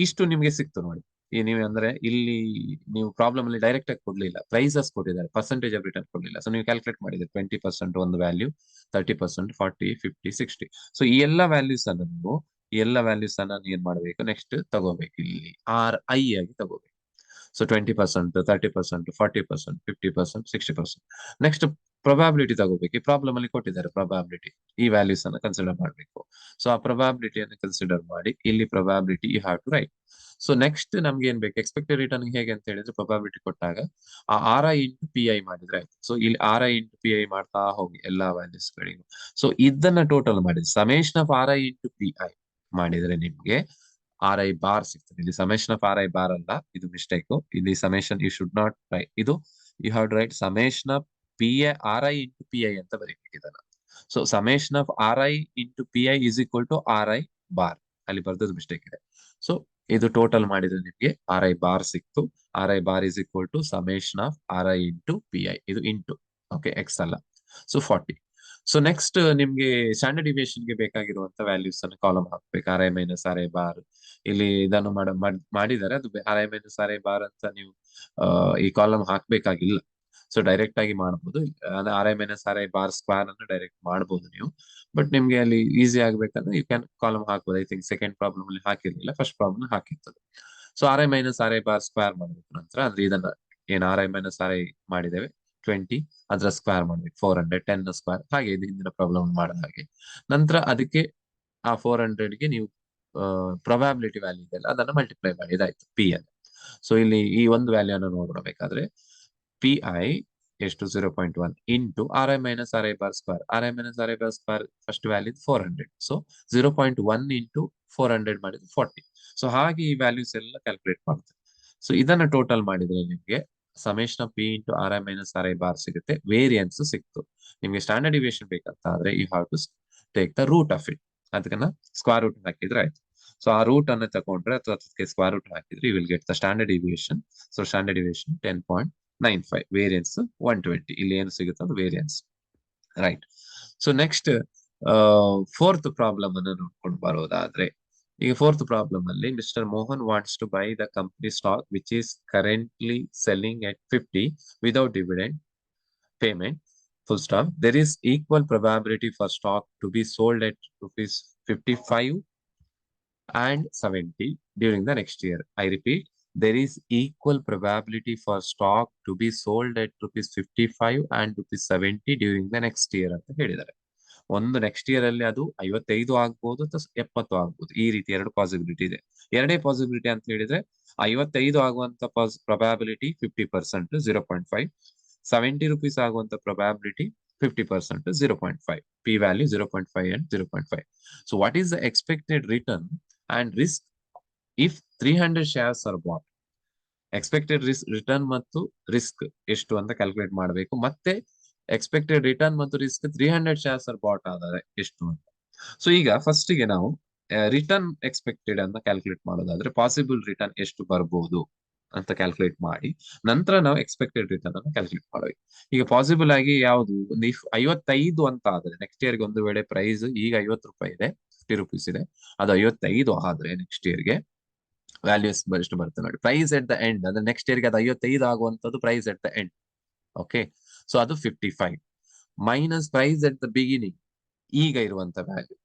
ಇಷ್ಟು ನಿಮ್ಗೆ ಸಿಕ್ತು ನೋಡಿ. ಈ ನೀವು ಅಂದ್ರೆ ಇಲ್ಲಿ ನೀವು ಪ್ರಾಬ್ಲಮ್ ಅಲ್ಲಿ ಡೈರೆಕ್ಟ್ ಆಗಿ ಕೊಡ್ಲಿಲ್ಲ, ಪ್ರೈಸಸ್ ಕೊಟ್ಟಿದ್ದಾರೆ, ಪರ್ಸೆಂಟೇಜ್ ಆಫ್ ರಿಟರ್ನ್ ಕೊಡ್ಲಿಲ್ಲ. ಸೊ ನೀವು ಕ್ಯಾಲ್ಕುಲೇಟ್ ಮಾಡಿದ್ರೆ 20% ಒಂದು ವ್ಯಾಲ್ಯೂ, 30%, 40, 50, 60. ಸೊ ಈ ಎಲ್ಲ ವ್ಯಾಲ್ಯೂಸ್ ಅನ್ನು ನೀವು ಏನ್ ಮಾಡಬೇಕು, ನೆಕ್ಸ್ಟ್ ತಗೋಬೇಕು. ಇಲ್ಲಿ RI ಆಗಿ ತಗೋಬೇಕು. ಸೊ 20%, 30%, 40%, 50%, 60%. ನೆಕ್ಸ್ಟ್ ಪ್ರೊಬಾಬಿಲಿಟಿ ತಗೋಬೇಕು. ಈ ಪ್ರಾಬ್ಲಮ್ ಅಲ್ಲಿ ಕೊಟ್ಟಿದ್ದಾರೆ ಪ್ರೊಬಾಬಿಲಿಟಿ, ಈ ವ್ಯಾಲ್ಯೂಸ್ ಅನ್ನ ಕನ್ಸಿಡರ್ ಮಾಡಬೇಕು. ಸೊ ಆ ಪ್ರೊಬಾಬಿಲಿಟಿಯನ್ನು ಕನ್ಸಿಡರ್ ಮಾಡಿ ಇಲ್ಲಿ probability you have to write. So next ನಮ್ಗೆ ಏನ್ ಬೇಕು, ಎಕ್ಸ್ಪೆಕ್ಟೆಡ್ ರಿಟರ್ನ್ ಹೇಗೆ ಅಂತ ಹೇಳಿದ್ರೆ ಪ್ರೊಬಾಬಿಲಿಟಿ ಕೊಟ್ಟಾಗ ಆ RI ಇಂಟು PI ಮಾಡಿದ್ರೆ ಆಯ್ತು. ಸೊ ಇಲ್ಲಿ RI ಇಂಟು PI ಮಾಡ್ತಾ ಹೋಗಿ ಎಲ್ಲಾ ವ್ಯಾಲ್ಯೂಸ್ ಗಳಿಗೂ. ಸೊ ಇದನ್ನ ಟೋಟಲ್ ಮಾಡಿದ್ರೆ summation of RI into PI ಮಾಡಿದ್ರೆ ನಿಮ್ಗೆ ಆರ್ ಐ ಬಾರ್ ಸಿಗ್ತದೆ. ಇಲ್ಲಿ summation of R I bar ಅಲ್ಲ, ಇದು ಮಿಸ್ಟೇಕ್. ಇಲ್ಲಿ summation you should not write, ಇದು you have to write summation of P I R I into P I ಅಂತ ಬರೀಬೇಕಿದನ್ನ. So summation of R I into P I is equal to R I bar, ಅಲ್ಲಿ ಬರ್ದದ್ದು mistake ಇದೆ. So ಇದು total ಮಾಡಿದ್ರೆ ನಿಮ್ಗೆ R I bar ಸಿಕ್ತು. R I bar is equal to summation of R I into P I, ಇದು into, okay, X ಅಲ್ಲ. So 40. So next ನಿಮ್ಗೆ ಸ್ಟ್ಯಾಂಡರ್ಡ್ ಡಿವಿಯೇಷನ್ ಗೆ ಬೇಕಾಗಿರುವಂತ ವ್ಯಾಲ್ಯೂಸ್ ಅನ್ನು ಕಾಲಮ್ ಹಾಕ್ಬೇಕು. R I minus R I bar, ಇಲ್ಲಿ ಇದನ್ನು ಮಾಡಿದ್ದಾರೆ, ಅದು R I minus R I bar ಅಂತ ನೀವು ಈ ಕಾಲಮ್ ಹಾಕ್ಬೇಕಾಗಿಲ್ಲ. ಸೊ ಡೈರೆಕ್ಟ್ ಆಗಿ ಮಾಡಬಹುದು. R I minus R I bar square ಅನ್ನು ಡೈರೆಕ್ಟ್ ಮಾಡಬಹುದು ನೀವು. ಬಟ್ ನಿಮ್ಗೆ ಅಲ್ಲಿ ಈಸಿ ಆಗ್ಬೇಕಂದ್ರೆ ಯು ಕ್ಯಾನ್ ಕಾಲಮ್ ಹಾಕ್ಬೋದು. ಐ ಥಿಂಕ್ ಸೆಕೆಂಡ್ ಪ್ರಾಬ್ಲಮ್ ಅಲ್ಲಿ ಹಾಕಿರ್ಲಿಲ್ಲ, ಫಸ್ಟ್ ಪ್ರಾಬ್ಲಮ್ ಹಾಕಿರ್ತದೆ. So R I minus R I bar square ಮಾಡಬೇಕು. ನಂತರ ಅಂದ್ರೆ ಇದನ್ನ ಏನ್ R I minus R I ಮಾಡಿದ್ದೇವೆ 20, ಅದರ ಸ್ಕ್ವೇರ್ ಮಾಡ್ಬೇಕು 400, 10 ಸ್ಕ್ವೇರ್, ಹಾಗೆ ಇದು ಹಿಂದಿನ ಪ್ರಾಬ್ಲಮ್ ಮಾಡಿದ ಹಾಗೆ. ನಂತರ ಅದಕ್ಕೆ ಆ 400ಗೆ ನೀವು ಪ್ರೊಬ್ಯಾಬಿಲಿಟಿ ವ್ಯಾಲ್ಯೂ ಇದೆಯಲ್ಲ ಅದನ್ನ ಮಲ್ಟಿಪ್ಲೈ ಮಾಡಿ, ಇದಾಯ್ತು ಪಿ ಅನ್ನು. ಸೊ ಇಲ್ಲಿ ಈ ಒಂದು ವ್ಯಾಲ್ಯೂ ಅನ್ನು ನೋಡ್ಬೇಕಾದ್ರೆ ಪಿ ಐ ಎಷ್ಟು 0.1 into R I minus R I bar square. R I minus R I bar square first value 400. So 0.1 into 400 ಮಾಡಿದ್ರೆ 40. ಸೊ ಹಾಗೆ ಈ ವ್ಯಾಲ್ಯೂಸ್ ಎಲ್ಲ ಕ್ಯಾಲ್ಕುಲೇಟ್ ಮಾಡುತ್ತೆ. ಸೊ ಇದನ್ನ ಟೋಟಲ್ ಮಾಡಿದ್ರೆ ನಿಮ್ಗೆ summation P into R I minus R I bar ಸಿಗುತ್ತೆ. Variance ಸಿಕ್ತು. ನಿಮ್ಗೆ ಸ್ಟ್ಯಾಂಡರ್ಡ್ ಡಿವಿಯೇಷನ್ ಬೇಕಂತ ಆದ್ರೆ you have to take the root of it. ಅದನ್ನ ಸ್ಕ್ವೇರ್ ರೂಟ್ ಹಾಕಿದ್ರೆ ಆಯ್ತು. ಸೊ ಆ ರೂಟ್ ಅನ್ನು ತಗೊಂಡ್ರೆ ಅಥವಾ ಅದಕ್ಕೆ ಸ್ಕ್ವೇರ್ ರೂಟ್ ಹಾಕಿದ್ರೆ you will get the standard deviation. So standard deviation 10.95, variance 120. ಇಲ್ಲಿ ಏನು ಸಿಗುತ್ತೆ ಅದು variance, right. So next fourth problem ಅನ್ನು ನೋಡ್ಕೊಂಡು ಬರೋದಾದ್ರೆ, ಈಗ ಫೋರ್ತ್ ಪ್ರಾಬ್ಲಮ್ ಅಲ್ಲಿ mister Mohan wants to buy the company stock which is currently selling at 50 without dividend payment, full stop. There is equal probability for stock to be sold at rupees 55 and 70 during the next year. I repeat, there is equal probability for stock to be sold at rupees 55 and rupees 70 during the next year ಅಂತ ಹೇಳಿದ್ದಾರೆ. ಒಂದು next year ಅಲ್ಲಿ ಅದು 55 ಆಗ್ಬಹುದು ಅಥವಾ 70 ಆಗ್ಬಹುದು. ಈ ರೀತಿ ಎರಡು ಪಾಸಿಬಿಲಿಟಿ ಇದೆ. ಎರಡೇ ಪಾಸಿಬಿಲಿಟಿ ಅಂತ ಹೇಳಿದ್ರೆ 55 ಆಗುವಂತ ಪ್ರೊಬ್ಯಾಬಿಲಿಟಿ 50%, 0.5. 70 rupees ಆಗುವಂತ probability 50%, 0.5. P value 0.5 and 0.5. So what is the expected return and risk if 300 shares are bought? Expected return ಮತ್ತು ರಿಸ್ಕ್ ಎಷ್ಟು ಅಂತ ಕ್ಯಾಲ್ಕುಲೇಟ್ ಮಾಡಬೇಕು. ಮತ್ತೆ ಎಕ್ಸ್ಪೆಕ್ಟೆಡ್ ರಿಟರ್ನ್ ಮತ್ತು ರಿಸ್ಕ್ 300 shares are bought ಆದರೆ ಎಷ್ಟು ಅಂತ. ಸೊ ಈಗ ಫಸ್ಟ್ ಗೆ ನಾವು ರಿಟರ್ನ್ ಎಕ್ಸ್ಪೆಕ್ಟೆಡ್ ಅಂತ ಕ್ಯಾಲ್ಕುಲೇಟ್ ಮಾಡೋದಾದ್ರೆ ಪಾಸಿಬಲ್ ರಿಟರ್ನ್ ಎಷ್ಟು ಬರ್ಬೋದು ಅಂತ ಕ್ಯಾಲ್ಕುಲೇಟ್ ಮಾಡಿ ನಂತರ ನಾವು ಎಕ್ಸ್ಪೆಕ್ಟೆಡ್ ರಿಟರ್ನ್ ಅನ್ನು ಕ್ಯಾಲ್ಕುಲೇಟ್ ಮಾಡಬೇಕು. ಈಗ ಪಾಸಿಬಲ್ ಆಗಿ ಯಾವುದು, ಒಂದು 55 ಅಂತ ಆದ್ರೆ ನೆಕ್ಸ್ಟ್ ಇಯರ್ಗೆ ಒಂದು ವೇಳೆ ಪ್ರೈಸ್ ಈಗ 50 ರೂಪಾಯಿ ಇದೆ, 50 rupees ಇದೆ, ಅದು 55 ಆದ್ರೆ ನೆಕ್ಸ್ಟ್ ಇಯರ್ಗೆ ವ್ಯಾಲ್ಯೂಸ್ ಎಷ್ಟು ಬರುತ್ತೆ ನೋಡಿ. ಪ್ರೈಸ್ ಎಟ್ ದ ಎಂಡ್ ಅಂದ್ರೆ ನೆಕ್ಸ್ಟ್ ಇಯರ್ಗೆ ಅದು 55 ಆಗುವಂತದ್ದು price at the end. Okay, so ಅದು 55 minus price at the beginning, ಈಗ ಇರುವಂತ ವ್ಯಾಲ್ಯೂ,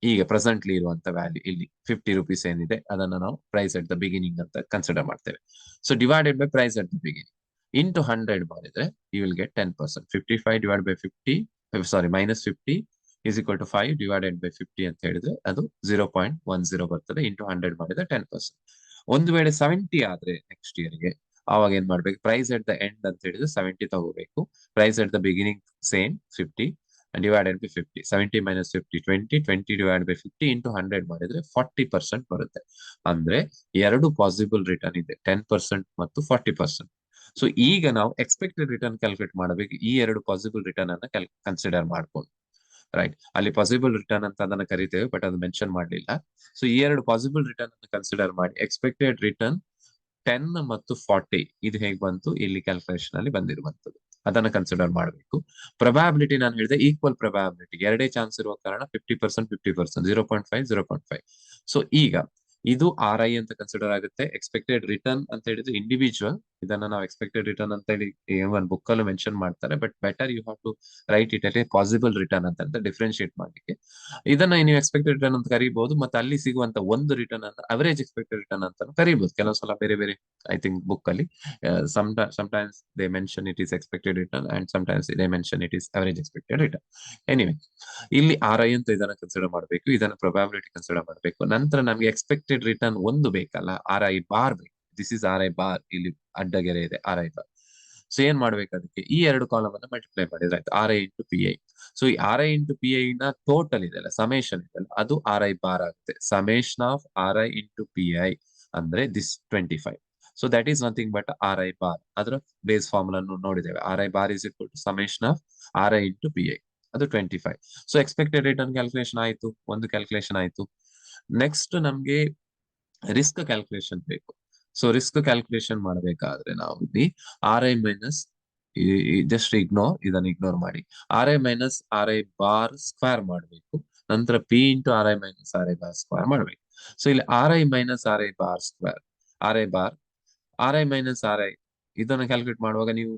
ಈಗ ಪ್ರೆಸೆಂಟ್ಲಿ ಇರುವಂತ ವ್ಯಾಲ್ಯೂ ಇಲ್ಲಿ 50 rupees ಏನಿದೆ ಅದನ್ನ ನಾವು ಪ್ರೈಸ್ ಎಟ್ ದ ಬಿಗಿನಿಂಗ್ ಅಂತ ಕನ್ಸಿಡರ್ ಮಾಡ್ತೇವೆ. So divided by price at the beginning into 100 ಮಾಡಿದ್ರೆ you will get 10%. 55 divide by 50, sorry minus 50 is equal to 5 divided by 50 ಅಂತ ಹೇಳಿದ್ರೆ ಅದು 0.10 ಬರ್ತದೆ. ಇಂಟು 100 ಮಾಡಿದ್ರೆ 10%. ಒಂದು ವೇಳೆ 70 ಆದ್ರೆ ನೆಕ್ಸ್ಟ್ ಇಯರ್ಗೆ ಅವಾಗ ಏನ್ ಮಾಡ್ಬೇಕು, ಪ್ರೈಸ್ ಎಟ್ ದ ಎಂಡ್ ಅಂತ ಹೇಳಿದ್ರೆ 70 ತಗೋಬೇಕು. Price at the beginning same 50 divided by 50. 70 minus 50 20, 20 divide by 50 into 100 ಮಾಡಿದ್ರೆ 40% ಬರುತ್ತೆ. ಅಂದ್ರೆ ಎರಡು ಪಾಸಿಬಲ್ ರಿಟರ್ನ್ ಇದೆ, 10% ಮತ್ತು 40%. ಸೊ ಈಗ ನಾವು ಎಕ್ಸ್ಪೆಕ್ಟೆಡ್ ರಿಟರ್ನ್ ಕ್ಯಾಲ್ಕುಲೇಟ್ ಮಾಡಬೇಕು ಈ ಎರಡು ಪಾಸಿಬಲ್ ರಿಟರ್ನ್ ಅನ್ನ ಕನ್ಸಿಡರ್ ಮಾಡ್ಕೊಂಡು, ರೈಟ್. ಅಲ್ಲಿ ಪಾಸಿಬಲ್ ರಿಟರ್ನ್ ಅಂತ ಅದನ್ನ ಕರಿತೇವೆ, ಬಟ್ ಅದು ಮೆನ್ಷನ್ ಮಾಡಲಿಲ್ಲ. ಸೊ ಈ ಎರಡು ಪಾಸಿಬಲ್ ರಿಟರ್ನ್ ಅನ್ನು ಕನ್ಸಿಡರ್ ಮಾಡಿ ಎಕ್ಸ್ಪೆಕ್ಟೆಡ್ ರಿಟರ್ನ್ 10 ಮತ್ತು 40 ಇದು ಹೇಗೆ ಬಂತು, ಇಲ್ಲಿ ಕ್ಯಾಲ್ಕುಲೇಷನ್ ಅಲ್ಲಿ ಬಂದಿರುವಂತದ್ದು, ಅದನ್ನ ಕನ್ಸಿಡರ್ ಮಾಡಬೇಕು. ಪ್ರೊಬ್ಯಾಬಿಲಿಟಿ ನಾನು ಹೇಳಿದೆ ಈಕ್ವಲ್ ಪ್ರೊಬ್ಯಾಬಿಲಿಟಿ, ಎರಡೇ ಚಾನ್ಸ್ ಇರುವ ಕಾರಣ 50%, 50%, 0.5, 0.5. ಸೊ ಈಗ ಇದು ಆರ್ ಐ ಅಂತ ಕನ್ಸಿಡರ್ ಆಗುತ್ತೆ. ಎಕ್ಸ್ಪೆಕ್ಟೆಡ್ ರಿಟರ್ನ್ ಅಂತ ಹೇಳಿದ್ರೆ ಇಂಡಿವಿಜುವಲ್, ಇದನ್ನ ನಾವು ಎಕ್ಸ್ಪೆಕ್ಟೆಡ್ ರಿಟರ್ನ್ ಅಂತ ಹೇಳಿ ಒಂದು ಬುಕ್ ಅಲ್ಲೂ ಮೆನ್ಷನ್ ಮಾಡ್ತಾರೆ, but better you have to write it at a possible return ಅಂತ ಡಿಫ್ರೆನ್ಶಿಯೇಟ್ ಮಾಡಲಿಕ್ಕೆ. ಇದನ್ನ ನೀವು ಎಕ್ಸ್ಪೆಕ್ಟೆಡ್ ರಿಟರ್ನ್ ಅಂತ ಕರಿಬಹುದು, ಮತ್ತೆ ಅಲ್ಲಿ ಸಿಗುವಂತ ಒಂದು ರಿಟರ್ನ್ ಅನ್ನ ಅವರೇಜ್ ಎಕ್ಸ್ಪೆಕ್ಟೆಡ್ ರಿಟರ್ನ್ ಅಂತ ಕರಿಬಹುದು. ಕೆಲವು ಸಲ ಬೇರೆ ಬೇರೆ ಐ ಥಿಂಕ್ ಬುಕ್ ಅಲ್ಲಿ sometimes they mention it is expected return and sometimes they mention it is average expected return. Anyway, ಇಲ್ಲಿ ಆರ್ ಐ ಅಂತ ಇದನ್ನ ಕನ್ಸಿಡರ್ ಮಾಡಬೇಕು, ಇದನ್ನ ಪ್ರೊಬ್ಯಾಬಿಲಿಟಿ ಕನ್ಸಿಡರ್ ಮಾಡಬೇಕು. ನಂತರ ನಮ್ಗೆ ಎಕ್ಸ್ಪೆಕ್ಟೆಡ್ ರಿಟರ್ನ್ ಒಂದು ಬೇಕಲ್ಲ, ಆರ್ ಐ ಬಾರ್ ಬೇಕು. This is R I bar, ಇಲ್ಲಿ ಅಡ್ಡಗೆರೆ ಇದೆ ಆರ್ ಐ ಬಾರ್. ಸೊ ಏನ್ ಮಾಡ್ಬೇಕು ಅದಕ್ಕೆ, ಈ ಎರಡು ಕಾಲಮ್ ಅನ್ನ ಮಲ್ಟಿಪ್ಲೈ ಮಾಡಿದ್ರೆ ಆಯ್ತು, R I into P I. So ಈ R I into P I ನ ಟೋಟಲ್ ಇದೆಯಲ್ಲ, ಸಮೇಶನ್ ಇದೆಯಲ್ಲ, ಅದು ಆರ್ ಐ ಬಾರ್ ಆಗುತ್ತೆ. Summation of R I into P I ಅಂದ್ರೆ this 25. So that is nothing but R I bar. ಅದರ base formula ನೋಡಿದ್ದೇವೆ. R I bar is equal to summation of R I into P I, ಅದು 25. So expected return calculation ಆಯ್ತು, ಒಂದು calculation ಆಯ್ತು. Next ನಮ್ಗೆ risk calculation ಬೇಕು. So risk calculation ಮಾಡಬೇಕಾದ್ರೆ ನಾವು ಇಲ್ಲಿ ಆರ್ ಐ ಮೈನಸ್, ಜಸ್ಟ್ ಇದನ್ನ ಇಗ್ನೋರ್ ಮಾಡಿ, R I minus R I bar square ಮಾಡಬೇಕು. ನಂತರ P into R I minus R I bar square ಮಾಡಬೇಕು. ಸೊ ಇಲ್ಲಿ R I minus R I bar square, R I bar, R I minus R I, ಇದನ್ನ calculate ಮಾಡುವಾಗ ನೀವು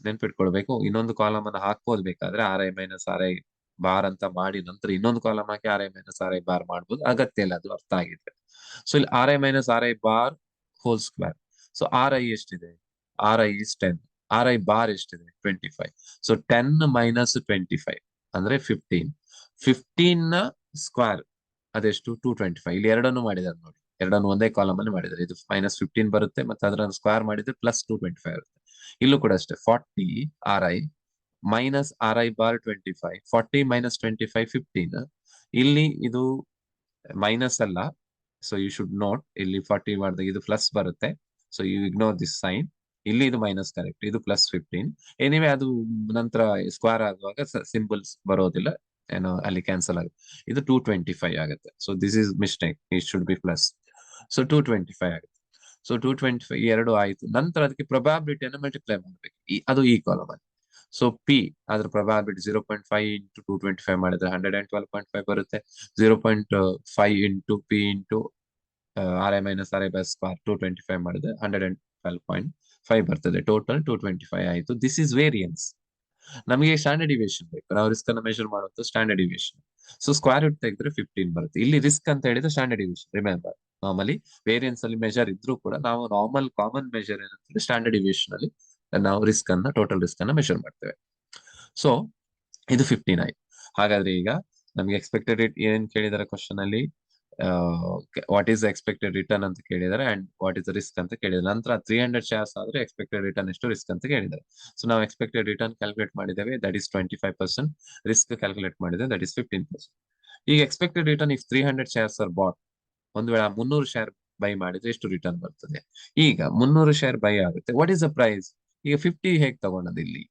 ನೆನ್ಪಿಟ್ಕೊಳ್ಬೇಕು, ಇನ್ನೊಂದು column ಅನ್ನ ಹಾಕ್ಬೋದು ಬೇಕಾದ್ರೆ, R I minus R I bar ಅಂತ ಮಾಡಿ ನಂತರ ಇನ್ನೊಂದು ಕಾಲಮ್ ಹಾಕಿ R I minus R I bar ಮಾಡ್ಬೋದು, ಅಗತ್ಯ ಇಲ್ಲ, ಅದು ಅರ್ಥ ಆಗಿದೆ. ಸೊ ಇಲ್ಲಿ R I minus R I bar whole square. So R I ಎಷ್ಟಿದೆ, R I is 10, R I bar ಎಷ್ಟಿದೆ 25. ಸೊ 10 ಮೈನಸ್ 25 ಅಂದ್ರೆ 15. 15 ನ ಸ್ಕ್ವೇರ್ ಅದೆಷ್ಟು, 225. ಇಲ್ಲಿ ಎರಡನ್ನು ಮಾಡಿದಾರೆ ನೋಡಿ, ಎರಡನ್ನು ಒಂದೇ ಕಾಲಮ್ ಅಲ್ಲಿ ಮಾಡಿದ್ದಾರೆ. ಇದು -15 ಬರುತ್ತೆ, ಮತ್ತೆ ಅದರ ಸ್ಕ್ವೇರ್ ಮಾಡಿದ್ರೆ ಪ್ಲಸ್ 225 ಇರುತ್ತೆ. ಇಲ್ಲೂ ಕೂಡ ಅಷ್ಟೇ, 40 R I minus R I bar 25. 40 minus 25 15. ಇಲ್ಲಿ ಇದು ಮೈನಸ್ ಅಲ್ಲ, ಸೊ ಯು ಶುಡ್ ನೋಟ್, ಇಲ್ಲಿ 40 ಮಾಡಿದಾಗ ಇದು ಪ್ಲಸ್ ಬರುತ್ತೆ. So you ignore this sign. ಇಲ್ಲಿ ಇದು ಮೈನಸ್ ಕರೆಕ್ಟ್, ಇದು ಪ್ಲಸ್ 15. ಎನಿವೆ ಅದು ನಂತರ ಸ್ಕ್ವೇರ್ ಆಗುವಾಗ ಸಿಂಬಲ್ಸ್ ಬರೋದಿಲ್ಲ, ಏನೋ ಅಲ್ಲಿ ಕ್ಯಾನ್ಸಲ್ ಆಗುತ್ತೆ. ಇದು 225 ಆಗುತ್ತೆ. So this is mistake, it should be plus. So 225 ಆಗುತ್ತೆ. ಸೊ 225 ಎರಡು ಆಯ್ತು. ನಂತರ ಅದಕ್ಕೆ ಪ್ರೊಬಾಬಿಲಿಟಿಯನ್ನು ಮಲ್ಟಿಪ್ಲೈ ಮಾಡಬೇಕು, ಅದು ಈ ಕಾಲಮ್ ಅಲ್ಲಿ. ಸೊ ಪಿ, ಅದ್ರ ಪ್ರೊಬಾಬಿಲಿಟಿ 0.5 ಇಂಟು 225 ಮಾಡಿದ್ರೆ 112.5 ಬರುತ್ತೆ. 0.5 into P into R I minus R I by square 225 ಮಾಡಿದ್ರೆ 112.5 ಬರ್ತದೆ. ಟೋಟಲ್ 225 ಆಯ್ತು. This is variance. ನಮಗೆ ಸ್ಟ್ಯಾಂಡರ್ಡ್ ಡಿವಿಯೇಷನ್ ಬೇಕು, ನಾವು ರಿಸ್ಕ್ ಅನ್ನ ಮೆಷರ್ ಮಾಡುವಂತ standard deviation. So square root ತೆಗೆದ್ರೆ 15 ಬರುತ್ತೆ. ಇಲ್ಲಿ ರಿಸ್ಕ್ ಅಂತ ಹೇಳಿದ್ರೆ standard deviation. Remember, normally variance ಅಲ್ಲಿ ಮೆಜರ್ ಇದ್ರೂ ಕೂಡ ನಾವು ನಾರ್ಮಲ್ ಕಾಮನ್ ಮೆಜರ್ ಏನಂದ್ರೆ ಸ್ಟ್ಯಾಂಡರ್ಡ್ ಡಿವಿಯೇಷನ್ ಅಲ್ಲಿ ನಾವು ರಿಸ್ಕ್ ಅನ್ನ, ಟೋಟಲ್ ರಿಸ್ಕ್ ಅನ್ನ ಮೆಷರ್ ಮಾಡ್ತೇವೆ. ಸೊ ಇದು 15 ಆಯ್ತು. ಹಾಗಾದ್ರೆ ಈಗ ನಮ್ಗೆ ಎಕ್ಸ್ಪೆಕ್ಟೆಡ್ ರೇಟ್ ಏನ್ ಕೇಳಿದಾರೆ ಕ್ವಶನ್ ಅಲ್ಲಿ, ವಾಟ್ ಈಸ್ ಎಕ್ಸ್ಪೆಕ್ಟೆಡ್ ರಿಟರ್ನ್ ಅಂತ ಕೇಳಿದ್ದಾರೆ, ಅಂಡ್ ವಾಟ್ ಇಸ್ ರಿಸ್ಕ್ ಅಂತ ಕೇಳಿದ್ದಾರೆ. ನಂತರ 300 ಶೇರ್ಸ್ ಆದ್ರೆ ಎಕ್ಸ್ಪೆಕ್ಟೆಡ್ ರಿಟರ್ನ್ ಎಷ್ಟು, ರಿಸ್ಕ್ ಅಂತ ಕೇಳಿದ್ದಾರೆ. ಸೊ ನಾವು ಎಕ್ಸ್ಪೆಕ್ಟೆಡ್ ರಿಟರ್ನ್ ಕ್ಯಾಲ್ಕುಲೇಟ್ ಮಾಡಿದ್ದೇವೆ, ದಟ್ ಇಸ್ 25%. ರಿಸ್ಕ್ ಕ್ಯಾಲ್ಕುಲೇಟ್ ಮಾಡಿದ್ದೇವೆ, ದಟ್ ಇಸ್ 15%. ಈಗ expected return if 300 shares are bought, ಒಂದು ವೇಳೆ 300 ಶೇರ್ ಬೈ ಮಾಡಿದ್ರೆ ಎಷ್ಟು ರಿಟರ್ನ್ ಬರ್ತದೆ. ಈಗ 300 ಶೇರ್ ಬೈ ಆಗುತ್ತೆ, ವಾಟ್ ಇಸ್ ದ ಪ್ರೈಸ್. ಈಗ 50 ಹೇಗೆ ತಗೊಂಡದ್ದು ಇಲ್ಲಿ,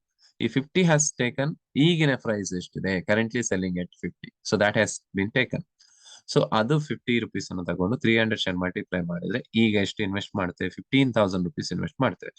ಈ 50 ಹ್ಯಾಸ್ ಟೇಕನ್, ಈಗಿನ ಪ್ರೈಸ್ ಎಷ್ಟಿದೆ, currently selling at 50. So that has been taken. So ಅದು 50 ರುಪೀಸ್ ಅನ್ನು ತಗೊಂಡು 300 ಶೇರ್ ಮಲ್ಟಿಪ್ಲೈ ಮಾಡಿದ್ರೆ ಈಗ ಎಷ್ಟು ಇನ್ವೆಸ್ಟ್ ಮಾಡ್ತೇವೆ, 15,000 ರುಪೀಸ್ ಇನ್ವೆಸ್ಟ್ ಮಾಡ್ತೇವೆ.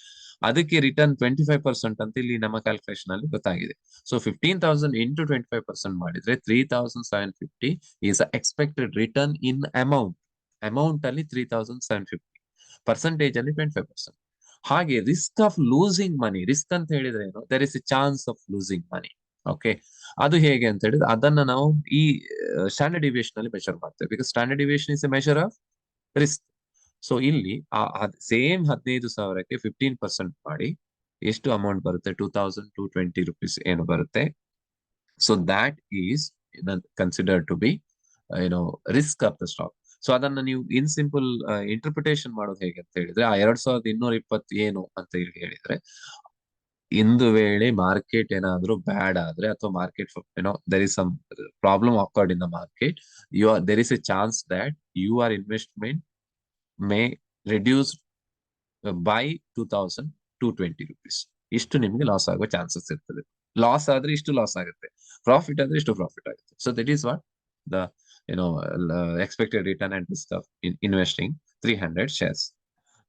ಅದಕ್ಕೆ ರಿಟರ್ನ್ 25% ಅಂತ ಇಲ್ಲಿ ನಮ್ಮ ಕ್ಯಾಲ್ಕುಲೇಷನ್ ಅಲ್ಲಿ ಗೊತ್ತಾಗಿದೆ. ಸೊ 15,000 ಇಂಟು 25% ಮಾಡಿದ್ರೆ 3,750 is expected return in amount. Amount ಅಲ್ಲಿ 3,750, ಪರ್ಸೆಂಟೇಜ್ ಅಲ್ಲಿ 25%. ಹಾಗೆ risk of losing money, risk ಅಂತ ಹೇಳಿದ್ರೆ ಏನು, there is a chance of losing money. Okay, ಅದು ಹೇಗೆ ಅಂತ ಹೇಳಿದ್ರೆ ಅದನ್ನ ನಾವು ಈ ಸ್ಟ್ಯಾಂಡರ್ಡ್ ಡಿವಿಯೇಷನ್ ಅಲ್ಲಿ ಮೆಷರ್ ಮಾಡ್ತೇವೆ, because standard deviation is a measure of risk. So ಇಲ್ಲಿ ಸೇಮ್ 15,000ಕ್ಕೆ 15% ಮಾಡಿ ಎಷ್ಟು ಅಮೌಂಟ್ ಬರುತ್ತೆ, 2,220 ರುಪೀಸ್ ಏನು ಬರುತ್ತೆ. So that is considered to B risk of the stock. So ಅದನ್ನ ನೀವು ಇನ್ ಸಿಂಪಲ್ ಇಂಟರ್ಪ್ರಿಟೇಷನ್ ಮಾಡೋದು ಹೇಗೆ ಅಂತ ಹೇಳಿದ್ರೆ, ಆ 2,220 ಏನು ಅಂತ ಹೇಳಿದ್ರೆ, ಇಂದು ವೇಳೆ ಮಾರ್ಕೆಟ್ ಏನಾದ್ರೂ ಬ್ಯಾಡ್ ಆದ್ರೆ, ಅಥವಾ market there is some problem occurred in the market, there is a chance that your investment may reduce by 2,220 rupees. ಇಷ್ಟು ನಿಮ್ಗೆ ಲಾಸ್ ಆಗುವ ಚಾನ್ಸಸ್ ಇರ್ತದೆ. ಲಾಸ್ ಆದ್ರೆ ಇಷ್ಟು ಲಾಸ್ ಆಗುತ್ತೆ, ಪ್ರಾಫಿಟ್ ಆದ್ರೆ ಇಷ್ಟು ಪ್ರಾಫಿಟ್ ಆಗುತ್ತೆ. So that is what the expected return and risk of investing 300 shares.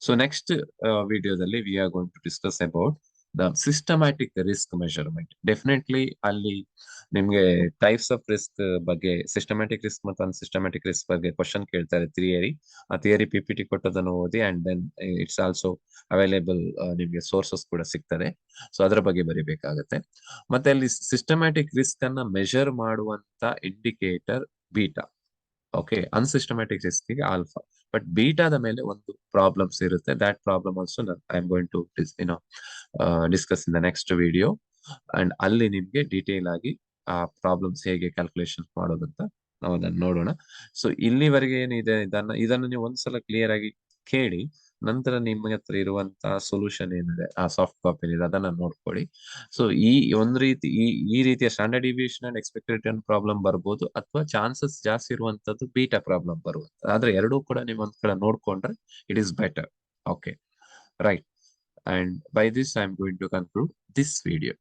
So next ವಿಡಿಯೋದಲ್ಲಿ we are going to discuss about the systematic risk measurement. Definitely ಅಲ್ಲಿ ನಿಮ್ಗೆ ಟೈಪ್ಸ್ ಆಫ್ ರಿಸ್ಕ್ ಬಗ್ಗೆ, systematic risk ಮತ್ತು unsystematic risk ಬಗ್ಗೆ question ಕೇಳ್ತಾರೆ, theory. ಆ theory PPT ಕೊಟ್ಟದನ್ನು ಓದಿ, and then it's also available, ನಿಮ್ಗೆ ಸೋರ್ಸಸ್ ಕೂಡ ಸಿಗ್ತದೆ. ಸೊ ಅದರ ಬಗ್ಗೆ ಬರಿಬೇಕಾಗತ್ತೆ. ಮತ್ತೆ ಅಲ್ಲಿ ಸಿಸ್ಟಮ್ಯಾಟಿಕ್ ರಿಸ್ಕ್ ಅನ್ನ ಮೆಷರ್ ಮಾಡುವಂತ indicator beta. Okay, unsystematic risk ಗೆ ಆಲ್ಫಾ. ಬಟ್ ಬೀಟಾದ ಮೇಲೆ ಒಂದು ಪ್ರಾಬ್ಲಮ್ಸ್ ಇರುತ್ತೆ. That problem also I am going to discuss in the next video. And ಅಲ್ಲಿ ನಿಮ್ಗೆ ಡೀಟೇಲ್ ಆಗಿ ಆ ಪ್ರಾಬ್ಲಮ್ಸ್ ಹೇಗೆ ಕ್ಯಾಲ್ಕುಲೇಷನ್ ಮಾಡೋದಂತ ನಾವು ಅದನ್ನ ನೋಡೋಣ. ಸೊ ಇಲ್ಲಿವರೆಗೆ ಏನಿದೆ, ಇದನ್ನು ನೀವು ಒಂದ್ಸಲ ಕ್ಲಿಯರ್ ಆಗಿ ಕೇಳಿ. ನಂತರ ನಿಮ್ಮ ಹತ್ರ ಇರುವಂತಹ ಸೊಲ್ಯೂಷನ್ ಏನಿದೆ ಆ ಸಾಫ್ಟ್ ಕಾಪಿ ಅದನ್ನ ನೋಡ್ಕೊಳ್ಳಿ. ಸೊ ಈ ಈ ರೀತಿಯ standard deviation and expected return problem ಬರ್ಬೋದು, ಅಥವಾ ಚಾನ್ಸಸ್ ಜಾಸ್ತಿ ಇರುವಂತದ್ದು ಬೀಟಾ ಪ್ರಾಬ್ಲಮ್ ಬರುವಂತ. ಆದ್ರೆ ಎರಡೂ ಕೂಡ ನೀವು ಒಂದ್ ಕಡೆ ನೋಡ್ಕೊಂಡ್ರೆ it is better. Okay, right. And by this, I'm going to conclude this video.